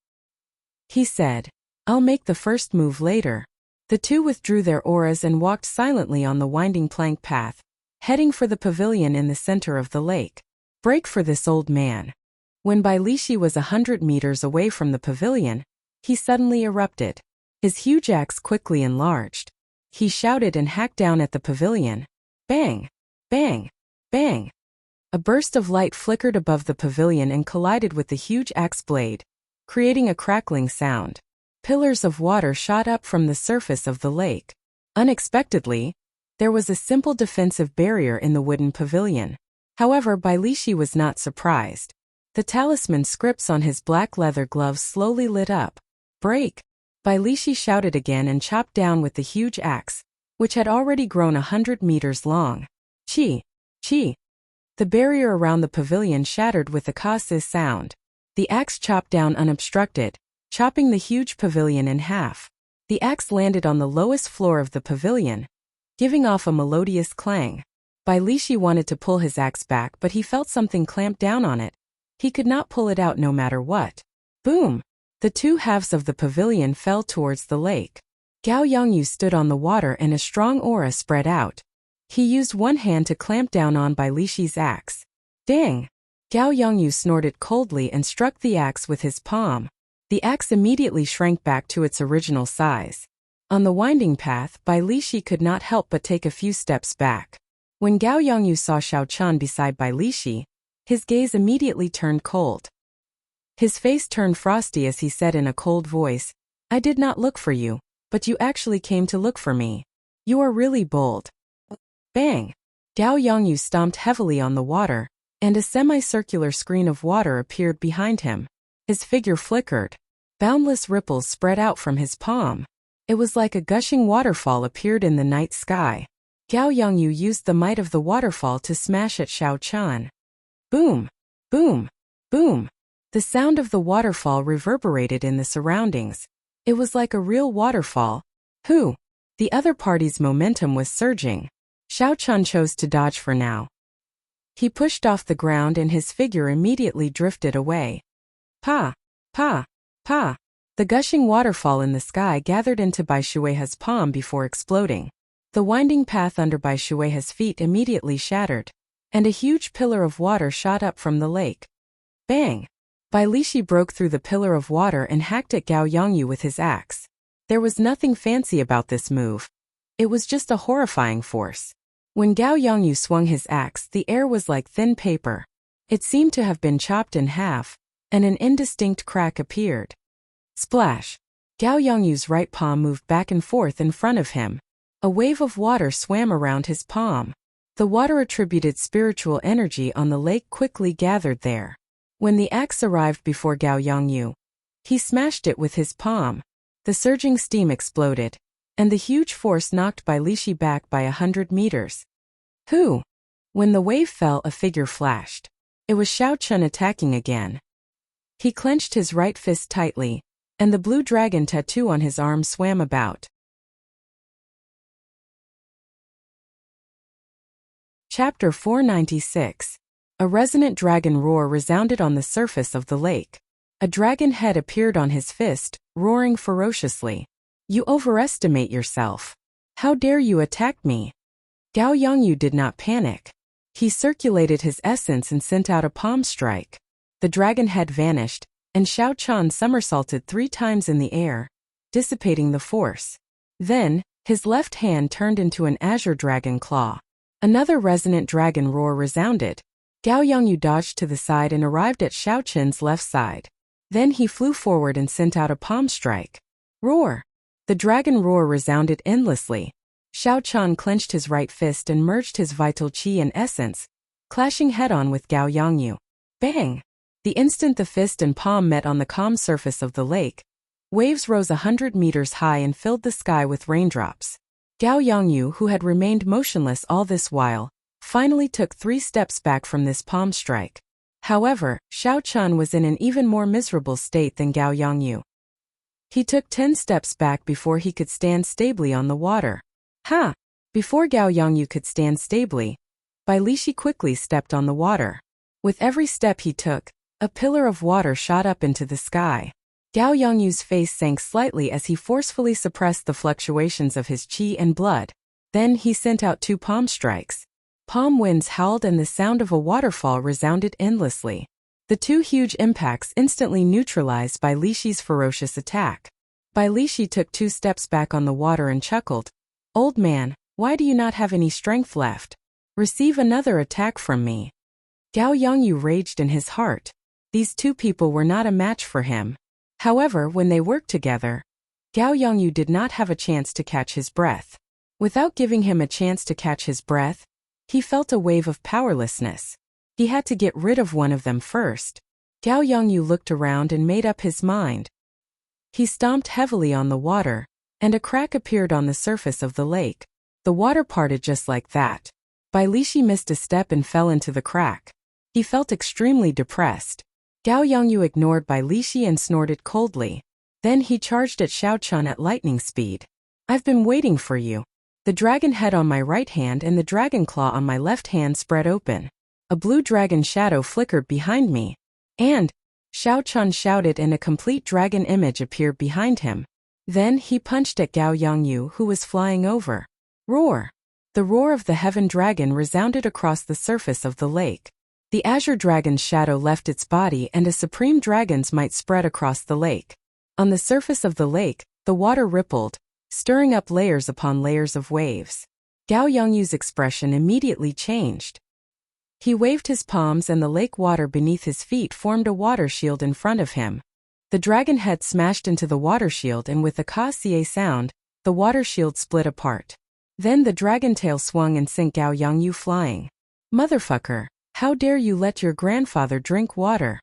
He said, "I'll make the first move later." The two withdrew their auras and walked silently on the winding plank path, heading for the pavilion in the center of the lake. Break for this old man. When Bai Lishi was 100 meters away from the pavilion, he suddenly erupted. His huge axe quickly enlarged. He shouted and hacked down at the pavilion. Bang! Bang! Bang! A burst of light flickered above the pavilion and collided with the huge axe blade, creating a crackling sound. Pillars of water shot up from the surface of the lake. Unexpectedly, there was a simple defensive barrier in the wooden pavilion. However, Bai Lishi was not surprised. The talisman scripts on his black leather gloves slowly lit up. Break! Bai Lishi shouted again and chopped down with the huge axe, which had already grown 100 meters long. Chi! Chi! The barrier around the pavilion shattered with a cautious sound. The axe chopped down unobstructed, chopping the huge pavilion in half. The axe landed on the lowest floor of the pavilion, giving off a melodious clang. Bai Lishi wanted to pull his axe back, but he felt something clamp down on it. He could not pull it out no matter what. Boom! The two halves of the pavilion fell towards the lake. Gao Yongyu stood on the water and a strong aura spread out. He used one hand to clamp down on Bai Lishi's axe. Dang! Gao Yongyu snorted coldly and struck the axe with his palm. The axe immediately shrank back to its original size. On the winding path, Bai Lishi could not help but take a few steps back. When Gao Yongyu saw Xiao Chun beside Bai Lishi, his gaze immediately turned cold. His face turned frosty as he said in a cold voice, "I did not look for you, but you actually came to look for me. You are really bold." Bang! Gao Yongyu stomped heavily on the water, and a semicircular screen of water appeared behind him. His figure flickered. Boundless ripples spread out from his palm. It was like a gushing waterfall appeared in the night sky. Gao Yongyu used the might of the waterfall to smash at Xiao Chun. Boom! Boom! Boom! The sound of the waterfall reverberated in the surroundings. It was like a real waterfall. Who? The other party's momentum was surging. Xiao Chun chose to dodge for now. He pushed off the ground and his figure immediately drifted away. Pa! Pa! Pa! The gushing waterfall in the sky gathered into Bai Shuihe's palm before exploding. The winding path under Bai Shuihe's feet immediately shattered, and a huge pillar of water shot up from the lake. Bang! Bai Lishi broke through the pillar of water and hacked at Gao Yongyu with his axe. There was nothing fancy about this move. It was just a horrifying force. When Gao Yongyu swung his axe, the air was like thin paper. It seemed to have been chopped in half, and an indistinct crack appeared. Splash! Gao Yongyu's right palm moved back and forth in front of him. A wave of water swam around his palm. The water attributed spiritual energy on the lake quickly gathered there. When the axe arrived before Gao Yongyu, he smashed it with his palm. The surging steam exploded, and the huge force knocked Bai Lishi back by 100 meters. Who? When the wave fell, a figure flashed. It was Xiao Chun attacking again. He clenched his right fist tightly, and the blue dragon tattoo on his arm swam about. Chapter 496. A resonant dragon roar resounded on the surface of the lake. A dragon head appeared on his fist, roaring ferociously. You overestimate yourself. How dare you attack me? Gao Yongyu did not panic. He circulated his essence and sent out a palm strike. The dragon head vanished, and Xiao Chun somersaulted 3 times in the air, dissipating the force. Then, his left hand turned into an azure dragon claw. Another resonant dragon roar resounded. Gao Yongyu dodged to the side and arrived at Xiao Chun's left side. Then he flew forward and sent out a palm strike. Roar! The dragon roar resounded endlessly. Xiao Chun clenched his right fist and merged his vital qi and essence, clashing head-on with Gao Yongyu. Bang! The instant the fist and palm met on the calm surface of the lake, waves rose 100 meters high and filled the sky with raindrops. Gao Yongyu, who had remained motionless all this while, finally took 3 steps back from this palm strike. However, Xiao Chun was in an even more miserable state than Gao Yongyu. He took 10 steps back before he could stand stably on the water. Ha! Before Gao Yongyu could stand stably, Bai Lishi quickly stepped on the water. With every step he took, a pillar of water shot up into the sky. Gao Yongyu's face sank slightly as he forcefully suppressed the fluctuations of his qi and blood. Then he sent out 2 palm strikes. Palm winds howled and the sound of a waterfall resounded endlessly. The 2 huge impacts instantly neutralized Bai Lishi's ferocious attack. Bai Lishi took 2 steps back on the water and chuckled. Old man, why do you not have any strength left? Receive another attack from me. Gao Yongyu raged in his heart. These 2 people were not a match for him. However, when they worked together, Gao Yongyu did not have a chance to catch his breath. Without giving him a chance to catch his breath, he felt a wave of powerlessness. He had to get rid of one of them first. Gao Yongyu looked around and made up his mind. He stomped heavily on the water, and a crack appeared on the surface of the lake. The water parted just like that. Bai Lishi missed a step and fell into the crack. He felt extremely depressed. Gao Yongyu ignored Bai Lishi and snorted coldly. Then he charged at Xiao Chun at lightning speed. I've been waiting for you. The dragon head on my right hand and the dragon claw on my left hand spread open. A blue dragon shadow flickered behind me. And, Xiao Chun shouted and a complete dragon image appeared behind him. Then he punched at Gao Yongyu, who was flying over. Roar! The roar of the heaven dragon resounded across the surface of the lake. The azure dragon's shadow left its body and a supreme dragon's might spread across the lake. On the surface of the lake, the water rippled, stirring up layers upon layers of waves. Gao Yongyu's expression immediately changed. He waved his palms and the lake water beneath his feet formed a water shield in front of him. The dragon head smashed into the water shield and with a ka-cie sound, the water shield split apart. Then the dragon tail swung and sent Gao Yongyu flying. Motherfucker, how dare you let your grandfather drink water?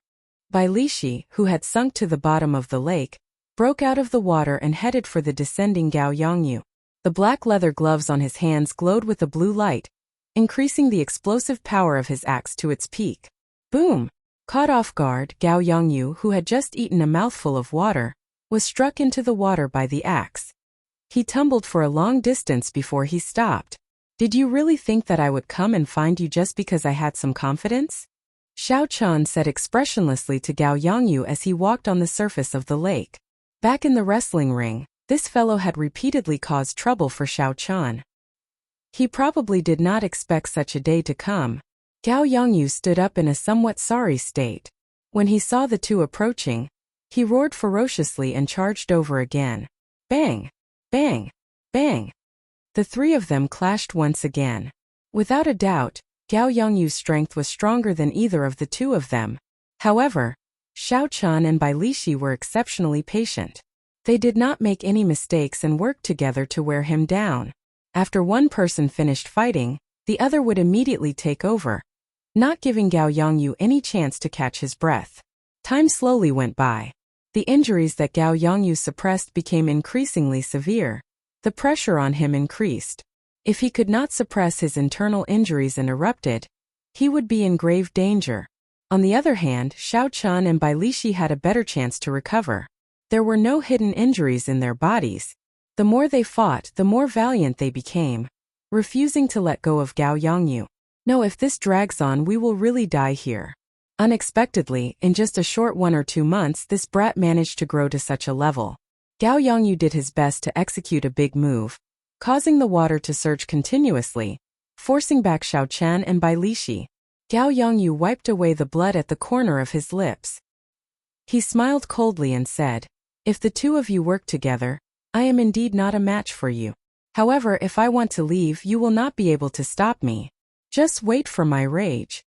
Bai Lishi, who had sunk to the bottom of the lake, broke out of the water and headed for the descending Gao Yongyu. The black leather gloves on his hands glowed with a blue light, increasing the explosive power of his axe to its peak. Boom! Caught off guard, Gao Yongyu, who had just eaten a mouthful of water, was struck into the water by the axe. He tumbled for a long distance before he stopped. Did you really think that I would come and find you just because I had some confidence? Xiao Chun said expressionlessly to Gao Yongyu as he walked on the surface of the lake. Back in the wrestling ring, this fellow had repeatedly caused trouble for Xiao Chun. He probably did not expect such a day to come. Gao Yongyu stood up in a somewhat sorry state. When he saw the 2 approaching, he roared ferociously and charged over again. Bang! Bang! Bang! The 3 of them clashed once again. Without a doubt, Gao Yongyu's strength was stronger than either of the 2 of them. However, Xiao Chun and Bai Lishi were exceptionally patient. They did not make any mistakes and worked together to wear him down. After one person finished fighting, the other would immediately take over, not giving Gao Yongyu any chance to catch his breath. Time slowly went by. The injuries that Gao Yongyu suppressed became increasingly severe. The pressure on him increased. If he could not suppress his internal injuries and erupted, he would be in grave danger. On the other hand, Xiao Chun and Bai Lishi had a better chance to recover. There were no hidden injuries in their bodies. The more they fought, the more valiant they became, refusing to let go of Gao Yongyu. No, if this drags on, we will really die here. Unexpectedly, in just a short 1 or 2 months, this brat managed to grow to such a level. Gao Yongyu did his best to execute a big move, causing the water to surge continuously, forcing back Xiao Chen and Bai Lishi. Gao Yongyu wiped away the blood at the corner of his lips. He smiled coldly and said, "If the two of you work together, I am indeed not a match for you. However, if I want to leave, you will not be able to stop me. Just wait for my rage."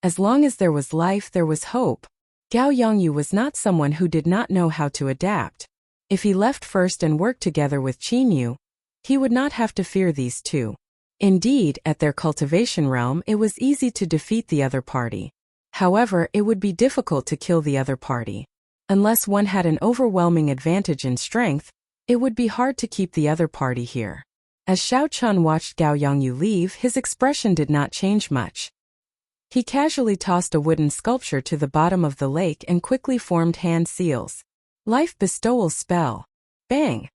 As long as there was life, there was hope. Gao Yongyu was not someone who did not know how to adapt. If he left first and worked together with Qin Yu, he would not have to fear these two. Indeed, at their cultivation realm, it was easy to defeat the other party. However, it would be difficult to kill the other party. Unless one had an overwhelming advantage in strength, it would be hard to keep the other party here. As Xiao Chun watched Gao Yongyu leave, his expression did not change much. He casually tossed a wooden sculpture to the bottom of the lake and quickly formed hand seals. Life bestowal spell. Bang!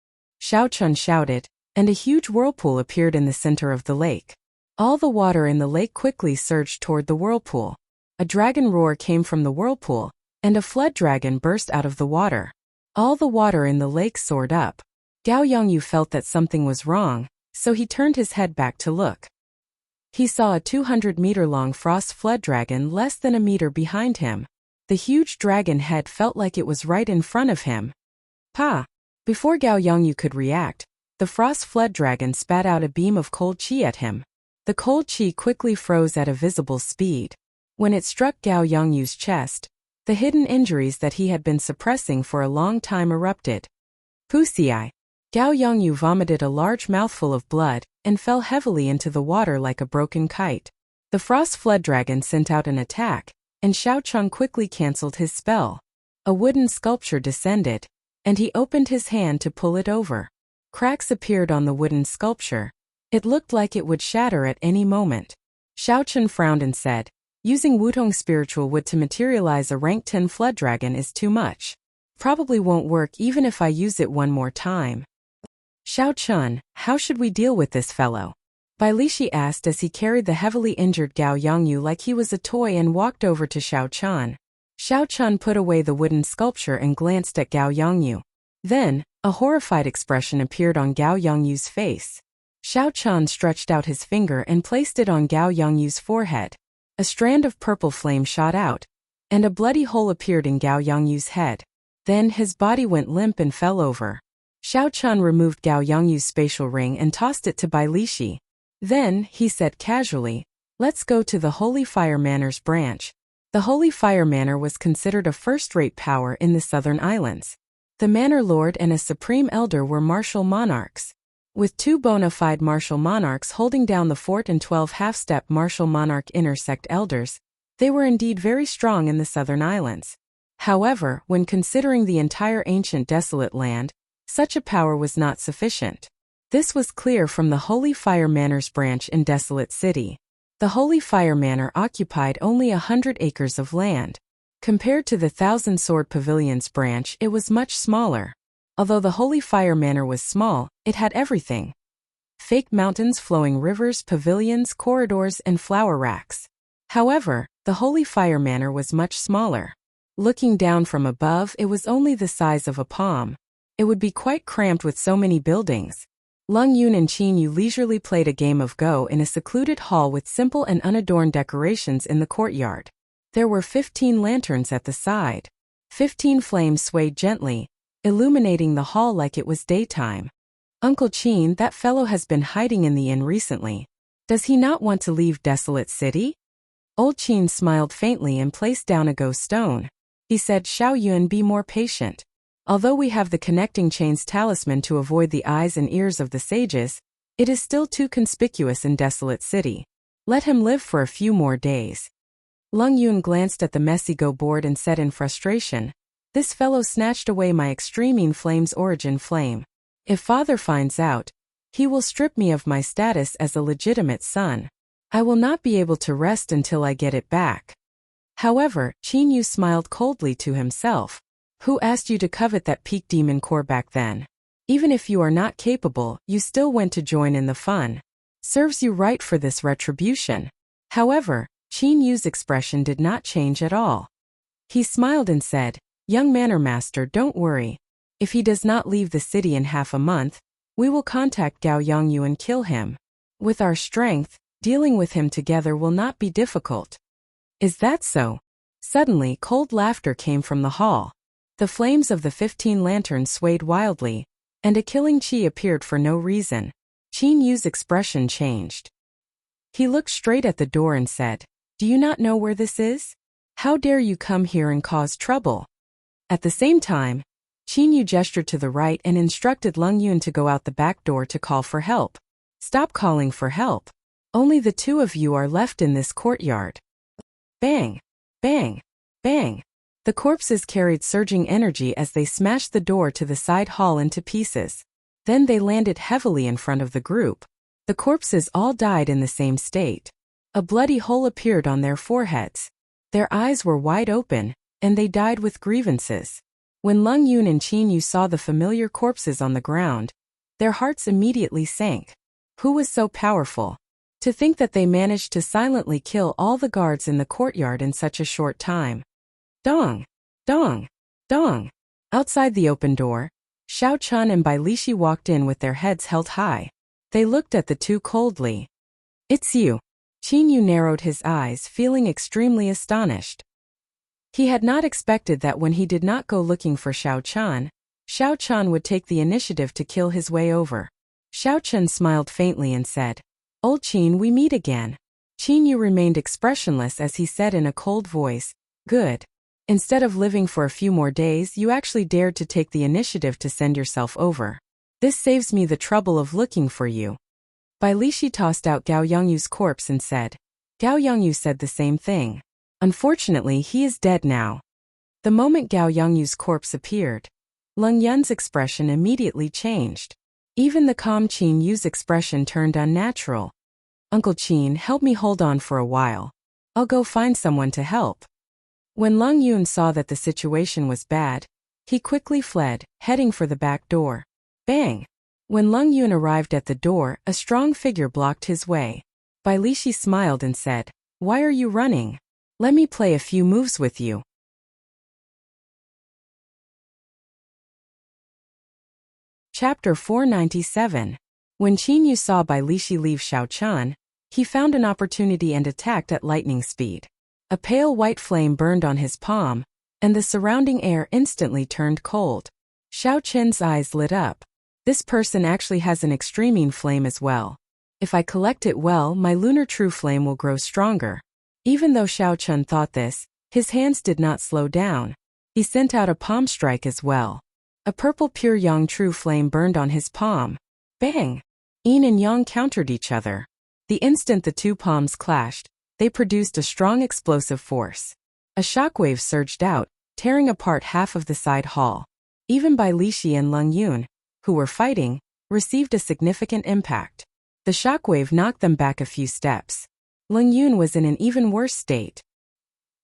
Xiao Chun shouted, and a huge whirlpool appeared in the center of the lake. All the water in the lake quickly surged toward the whirlpool. A dragon roar came from the whirlpool, and a flood dragon burst out of the water. All the water in the lake soared up. Gao Yongyu felt that something was wrong, so he turned his head back to look. He saw a 200-meter-long frost flood dragon less than a meter behind him. The huge dragon head felt like it was right in front of him. Pa! Before Gao Yongyu could react, the frost flood dragon spat out a beam of cold qi at him. The cold qi quickly froze at a visible speed. When it struck Gao Yongyu's chest, the hidden injuries that he had been suppressing for a long time erupted. Wuxia! Gao Yongyu vomited a large mouthful of blood and fell heavily into the water like a broken kite. The frost flood dragon sent out an attack, and Xiao Chun quickly cancelled his spell. A wooden sculpture descended, and he opened his hand to pull it over. Cracks appeared on the wooden sculpture. It looked like it would shatter at any moment. Xiao Chun frowned and said, "Using Wutong spiritual wood to materialize a rank 10 flood dragon is too much. Probably won't work even if I use it one more time." "Xiao Chun, how should we deal with this fellow?" Bai Lishi asked as he carried the heavily injured Gao Yongyu like he was a toy and walked over to Xiao Chun. Xiao Chun put away the wooden sculpture and glanced at Gao Yongyu. Then, a horrified expression appeared on Gao Yongyu's face. Xiao Chun stretched out his finger and placed it on Gao Yongyu's forehead. A strand of purple flame shot out, and a bloody hole appeared in Gao Yongyu's head. Then his body went limp and fell over. Xiao Chun removed Gao Yongyu's spatial ring and tossed it to Bai Lishi. Then, he said casually, "Let's go to the Holy Fire Manor's branch." The Holy Fire Manor was considered a first-rate power in the southern islands. The manor lord and a supreme elder were martial monarchs. With 2 bona fide martial monarchs holding down the fort and 12 half-step martial monarch intersect elders, they were indeed very strong in the southern islands. However, when considering the entire ancient desolate land, such a power was not sufficient. This was clear from the Holy Fire Manor's branch in Desolate City. The Holy Fire Manor occupied only 100 acres of land. Compared to the Thousand Sword Pavilion's branch, it was much smaller. Although the Holy Fire Manor was small, it had everything. Fake mountains, flowing rivers, pavilions, corridors, and flower racks. However, the Holy Fire Manor was much smaller. Looking down from above, it was only the size of a palm. It would be quite cramped with so many buildings. Lung Yun and Qin Yu leisurely played a game of Go in a secluded hall with simple and unadorned decorations in the courtyard. There were 15 lanterns at the side. 15 flames swayed gently, illuminating the hall like it was daytime. "Uncle Qin, that fellow has been hiding in the inn recently. Does he not want to leave Desolate City?" Old Qin smiled faintly and placed down a Go stone. He said, "Xiao Yun, be more patient. Although we have the connecting chains talisman to avoid the eyes and ears of the sages, it is still too conspicuous in Desolate City. Let him live for a few more days." Lung Yun glanced at the messy Go board and said in frustration, "This fellow snatched away my extreme flame's origin flame. If father finds out, he will strip me of my status as a legitimate son. I will not be able to rest until I get it back." However, Qin Yu smiled coldly to himself. Who asked you to covet that peak demon core back then? Even if you are not capable, you still went to join in the fun. Serves you right for this retribution. However, Qin Yu's expression did not change at all. He smiled and said, Young Manor Master, don't worry. If he does not leave the city in half a month, we will contact Gao Yongyu and kill him. With our strength, dealing with him together will not be difficult. Is that so? Suddenly, cold laughter came from the hall. The flames of the 15 lanterns swayed wildly, and a killing chi appeared for no reason. Qin Yu's expression changed. He looked straight at the door and said, Do you not know where this is? How dare you come here and cause trouble? At the same time, Qin Yu gestured to the right and instructed Leng Yun to go out the back door to call for help. Stop calling for help. Only the two of you are left in this courtyard. Bang! Bang! Bang! The corpses carried surging energy as they smashed the door to the side hall into pieces. Then they landed heavily in front of the group. The corpses all died in the same state. A bloody hole appeared on their foreheads. Their eyes were wide open, and they died with grievances. When Leng Yun and Qin Yu saw the familiar corpses on the ground, their hearts immediately sank. Who was so powerful? To think that they managed to silently kill all the guards in the courtyard in such a short time. Dong! Dong! Dong! Outside the open door, Xiao Chun and Bai Lishi walked in with their heads held high. They looked at the two coldly. It's you. Qin Yu narrowed his eyes, feeling extremely astonished. He had not expected that when he did not go looking for Xiao Chun would take the initiative to kill his way over. Xiao Chun smiled faintly and said, Old Qin, we meet again. Qin Yu remained expressionless as he said in a cold voice, Good. Instead of living for a few more days, you actually dared to take the initiative to send yourself over. This saves me the trouble of looking for you. Bai Lishi tossed out Gao Yongyu's corpse and said. Gao Yongyu said the same thing. Unfortunately, he is dead now. The moment Gao Yongyu's corpse appeared, Leng Yun's expression immediately changed. Even the calm Qin Yu's expression turned unnatural. Uncle Qin, help me hold on for a while. I'll go find someone to help. When Leng Yun saw that the situation was bad, he quickly fled, heading for the back door. Bang! When Leng Yun arrived at the door, a strong figure blocked his way. Bai Lishi smiled and said, Why are you running? Let me play a few moves with you. Chapter 497. When Qin Yu saw Bai Lishi leave Xiao Chun, he found an opportunity and attacked at lightning speed. A pale white flame burned on his palm, and the surrounding air instantly turned cold. Xiao Chen's eyes lit up. This person actually has an extremine flame as well. If I collect it well, my lunar true flame will grow stronger. Even though Xiao Chun thought this, his hands did not slow down. He sent out a palm strike as well. A purple pure yang true flame burned on his palm. Bang! Yin and yang countered each other. The instant the two palms clashed, they produced a strong explosive force. A shockwave surged out, tearing apart half of the side hall. Even Bai Lishi and Leng Yun, who were fighting, received a significant impact. The shockwave knocked them back a few steps. Leng Yun was in an even worse state.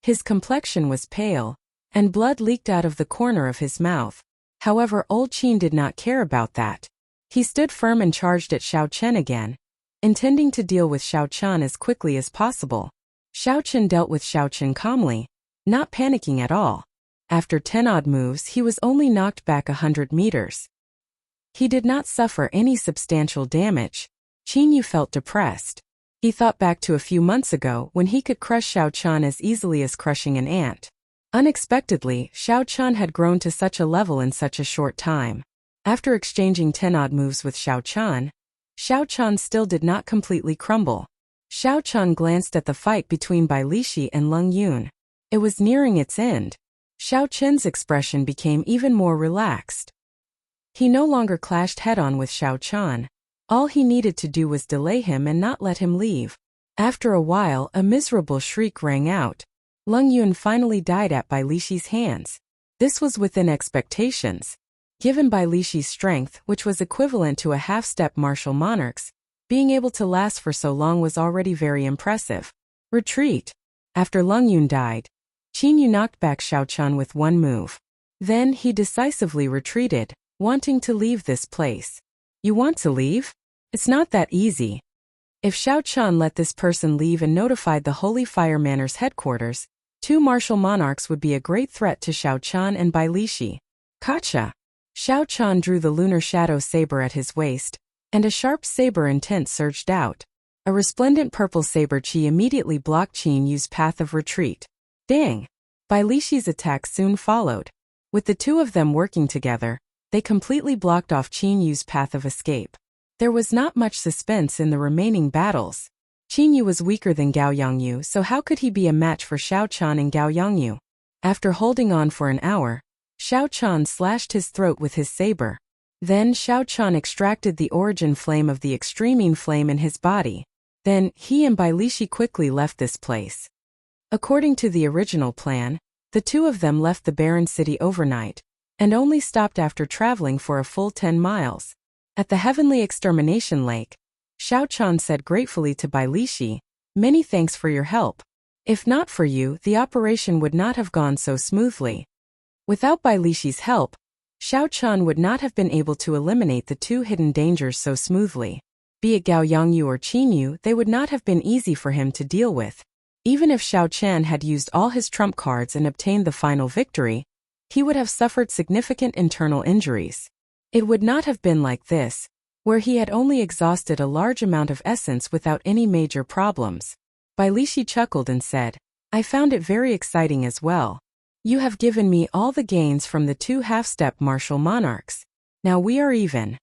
His complexion was pale, and blood leaked out of the corner of his mouth. However, old Qin did not care about that. He stood firm and charged at Xiao Chen again, intending to deal with Xiao Chun as quickly as possible. Xiao Chen dealt with Xiao Chen calmly, not panicking at all. After 10 odd moves, he was only knocked back 100 meters. He did not suffer any substantial damage. Qin Yu felt depressed. He thought back to a few months ago when he could crush Xiao Chun as easily as crushing an ant. Unexpectedly, Xiao Chun had grown to such a level in such a short time. After exchanging 10 odd moves with Xiao Chun still did not completely crumble. Xiao Chun glanced at the fight between Bai Lishi and Leng Yun. It was nearing its end. Xiao Chen's expression became even more relaxed. He no longer clashed head-on with Xiao Chun. All he needed to do was delay him and not let him leave. After a while, a miserable shriek rang out. Leng Yun finally died at Bai Lishi's hands. This was within expectations. Given Bai Lishi's strength, which was equivalent to a half-step martial monarch's, being able to last for so long was already very impressive. Retreat. After Leng Yun died, Qin Yu knocked back Xiaochan with one move. Then he decisively retreated, wanting to leave this place. You want to leave? It's not that easy. If Xiaochan let this person leave and notified the Holy Fire Manor's headquarters, 2 martial monarchs would be a great threat to Xiaochan and Bai Lishi. Gotcha! Xiaochan drew the lunar shadow saber at his waist, and a sharp saber intent surged out. A resplendent purple saber chi immediately blocked Qin Yu's path of retreat. Dang! Bai Lishi's attack soon followed. With the two of them working together, they completely blocked off Qin Yu's path of escape. There was not much suspense in the remaining battles. Qin Yu was weaker than Gao Yongyu, so how could he be a match for Xiaochan and Gao Yongyu? After holding on for an hour, Xiaochan slashed his throat with his saber. Then Xiaochan extracted the origin flame of the extremine flame in his body. Then, he and Bai Lishi quickly left this place. According to the original plan, the two of them left the barren city overnight, and only stopped after traveling for a full 10 miles. At the Heavenly Extermination Lake, Xiaochan said gratefully to Bai Lishi, "Many thanks for your help. If not for you, the operation would not have gone so smoothly." Without Bai Lishi's help, Xiaochan would not have been able to eliminate the 2 hidden dangers so smoothly. Be it Gao Yongyu or Qin Yu, they would not have been easy for him to deal with. Even if Xiaochan had used all his trump cards and obtained the final victory, he would have suffered significant internal injuries. It would not have been like this, where he had only exhausted a large amount of essence without any major problems. Bai Lishi chuckled and said, "I found it very exciting as well. You have given me all the gains from the 2 half-step martial monarchs. Now we are even."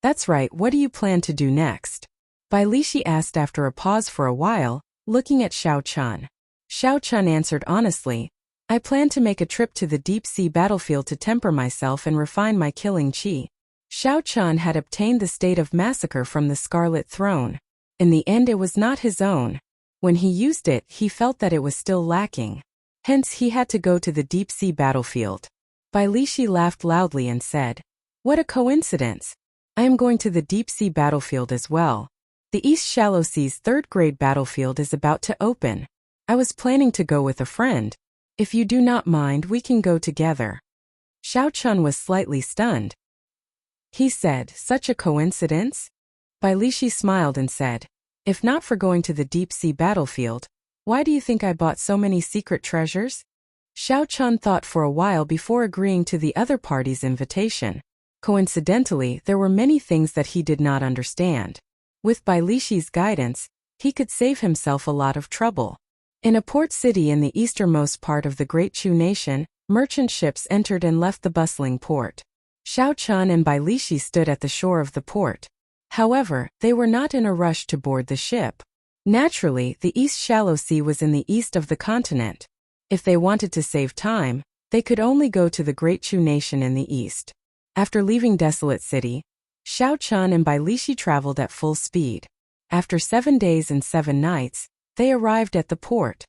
"That's right, what do you plan to do next?" Bai Lishi asked after a pause for a while, looking at Xiaochan. Xiaochan answered honestly, "I plan to make a trip to the deep-sea battlefield to temper myself and refine my killing chi." Xiaochan had obtained the state of massacre from the Scarlet Throne. In the end it was not his own. When he used it, he felt that it was still lacking. Hence he had to go to the deep-sea battlefield. Bai Lishi laughed loudly and said, "What a coincidence! I am going to the deep-sea battlefield as well. The East Shallow Sea's 3rd-grade battlefield is about to open. I was planning to go with a friend. If you do not mind, we can go together." Xiaochan was slightly stunned. He said, "Such a coincidence?" Bai Lishi smiled and said, "If not for going to the deep-sea battlefield, why do you think I bought so many secret treasures?" Xiaochan thought for a while before agreeing to the other party's invitation. Coincidentally, there were many things that he did not understand. With Bai Lishi's guidance, he could save himself a lot of trouble. In a port city in the easternmost part of the Great Chu Nation, merchant ships entered and left the bustling port. Xiaochan and Bai Lishi stood at the shore of the port. However, they were not in a rush to board the ship. Naturally, the East Shallow Sea was in the east of the continent. If they wanted to save time, they could only go to the Great Chu Nation in the east. After leaving Desolate City, Xiaochan and Bai Lishi traveled at full speed. After 7 days and 7 nights, they arrived at the port.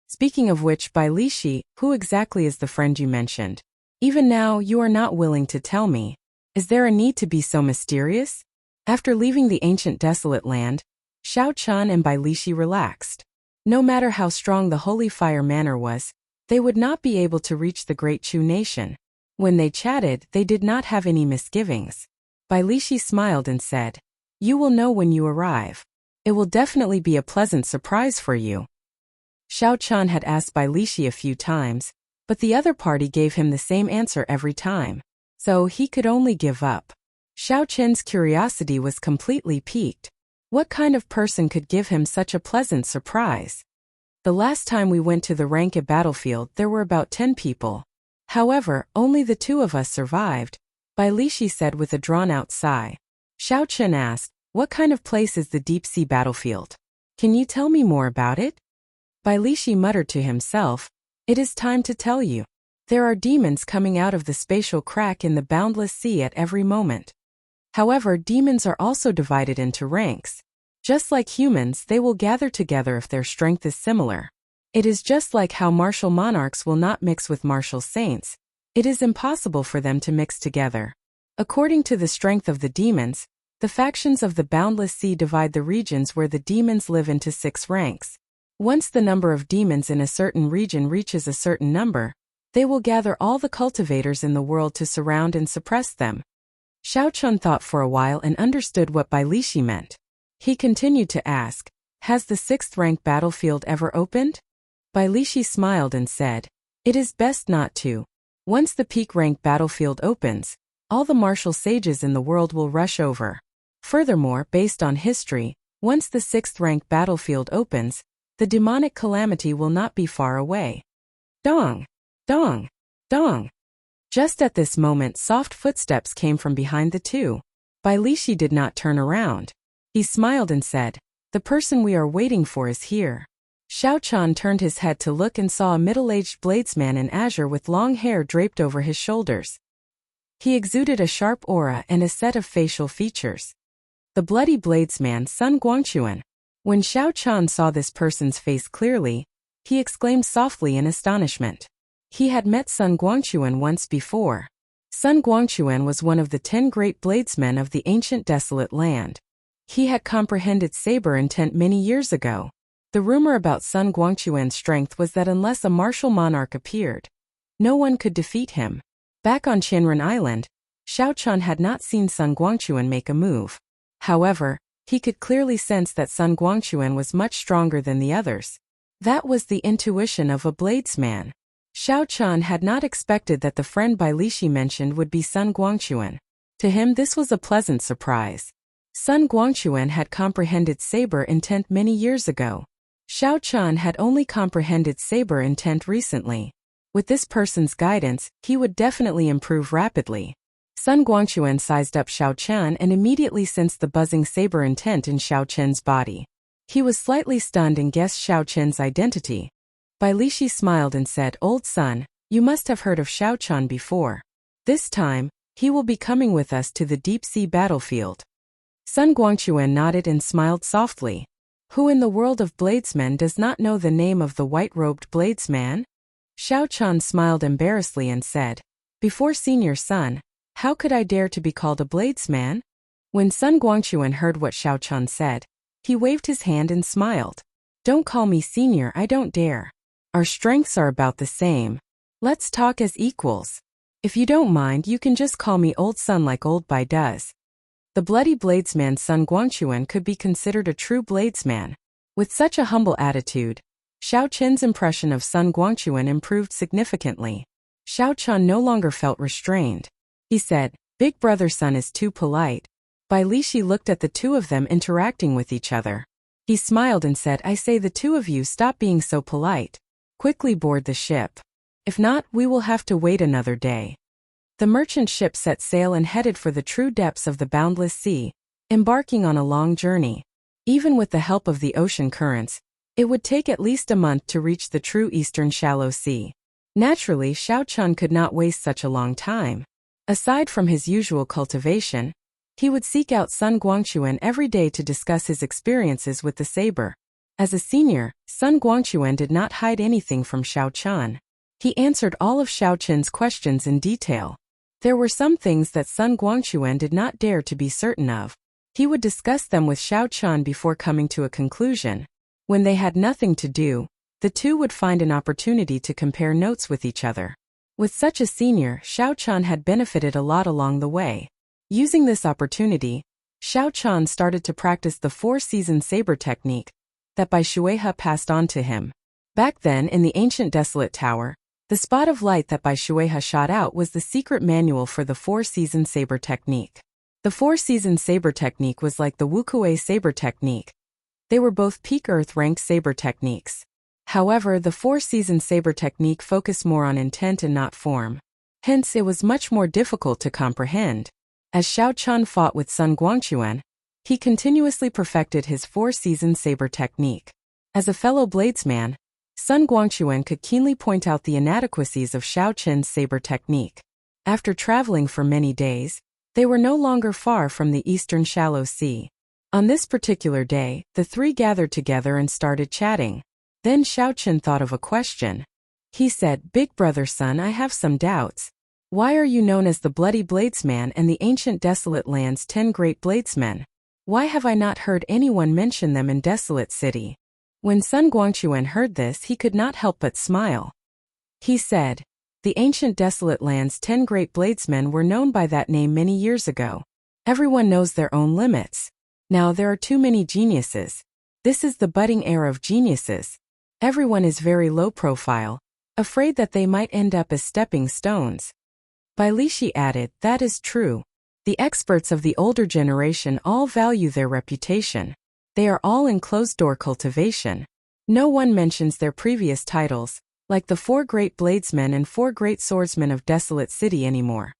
Speaking of which, Bai Lishi, who exactly is the friend you mentioned? Even now, you are not willing to tell me. Is there a need to be so mysterious? After leaving the ancient desolate land, Xiaochan and Bai Lishi relaxed. No matter how strong the Holy Fire Manor was, they would not be able to reach the Great Chu Nation. When they chatted, they did not have any misgivings. Bai Lishi smiled and said, "You will know when you arrive. It will definitely be a pleasant surprise for you." Xiaochan had asked Bai Lishi a few times, but the other party gave him the same answer every time, so he could only give up. Xiaochan's curiosity was completely piqued. What kind of person could give him such a pleasant surprise? The last time we went to the Ranke battlefield, there were about 10 people. However, only the 2 of us survived, Bai Lishi said with a drawn-out sigh. Xiaochan asked, "What kind of place is the deep-sea battlefield? Can you tell me more about it?" Bai Lishi muttered to himself, "It is time to tell you. There are demons coming out of the spatial crack in the boundless sea at every moment. However, demons are also divided into ranks. Just like humans, they will gather together if their strength is similar. It is just like how martial monarchs will not mix with martial saints. It is impossible for them to mix together. According to the strength of the demons, the factions of the boundless sea divide the regions where the demons live into 6 ranks. Once the number of demons in a certain region reaches a certain number, they will gather all the cultivators in the world to surround and suppress them. Xiao Chun thought for a while and understood what Bai Lishi meant. He continued to ask, "Has the 6th rank battlefield ever opened?" Bai Lishi smiled and said, "It is best not to. Once the peak rank battlefield opens, all the martial sages in the world will rush over. Furthermore, based on history, once the 6th rank battlefield opens, the demonic calamity will not be far away." Dong! Dong! Dong! Just at this moment, soft footsteps came from behind the two. Bai Lishi did not turn around. He smiled and said, "The person we are waiting for is here." Xiao Chun turned his head to look and saw a middle-aged bladesman in azure with long hair draped over his shoulders. He exuded a sharp aura and a set of facial features. The bloody bladesman, Sun Guangquan. When Xiao Chun saw this person's face clearly, he exclaimed softly in astonishment. He had met Sun Guangquan once before. Sun Guangquan was one of the 10 great bladesmen of the ancient desolate land. He had comprehended saber intent many years ago. The rumor about Sun Guangquan's strength was that unless a martial monarch appeared, no one could defeat him. Back on Qianren Island, Xiao Chun had not seen Sun Guangquan make a move. However, he could clearly sense that Sun Guangquan was much stronger than the others. That was the intuition of a bladesman. Xiao Chun had not expected that the friend Bai Lishi mentioned would be Sun Guangquan. To him, this was a pleasant surprise. Sun Guangquan had comprehended saber intent many years ago. Xiao Chun had only comprehended saber intent recently. With this person's guidance, he would definitely improve rapidly. Sun Guangquan sized up Xiao Chun and immediately sensed the buzzing saber intent in Xiao Chun's body. He was slightly stunned and guessed Xiao Chun's identity. Bai Lishi smiled and said, "Old son, you must have heard of Xiao Chun before. This time, he will be coming with us to the deep-sea battlefield." Sun Guangquan nodded and smiled softly. Who in the world of bladesmen does not know the name of the white-robed bladesman? Xiao Chun smiled embarrassedly and said, "Before senior son, how could I dare to be called a bladesman?" When Sun Guangquan heard what Xiao Chun said, he waved his hand and smiled. "Don't call me senior, I don't dare. Our strengths are about the same. Let's talk as equals. If you don't mind, you can just call me old son like old Bai does." The bloody bladesman Sun Guangquan could be considered a true bladesman. With such a humble attitude, Xiao Chun's impression of Sun Guangquan improved significantly. Xiao Chun no longer felt restrained. He said, "Big brother Sun is too polite." Bai Lishi looked at the two of them interacting with each other. He smiled and said, "I say the two of you stop being so polite. Quickly board the ship. If not, we will have to wait another day." The merchant ship set sail and headed for the true depths of the boundless sea, embarking on a long journey. Even with the help of the ocean currents, it would take at least a month to reach the true eastern shallow sea. Naturally, Xiao Chun could not waste such a long time. Aside from his usual cultivation, he would seek out Sun Guangquan every day to discuss his experiences with the saber. As a senior, Sun Guangquan did not hide anything from Xiao Chun. He answered all of Xiao Chun's questions in detail. There were some things that Sun Guangquan did not dare to be certain of. He would discuss them with Xiao Chun before coming to a conclusion. When they had nothing to do, the two would find an opportunity to compare notes with each other. With such a senior, Xiao Chun had benefited a lot along the way. Using this opportunity, Xiao Chun started to practice the 4-season saber technique that Bai Shueha passed on to him. Back then, in the ancient desolate tower, the spot of light that Bai Shueha shot out was the secret manual for the 4-season saber technique. The 4-season saber technique was like the Wuxia saber technique. They were both peak earth-ranked saber techniques. However, the 4-season saber technique focused more on intent and not form. Hence, it was much more difficult to comprehend. As Xiao Chun fought with Sun Guangquan, he continuously perfected his 4-season saber technique. As a fellow bladesman, Sun Guangquan could keenly point out the inadequacies of Xiao Chun's saber technique. After traveling for many days, they were no longer far from the eastern shallow sea. On this particular day, the three gathered together and started chatting. Then Xiao Chun thought of a question. He said, "Big brother Sun, I have some doubts. Why are you known as the Bloody Bladesman and the ancient desolate land's 10 great bladesmen? Why have I not heard anyone mention them in Desolate City?" When Sun Guangquan heard this, he could not help but smile. He said, "The ancient desolate land's 10 great bladesmen were known by that name many years ago. Everyone knows their own limits. Now there are too many geniuses. This is the budding era of geniuses. Everyone is very low profile, afraid that they might end up as stepping stones." Bai Lishi added, "That is true. The experts of the older generation all value their reputation. They are all in closed-door cultivation. No one mentions their previous titles, like the 4 great bladesmen and 4 great swordsmen of Desolate City anymore."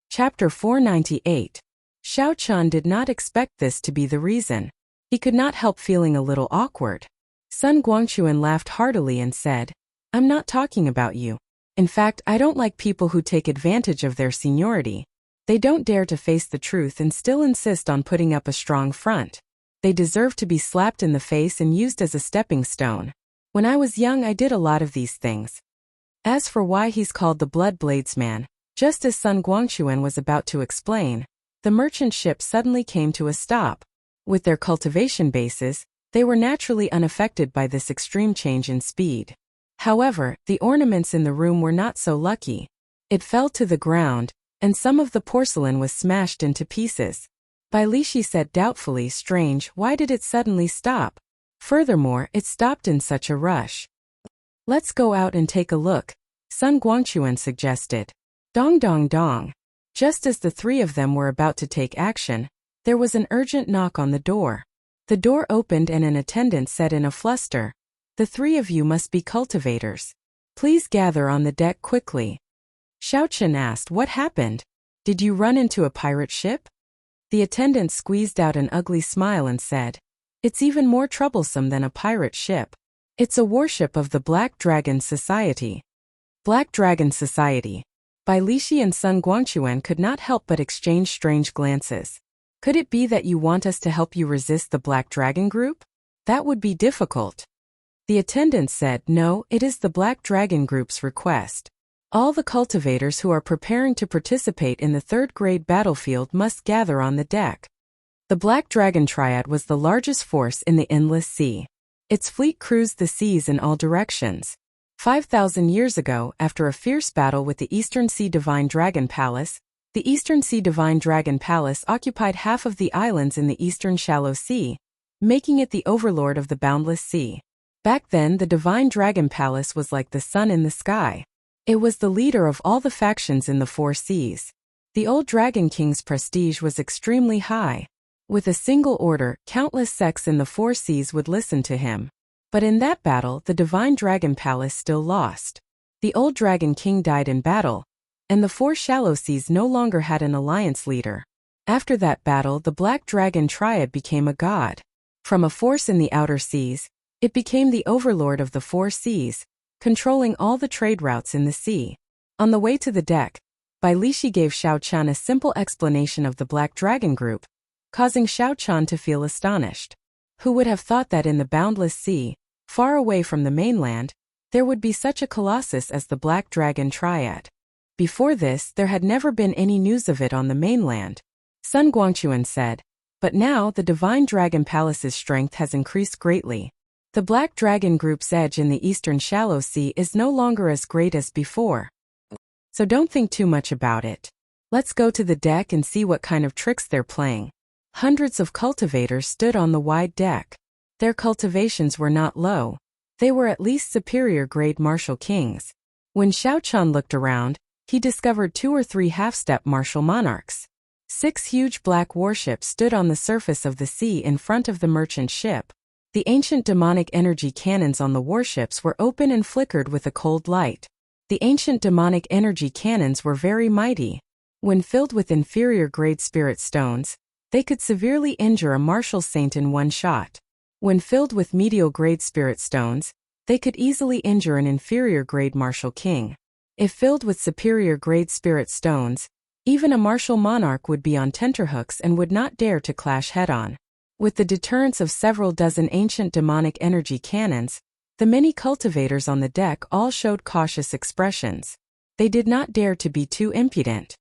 Chapter 498. Xiao Chun did not expect this to be the reason. He could not help feeling a little awkward. Sun Guangquan laughed heartily and said, "I'm not talking about you. In fact, I don't like people who take advantage of their seniority. They don't dare to face the truth and still insist on putting up a strong front. They deserve to be slapped in the face and used as a stepping stone. When I was young, I did a lot of these things." As for why he's called the Blood Bladesman, just as Sun Guangquan was about to explain, the merchant ship suddenly came to a stop. With their cultivation bases, they were naturally unaffected by this extreme change in speed. However, the ornaments in the room were not so lucky. It fell to the ground, and some of the porcelain was smashed into pieces. Bai Lishi said doubtfully, "Strange, why did it suddenly stop? Furthermore, it stopped in such a rush." "Let's go out and take a look," Sun Guangquan suggested. Dong dong dong. Just as the 3 of them were about to take action, there was an urgent knock on the door. The door opened and an attendant said in a fluster, "The 3 of you must be cultivators. Please gather on the deck quickly." Xiao Chun asked, "What happened? Did you run into a pirate ship?" The attendant squeezed out an ugly smile and said, "It's even more troublesome than a pirate ship. It's a warship of the Black Dragon Society." Black Dragon Society. Bai Lishi and Sun Guangquan could not help but exchange strange glances. "Could it be that you want us to help you resist the Black Dragon Group? That would be difficult." The attendant said, "No, it is the Black Dragon Group's request. All the cultivators who are preparing to participate in the 3rd grade battlefield must gather on the deck." The Black Dragon Triad was the largest force in the Endless Sea. Its fleet cruised the seas in all directions. 5,000 years ago, after a fierce battle with the Eastern Sea Divine Dragon Palace, the Eastern Sea Divine Dragon Palace occupied half of the islands in the Eastern Shallow Sea, making it the overlord of the Boundless Sea. Back then, the Divine Dragon Palace was like the sun in the sky. It was the leader of all the factions in the 4 seas. The old Dragon King's prestige was extremely high. With a single order, countless sects in the 4 seas would listen to him. But in that battle, the Divine Dragon Palace still lost. The old Dragon King died in battle, and the 4 shallow seas no longer had an alliance leader. After that battle, the Black Dragon Triad became a god. From a force in the outer seas, it became the overlord of the 4 seas, controlling all the trade routes in the sea. On the way to the deck, Bai Lishi gave Xiao Chun a simple explanation of the Black Dragon Group, causing Xiao Chun to feel astonished. Who would have thought that in the boundless sea, far away from the mainland, there would be such a colossus as the Black Dragon Triad? Before this, there had never been any news of it on the mainland. Sun Guangquan said, "But now the Divine Dragon Palace's strength has increased greatly. The Black Dragon Group's edge in the Eastern Shallow Sea is no longer as great as before. So don't think too much about it. Let's go to the deck and see what kind of tricks they're playing." Hundreds of cultivators stood on the wide deck. Their cultivations were not low. They were at least superior grade martial kings. When Xiao Chun looked around, he discovered 2 or 3 half-step martial monarchs. 6 huge black warships stood on the surface of the sea in front of the merchant ship. The ancient demonic energy cannons on the warships were open and flickered with a cold light. The ancient demonic energy cannons were very mighty. When filled with inferior grade spirit stones, they could severely injure a martial saint in one shot. When filled with medial grade spirit stones, they could easily injure an inferior grade martial king. If filled with superior grade spirit stones, even a martial monarch would be on tenterhooks and would not dare to clash head-on. With the deterrence of several dozen ancient demonic energy cannons, the many cultivators on the deck all showed cautious expressions. They did not dare to be too impudent.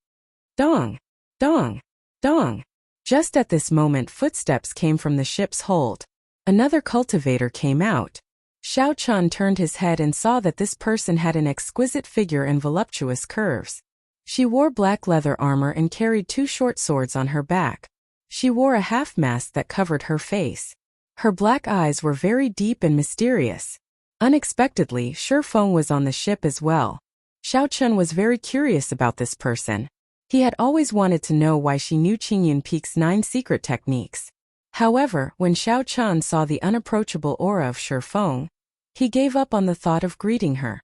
Dong! Dong! Dong! Just at this moment, footsteps came from the ship's hold. Another cultivator came out. Xiao Chun turned his head and saw that this person had an exquisite figure and voluptuous curves. She wore black leather armor and carried 2 short swords on her back. She wore a half mask that covered her face. Her black eyes were very deep and mysterious. Unexpectedly, Shi Feng was on the ship as well. Xiao Chun was very curious about this person. He had always wanted to know why she knew Qingyun Peak's 9 secret techniques. However, when Xiao Chun saw the unapproachable aura of Shi Feng, he gave up on the thought of greeting her.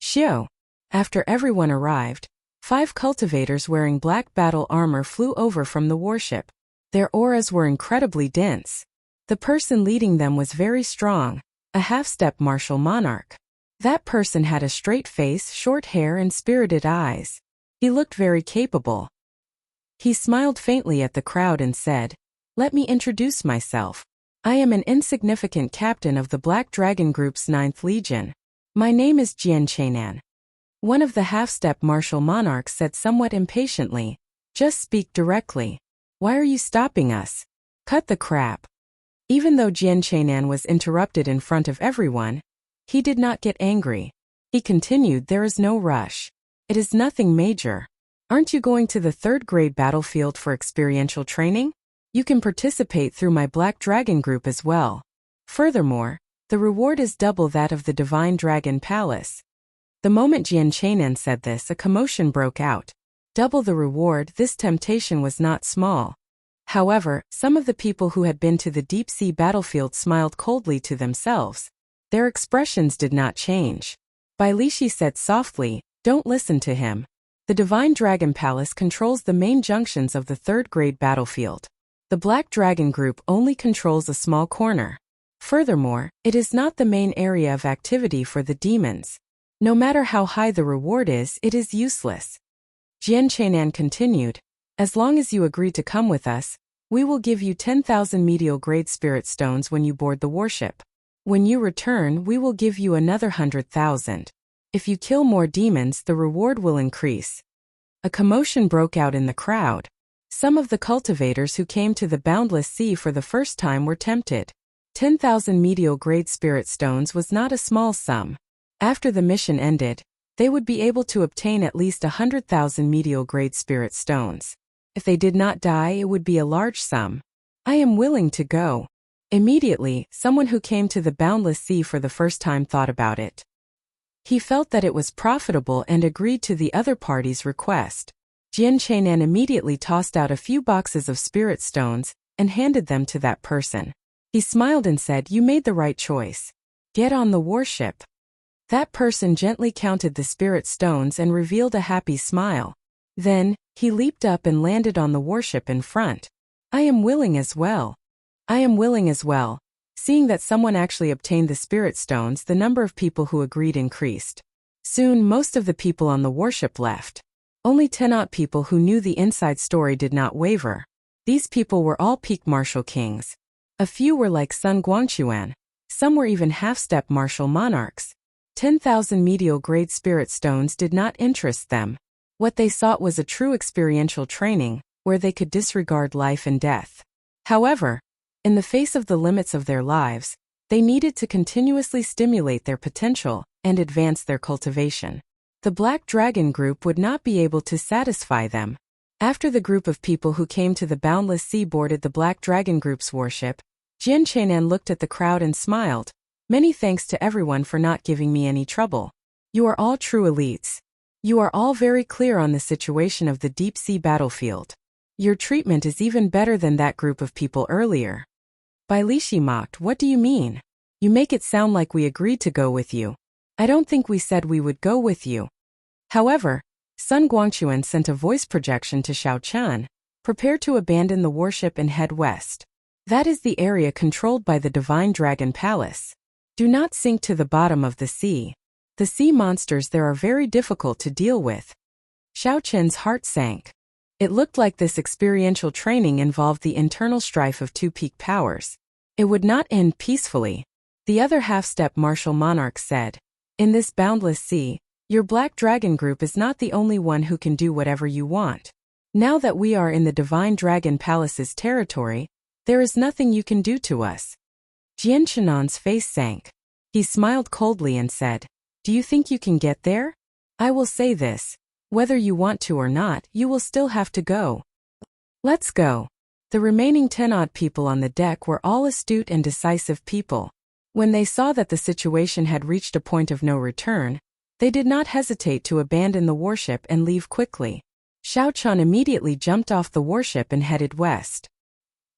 Xiao. After everyone arrived, 5 cultivators wearing black battle armor flew over from the warship. Their auras were incredibly dense. The person leading them was very strong, a half-step martial monarch. That person had a straight face, short hair and spirited eyes. He looked very capable. He smiled faintly at the crowd and said, "Let me introduce myself. I am an insignificant captain of the Black Dragon Group's 9th Legion. My name is Jian Chainan." One of the half-step martial monarchs said somewhat impatiently, "Just speak directly. Why are you stopping us? Cut the crap." Even though Jian Chainan was interrupted in front of everyone, he did not get angry. He continued, "There is no rush. It is nothing major. Aren't you going to the 3rd grade battlefield for experiential training? You can participate through my Black Dragon Group as well. Furthermore, the reward is double that of the Divine Dragon Palace." The moment Jian Chainan said this, a commotion broke out. Double the reward, this temptation was not small. However, some of the people who had been to the deep-sea battlefield smiled coldly to themselves. Their expressions did not change. Bai Lishi said softly, "Don't listen to him. The Divine Dragon Palace controls the main junctions of the 3rd grade battlefield. The Black Dragon Group only controls a small corner. Furthermore, it is not the main area of activity for the demons. No matter how high the reward is, it is useless." Jian Chainan continued, "As long as you agree to come with us, we will give you 10,000 medial grade spirit stones when you board the warship. When you return, we will give you another 100,000. If you kill more demons, the reward will increase." A commotion broke out in the crowd. Some of the cultivators who came to the boundless sea for the first time were tempted. 10,000 medial grade spirit stones was not a small sum. After the mission ended, they would be able to obtain at least 100,000 medial grade spirit stones. If they did not die, it would be a large sum. "I am willing to go." Immediately, someone who came to the boundless sea for the first time thought about it. He felt that it was profitable and agreed to the other party's request. Jian Chainan immediately tossed out a few boxes of spirit stones and handed them to that person. He smiled and said, "You made the right choice. Get on the warship." That person gently counted the spirit stones and revealed a happy smile. Then, he leaped up and landed on the warship in front. "I am willing as well. I am willing as well." Seeing that someone actually obtained the spirit stones, the number of people who agreed increased. Soon, most of the people on the warship left. Only 10 odd people who knew the inside story did not waver. These people were all peak martial kings. A few were like Sun Guangquan. Some were even half-step martial monarchs. 10,000 medial grade spirit stones did not interest them. What they sought was a true experiential training, where they could disregard life and death. However, in the face of the limits of their lives, they needed to continuously stimulate their potential and advance their cultivation. The Black Dragon Group would not be able to satisfy them. After the group of people who came to the boundless sea boarded the Black Dragon Group's warship, Jian Chainan looked at the crowd and smiled. "Many thanks to everyone for not giving me any trouble. You are all true elites. You are all very clear on the situation of the deep-sea battlefield. Your treatment is even better than that group of people earlier." Bai Lishi mocked, "What do you mean? You make it sound like we agreed to go with you. I don't think we said we would go with you." However, Sun Guangquan sent a voice projection to Xiao Chun, "Prepare to abandon the warship and head west. That is the area controlled by the Divine Dragon Palace. Do not sink to the bottom of the sea. The sea monsters there are very difficult to deal with." Xiao Chun's heart sank. It looked like this experiential training involved the internal strife of 2 peak powers. It would not end peacefully. The other half-step martial monarch said, "In this boundless sea, your Black Dragon Group is not the only one who can do whatever you want. Now that we are in the Divine Dragon Palace's territory, there is nothing you can do to us. Jian Chenan's face sank. He smiled coldly and said, "Do you think you can get there? I will say this. Whether you want to or not, you will still have to go. Let's go." The remaining 10-odd people on the deck were all astute and decisive people. When they saw that the situation had reached a point of no return, they did not hesitate to abandon the warship and leave quickly. Xiao Chun immediately jumped off the warship and headed west.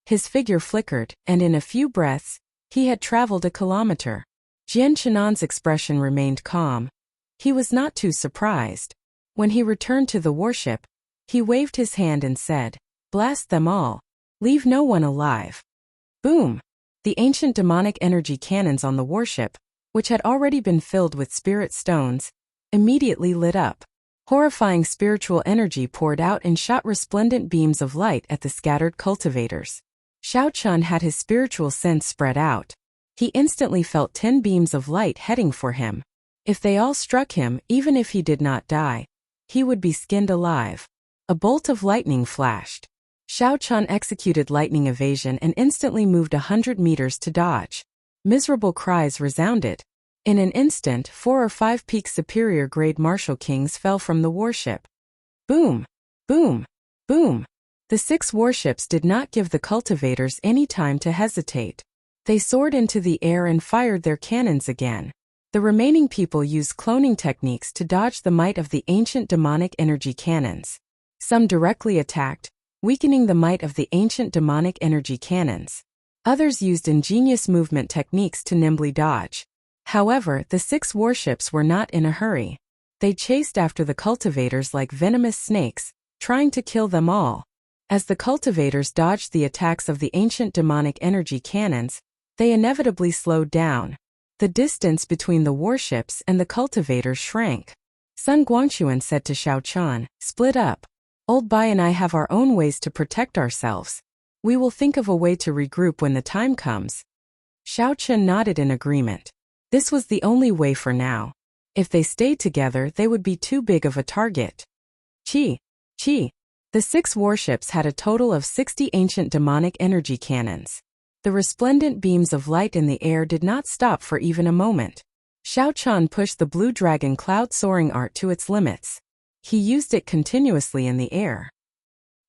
His figure flickered, and in a few breaths, he had traveled a kilometer. Jian Chenan's expression remained calm. He was not too surprised. When he returned to the warship, he waved his hand and said, "Blast them all. Leave no one alive." Boom! The ancient demonic energy cannons on the warship, which had already been filled with spirit stones, immediately lit up. Horrifying spiritual energy poured out and shot resplendent beams of light at the scattered cultivators. Xiao Chun had his spiritual sense spread out. He instantly felt 10 beams of light heading for him. If they all struck him, even if he did not die, he would be skinned alive. A bolt of lightning flashed. Xiao Chun executed lightning evasion and instantly moved 100 meters to dodge. Miserable cries resounded. In an instant, 4 or 5 peak superior grade Martial Kings fell from the warship. Boom! Boom! Boom! The 6 warships did not give the cultivators any time to hesitate. They soared into the air and fired their cannons again. The remaining people used cloning techniques to dodge the might of the ancient demonic energy cannons. Some directly attacked, weakening the might of the ancient demonic energy cannons. Others used ingenious movement techniques to nimbly dodge. However, the 6 warships were not in a hurry. They chased after the cultivators like venomous snakes, trying to kill them all. As the cultivators dodged the attacks of the ancient demonic energy cannons, they inevitably slowed down. The distance between the warships and the cultivators shrank. Sun Guangquan said to Xiao Chun, "Split up. Old Bai and I have our own ways to protect ourselves. We will think of a way to regroup when the time comes." Xiao Chun nodded in agreement. This was the only way for now. If they stayed together, they would be too big of a target. Chi. The 6 warships had a total of 60 ancient demonic energy cannons. The resplendent beams of light in the air did not stop for even a moment. Xiao Chun pushed the blue dragon cloud soaring art to its limits. He used it continuously in the air.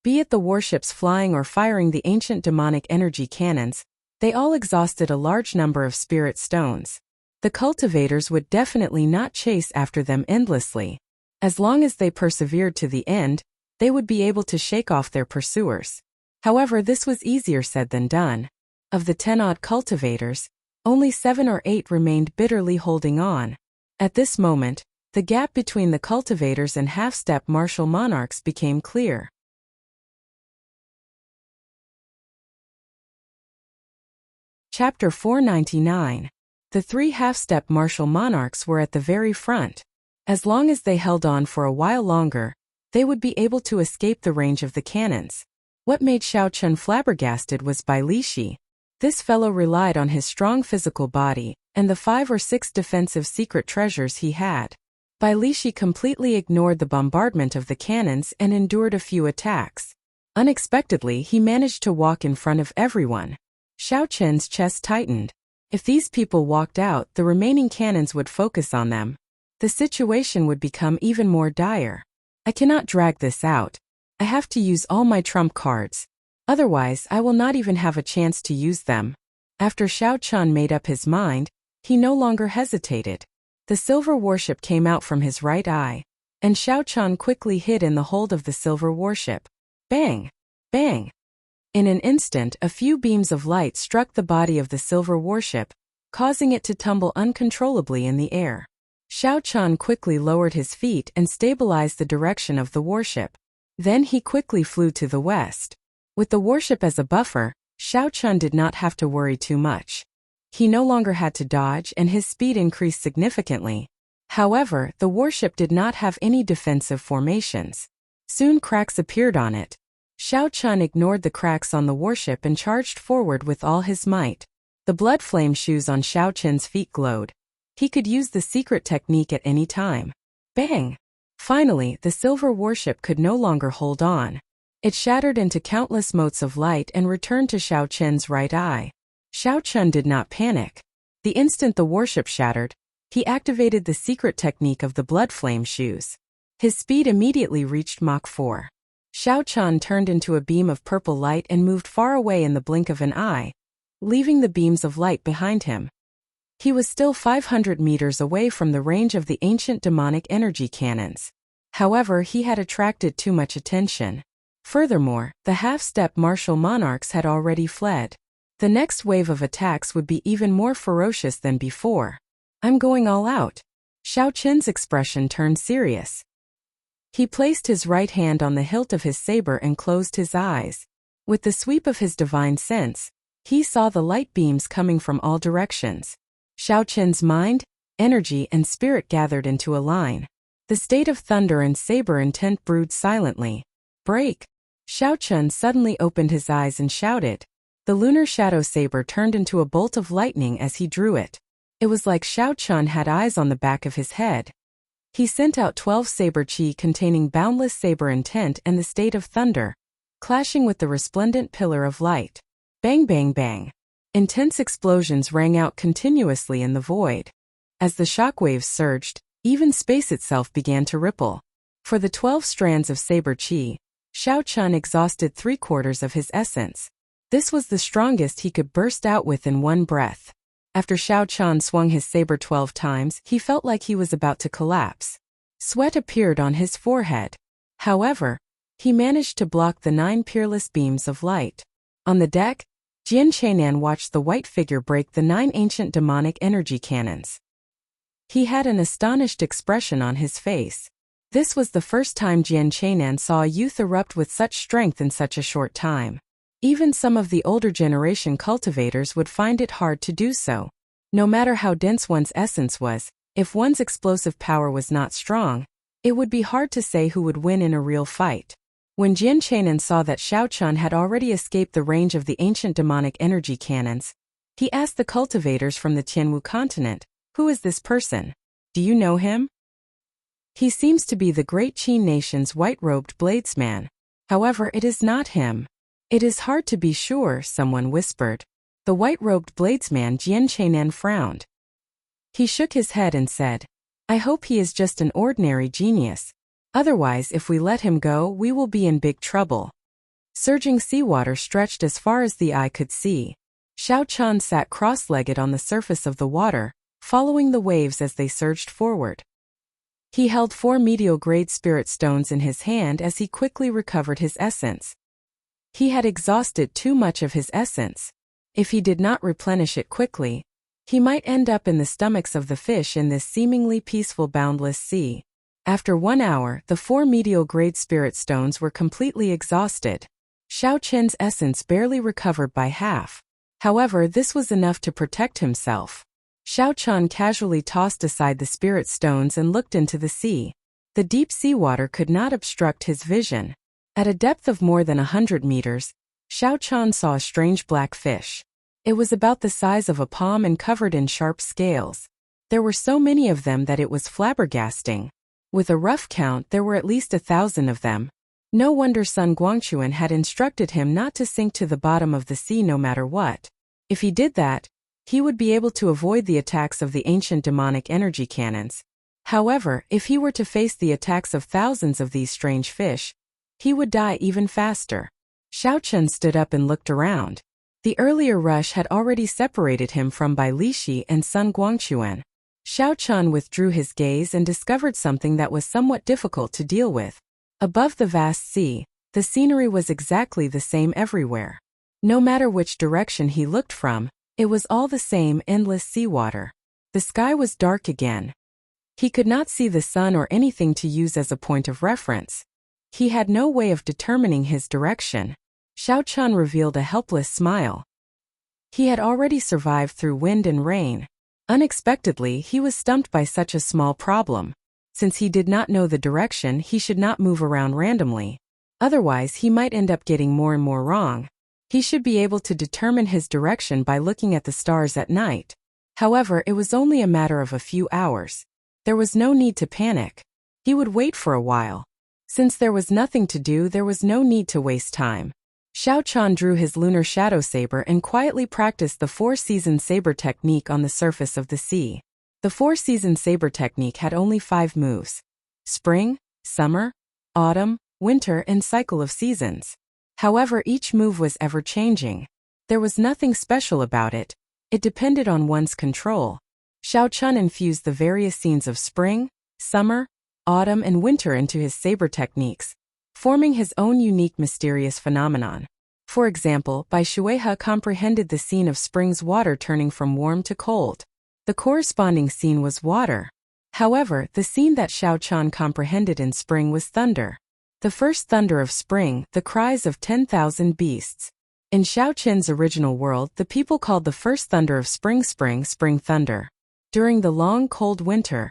Be it the warships flying or firing the ancient demonic energy cannons, they all exhausted a large number of spirit stones. The cultivators would definitely not chase after them endlessly. As long as they persevered to the end, they would be able to shake off their pursuers. However, this was easier said than done. Of the 10-odd cultivators, only 7 or 8 remained bitterly holding on. At this moment, the gap between the cultivators and half-step martial monarchs became clear. Chapter 499. The 3 half-step martial monarchs were at the very front. As long as they held on for a while longer, they would be able to escape the range of the cannons. What made Xiao Chun flabbergasted was Bai Lishi. This fellow relied on his strong physical body and the 5 or 6 defensive secret treasures he had. Bai Lishi completely ignored the bombardment of the cannons and endured a few attacks. Unexpectedly, he managed to walk in front of everyone. Xiao Chun's chest tightened. If these people walked out, the remaining cannons would focus on them. The situation would become even more dire. I cannot drag this out. I have to use all my trump cards. Otherwise, I will not even have a chance to use them. After Xiao Chun made up his mind, he no longer hesitated. The silver warship came out from his right eye, and Xiao Chun quickly hid in the hold of the silver warship. Bang! Bang! In an instant, a few beams of light struck the body of the silver warship, causing it to tumble uncontrollably in the air. Xiao Chun quickly lowered his feet and stabilized the direction of the warship. Then he quickly flew to the west. With the warship as a buffer, Xiao Chun did not have to worry too much. He no longer had to dodge and his speed increased significantly. However, the warship did not have any defensive formations. Soon cracks appeared on it. Xiao Chun ignored the cracks on the warship and charged forward with all his might. The blood flame shoes on Xiao Chun's feet glowed. He could use the secret technique at any time. Bang! Finally, the silver warship could no longer hold on. It shattered into countless motes of light and returned to Xiao Chen's right eye. Xiao Chen did not panic. The instant the warship shattered, he activated the secret technique of the blood flame shoes. His speed immediately reached Mach 4. Xiao Chen turned into a beam of purple light and moved far away in the blink of an eye, leaving the beams of light behind him. He was still 500 meters away from the range of the ancient demonic energy cannons. However, he had attracted too much attention. Furthermore, the half-step martial monarchs had already fled. The next wave of attacks would be even more ferocious than before. I'm going all out. Xiao Chen's expression turned serious. He placed his right hand on the hilt of his saber and closed his eyes. With the sweep of his divine sense, he saw the light beams coming from all directions. Xiao Chen's mind, energy and spirit gathered into a line. The state of thunder and saber intent brewed silently. Break! Xiao Chen suddenly opened his eyes and shouted. The lunar shadow saber turned into a bolt of lightning as he drew it. It was like Xiao Chen had eyes on the back of his head. He sent out 12 saber chi containing boundless saber intent and the state of thunder, clashing with the resplendent pillar of light. Bang bang bang. Intense explosions rang out continuously in the void. As the shockwaves surged, even space itself began to ripple. For the 12 strands of saber chi, Xiao Chen exhausted 3/4 of his essence. This was the strongest he could burst out with in one breath. After Xiao Chen swung his saber 12 times, he felt like he was about to collapse. Sweat appeared on his forehead. However, he managed to block the 9 peerless beams of light. On the deck, Jian Chainan watched the white figure break the 9 ancient demonic energy cannons. He had an astonished expression on his face. This was the first time Jian Chainan saw a youth erupt with such strength in such a short time. Even some of the older generation cultivators would find it hard to do so. No matter how dense one's essence was, if one's explosive power was not strong, it would be hard to say who would win in a real fight. When Jian Chainan saw that Xiao Chen had already escaped the range of the ancient demonic energy cannons, he asked the cultivators from the Tianwu continent, "Who is this person? Do you know him?" "He seems to be the great Qin nation's white-robed bladesman. However, it is not him." "It is hard to be sure," someone whispered. The white-robed bladesman Jian Chainan frowned. He shook his head and said, "I hope he is just an ordinary genius. Otherwise, if we let him go, we will be in big trouble." Surging seawater stretched as far as the eye could see. Xiao Chen sat cross-legged on the surface of the water, following the waves as they surged forward. He held 4 medial-grade spirit stones in his hand as he quickly recovered his essence. He had exhausted too much of his essence. If he did not replenish it quickly, he might end up in the stomachs of the fish in this seemingly peaceful boundless sea. After 1 hour, the 4 medial-grade spirit stones were completely exhausted. Xiao Chen's essence barely recovered by half. However, this was enough to protect himself. Xiao Chen casually tossed aside the spirit stones and looked into the sea. The deep seawater could not obstruct his vision. At a depth of more than 100 meters, Xiao Chen saw a strange black fish. It was about the size of a palm and covered in sharp scales. There were so many of them that it was flabbergasting. With a rough count, there were at least 1,000 of them. No wonder Sun Guangquan had instructed him not to sink to the bottom of the sea no matter what. If he did that, he would be able to avoid the attacks of the ancient demonic energy cannons. However, if he were to face the attacks of thousands of these strange fish, he would die even faster. Xiao Chen stood up and looked around. The earlier rush had already separated him from Bai Lishi and Sun Guangquan. Xiao Chen withdrew his gaze and discovered something that was somewhat difficult to deal with. Above the vast sea, the scenery was exactly the same everywhere. No matter which direction he looked from, it was all the same endless seawater. The sky was dark again. He could not see the sun or anything to use as a point of reference. He had no way of determining his direction. Xiao Chen revealed a helpless smile. He had already survived through wind and rain. Unexpectedly, he was stumped by such a small problem. Since he did not know the direction, he should not move around randomly. Otherwise, he might end up getting more and more wrong. He should be able to determine his direction by looking at the stars at night. However, it was only a matter of a few hours. There was no need to panic. He would wait for a while. Since there was nothing to do, there was no need to waste time. Xiao Chan drew his lunar shadow saber and quietly practiced the four-season saber technique on the surface of the sea. The four-season saber technique had only 5 moves: spring, summer, autumn, winter, and cycle of seasons. However, each move was ever-changing. There was nothing special about it. It depended on one's control. Xiao Chan infused the various scenes of spring, summer, autumn, and winter into his saber techniques, forming his own unique mysterious phenomenon. For example, Bai Shuihe comprehended the scene of spring's water turning from warm to cold. The corresponding scene was water. However, the scene that Xiao Chan comprehended in spring was thunder. The first thunder of spring, the cries of 10,000 beasts. In Xiao Chen's original world, the people called the first thunder of spring thunder. During the long cold winter,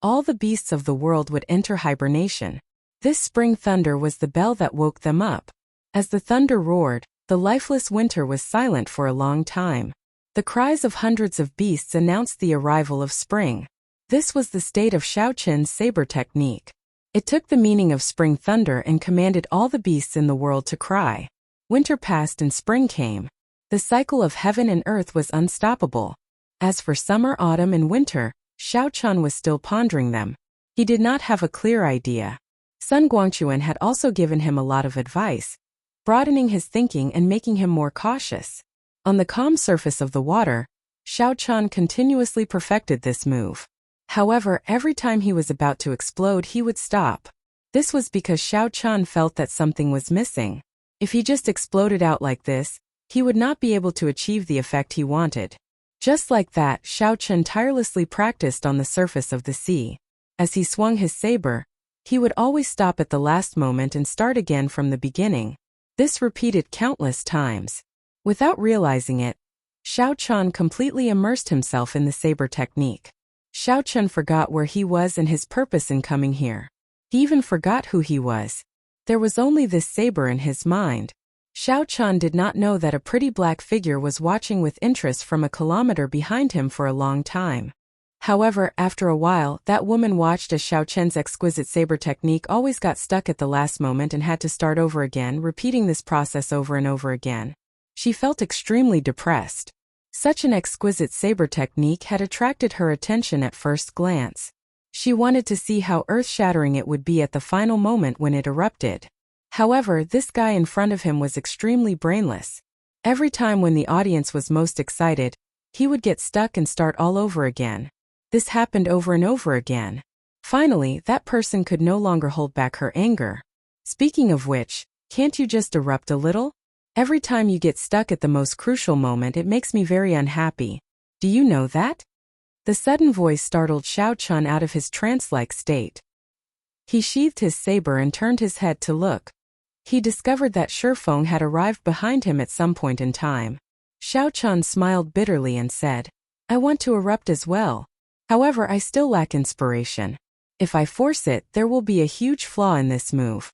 all the beasts of the world would enter hibernation. This spring thunder was the bell that woke them up. As the thunder roared, the lifeless winter was silent for a long time. The cries of hundreds of beasts announced the arrival of spring. This was the state of Xiao Chen's saber technique. It took the meaning of spring thunder and commanded all the beasts in the world to cry. Winter passed and spring came. The cycle of heaven and earth was unstoppable. As for summer, autumn, and winter, Xiao Chan was still pondering them. He did not have a clear idea. Sun Guangquan had also given him a lot of advice, broadening his thinking and making him more cautious. On the calm surface of the water, Xiao Chan continuously perfected this move. However, every time he was about to explode, he would stop. This was because Xiao Chan felt that something was missing. If he just exploded out like this, he would not be able to achieve the effect he wanted. Just like that, Xiao Chan tirelessly practiced on the surface of the sea. As he swung his saber, he would always stop at the last moment and start again from the beginning. This repeated countless times. Without realizing it, Xiao Chan completely immersed himself in the saber technique. Xiao Chan forgot where he was and his purpose in coming here. He even forgot who he was. There was only this saber in his mind. Xiao Chan did not know that a pretty black figure was watching with interest from a kilometer behind him for a long time. However, after a while, that woman watched as Xiao Chen's exquisite saber technique always got stuck at the last moment and had to start over again, repeating this process over and over again. She felt extremely depressed. Such an exquisite saber technique had attracted her attention at first glance. She wanted to see how earth-shattering it would be at the final moment when it erupted. However, this guy in front of him was extremely brainless. Every time when the audience was most excited, he would get stuck and start all over again. This happened over and over again. Finally, that person could no longer hold back her anger. Speaking of which, can't you just erupt a little? Every time you get stuck at the most crucial moment, it makes me very unhappy. Do you know that? The sudden voice startled Xiao Chan out of his trance-like state. He sheathed his saber and turned his head to look. He discovered that Shifeng had arrived behind him at some point in time. Xiao Chan smiled bitterly and said, "I want to erupt as well. However, I still lack inspiration. If I force it, there will be a huge flaw in this move."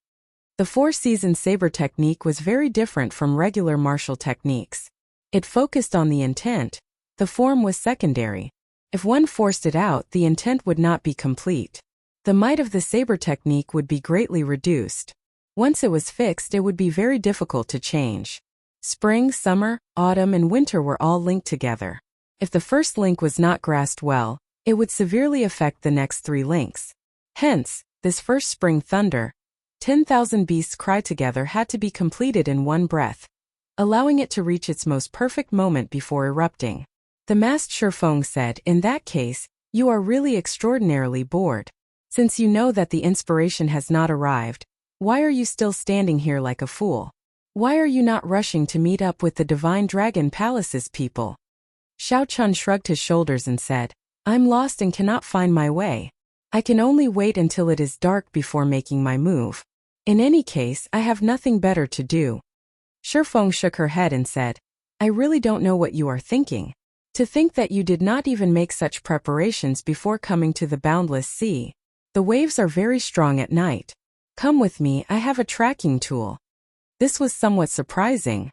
The four-season saber technique was very different from regular martial techniques. It focused on the intent. The form was secondary. If one forced it out, the intent would not be complete. The might of the saber technique would be greatly reduced. Once it was fixed, it would be very difficult to change. Spring, summer, autumn, and winter were all linked together. If the first link was not grasped well, it would severely affect the next 3 links. Hence, this first spring thunder, 10,000 beasts cry together, had to be completed in one breath, allowing it to reach its most perfect moment before erupting. The masked Shifeng said, "In that case, you are really extraordinarily bored. Since you know that the inspiration has not arrived, why are you still standing here like a fool? Why are you not rushing to meet up with the Divine Dragon Palace's people?" Xiao Chan shrugged his shoulders and said, "I'm lost and cannot find my way. I can only wait until it is dark before making my move. In any case, I have nothing better to do." Shifeng shook her head and said, "I really don't know what you are thinking. To think that you did not even make such preparations before coming to the boundless sea. The waves are very strong at night. Come with me, I have a tracking tool." This was somewhat surprising.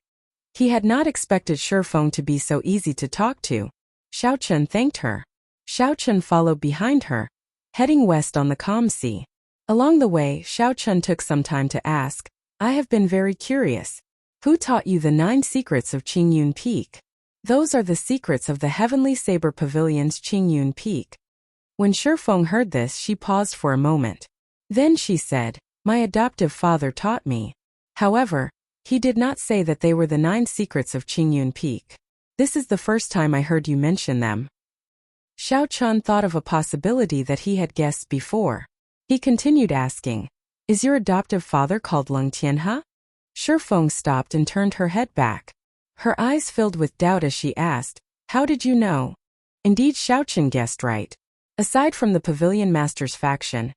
He had not expected Shifeng to be so easy to talk to. Xiao Chan thanked her. Xiao Chan followed behind her, heading west on the calm sea. Along the way, Xiao Chun took some time to ask, I have been very curious. Who taught you the 9 secrets of Qingyun Peak? Those are the secrets of the Heavenly Saber Pavilion's Qingyun Peak. When Shifeng heard this, she paused for a moment. Then she said, my adoptive father taught me. However, he did not say that they were the 9 secrets of Qingyun Peak. This is the first time I heard you mention them. Xiao Chun thought of a possibility that he had guessed before. He continued asking, is your adoptive father called Leng Tianhe? Shifeng stopped and turned her head back. Her eyes filled with doubt as she asked, how did you know? Indeed, Xiao Chun guessed right. Aside from the Pavilion Master's faction,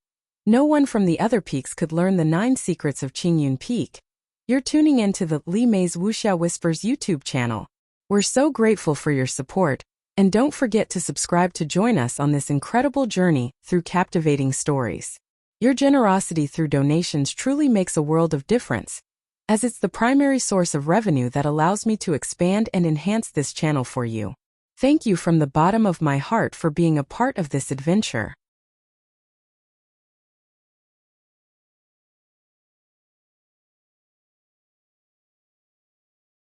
no one from the other peaks could learn the 9 secrets of Qingyun Peak. You're tuning into the Li Mei's Wuxia Whispers YouTube channel. We're so grateful for your support, and don't forget to subscribe to join us on this incredible journey through captivating stories. Your generosity through donations truly makes a world of difference, as it's the primary source of revenue that allows me to expand and enhance this channel for you. Thank you from the bottom of my heart for being a part of this adventure.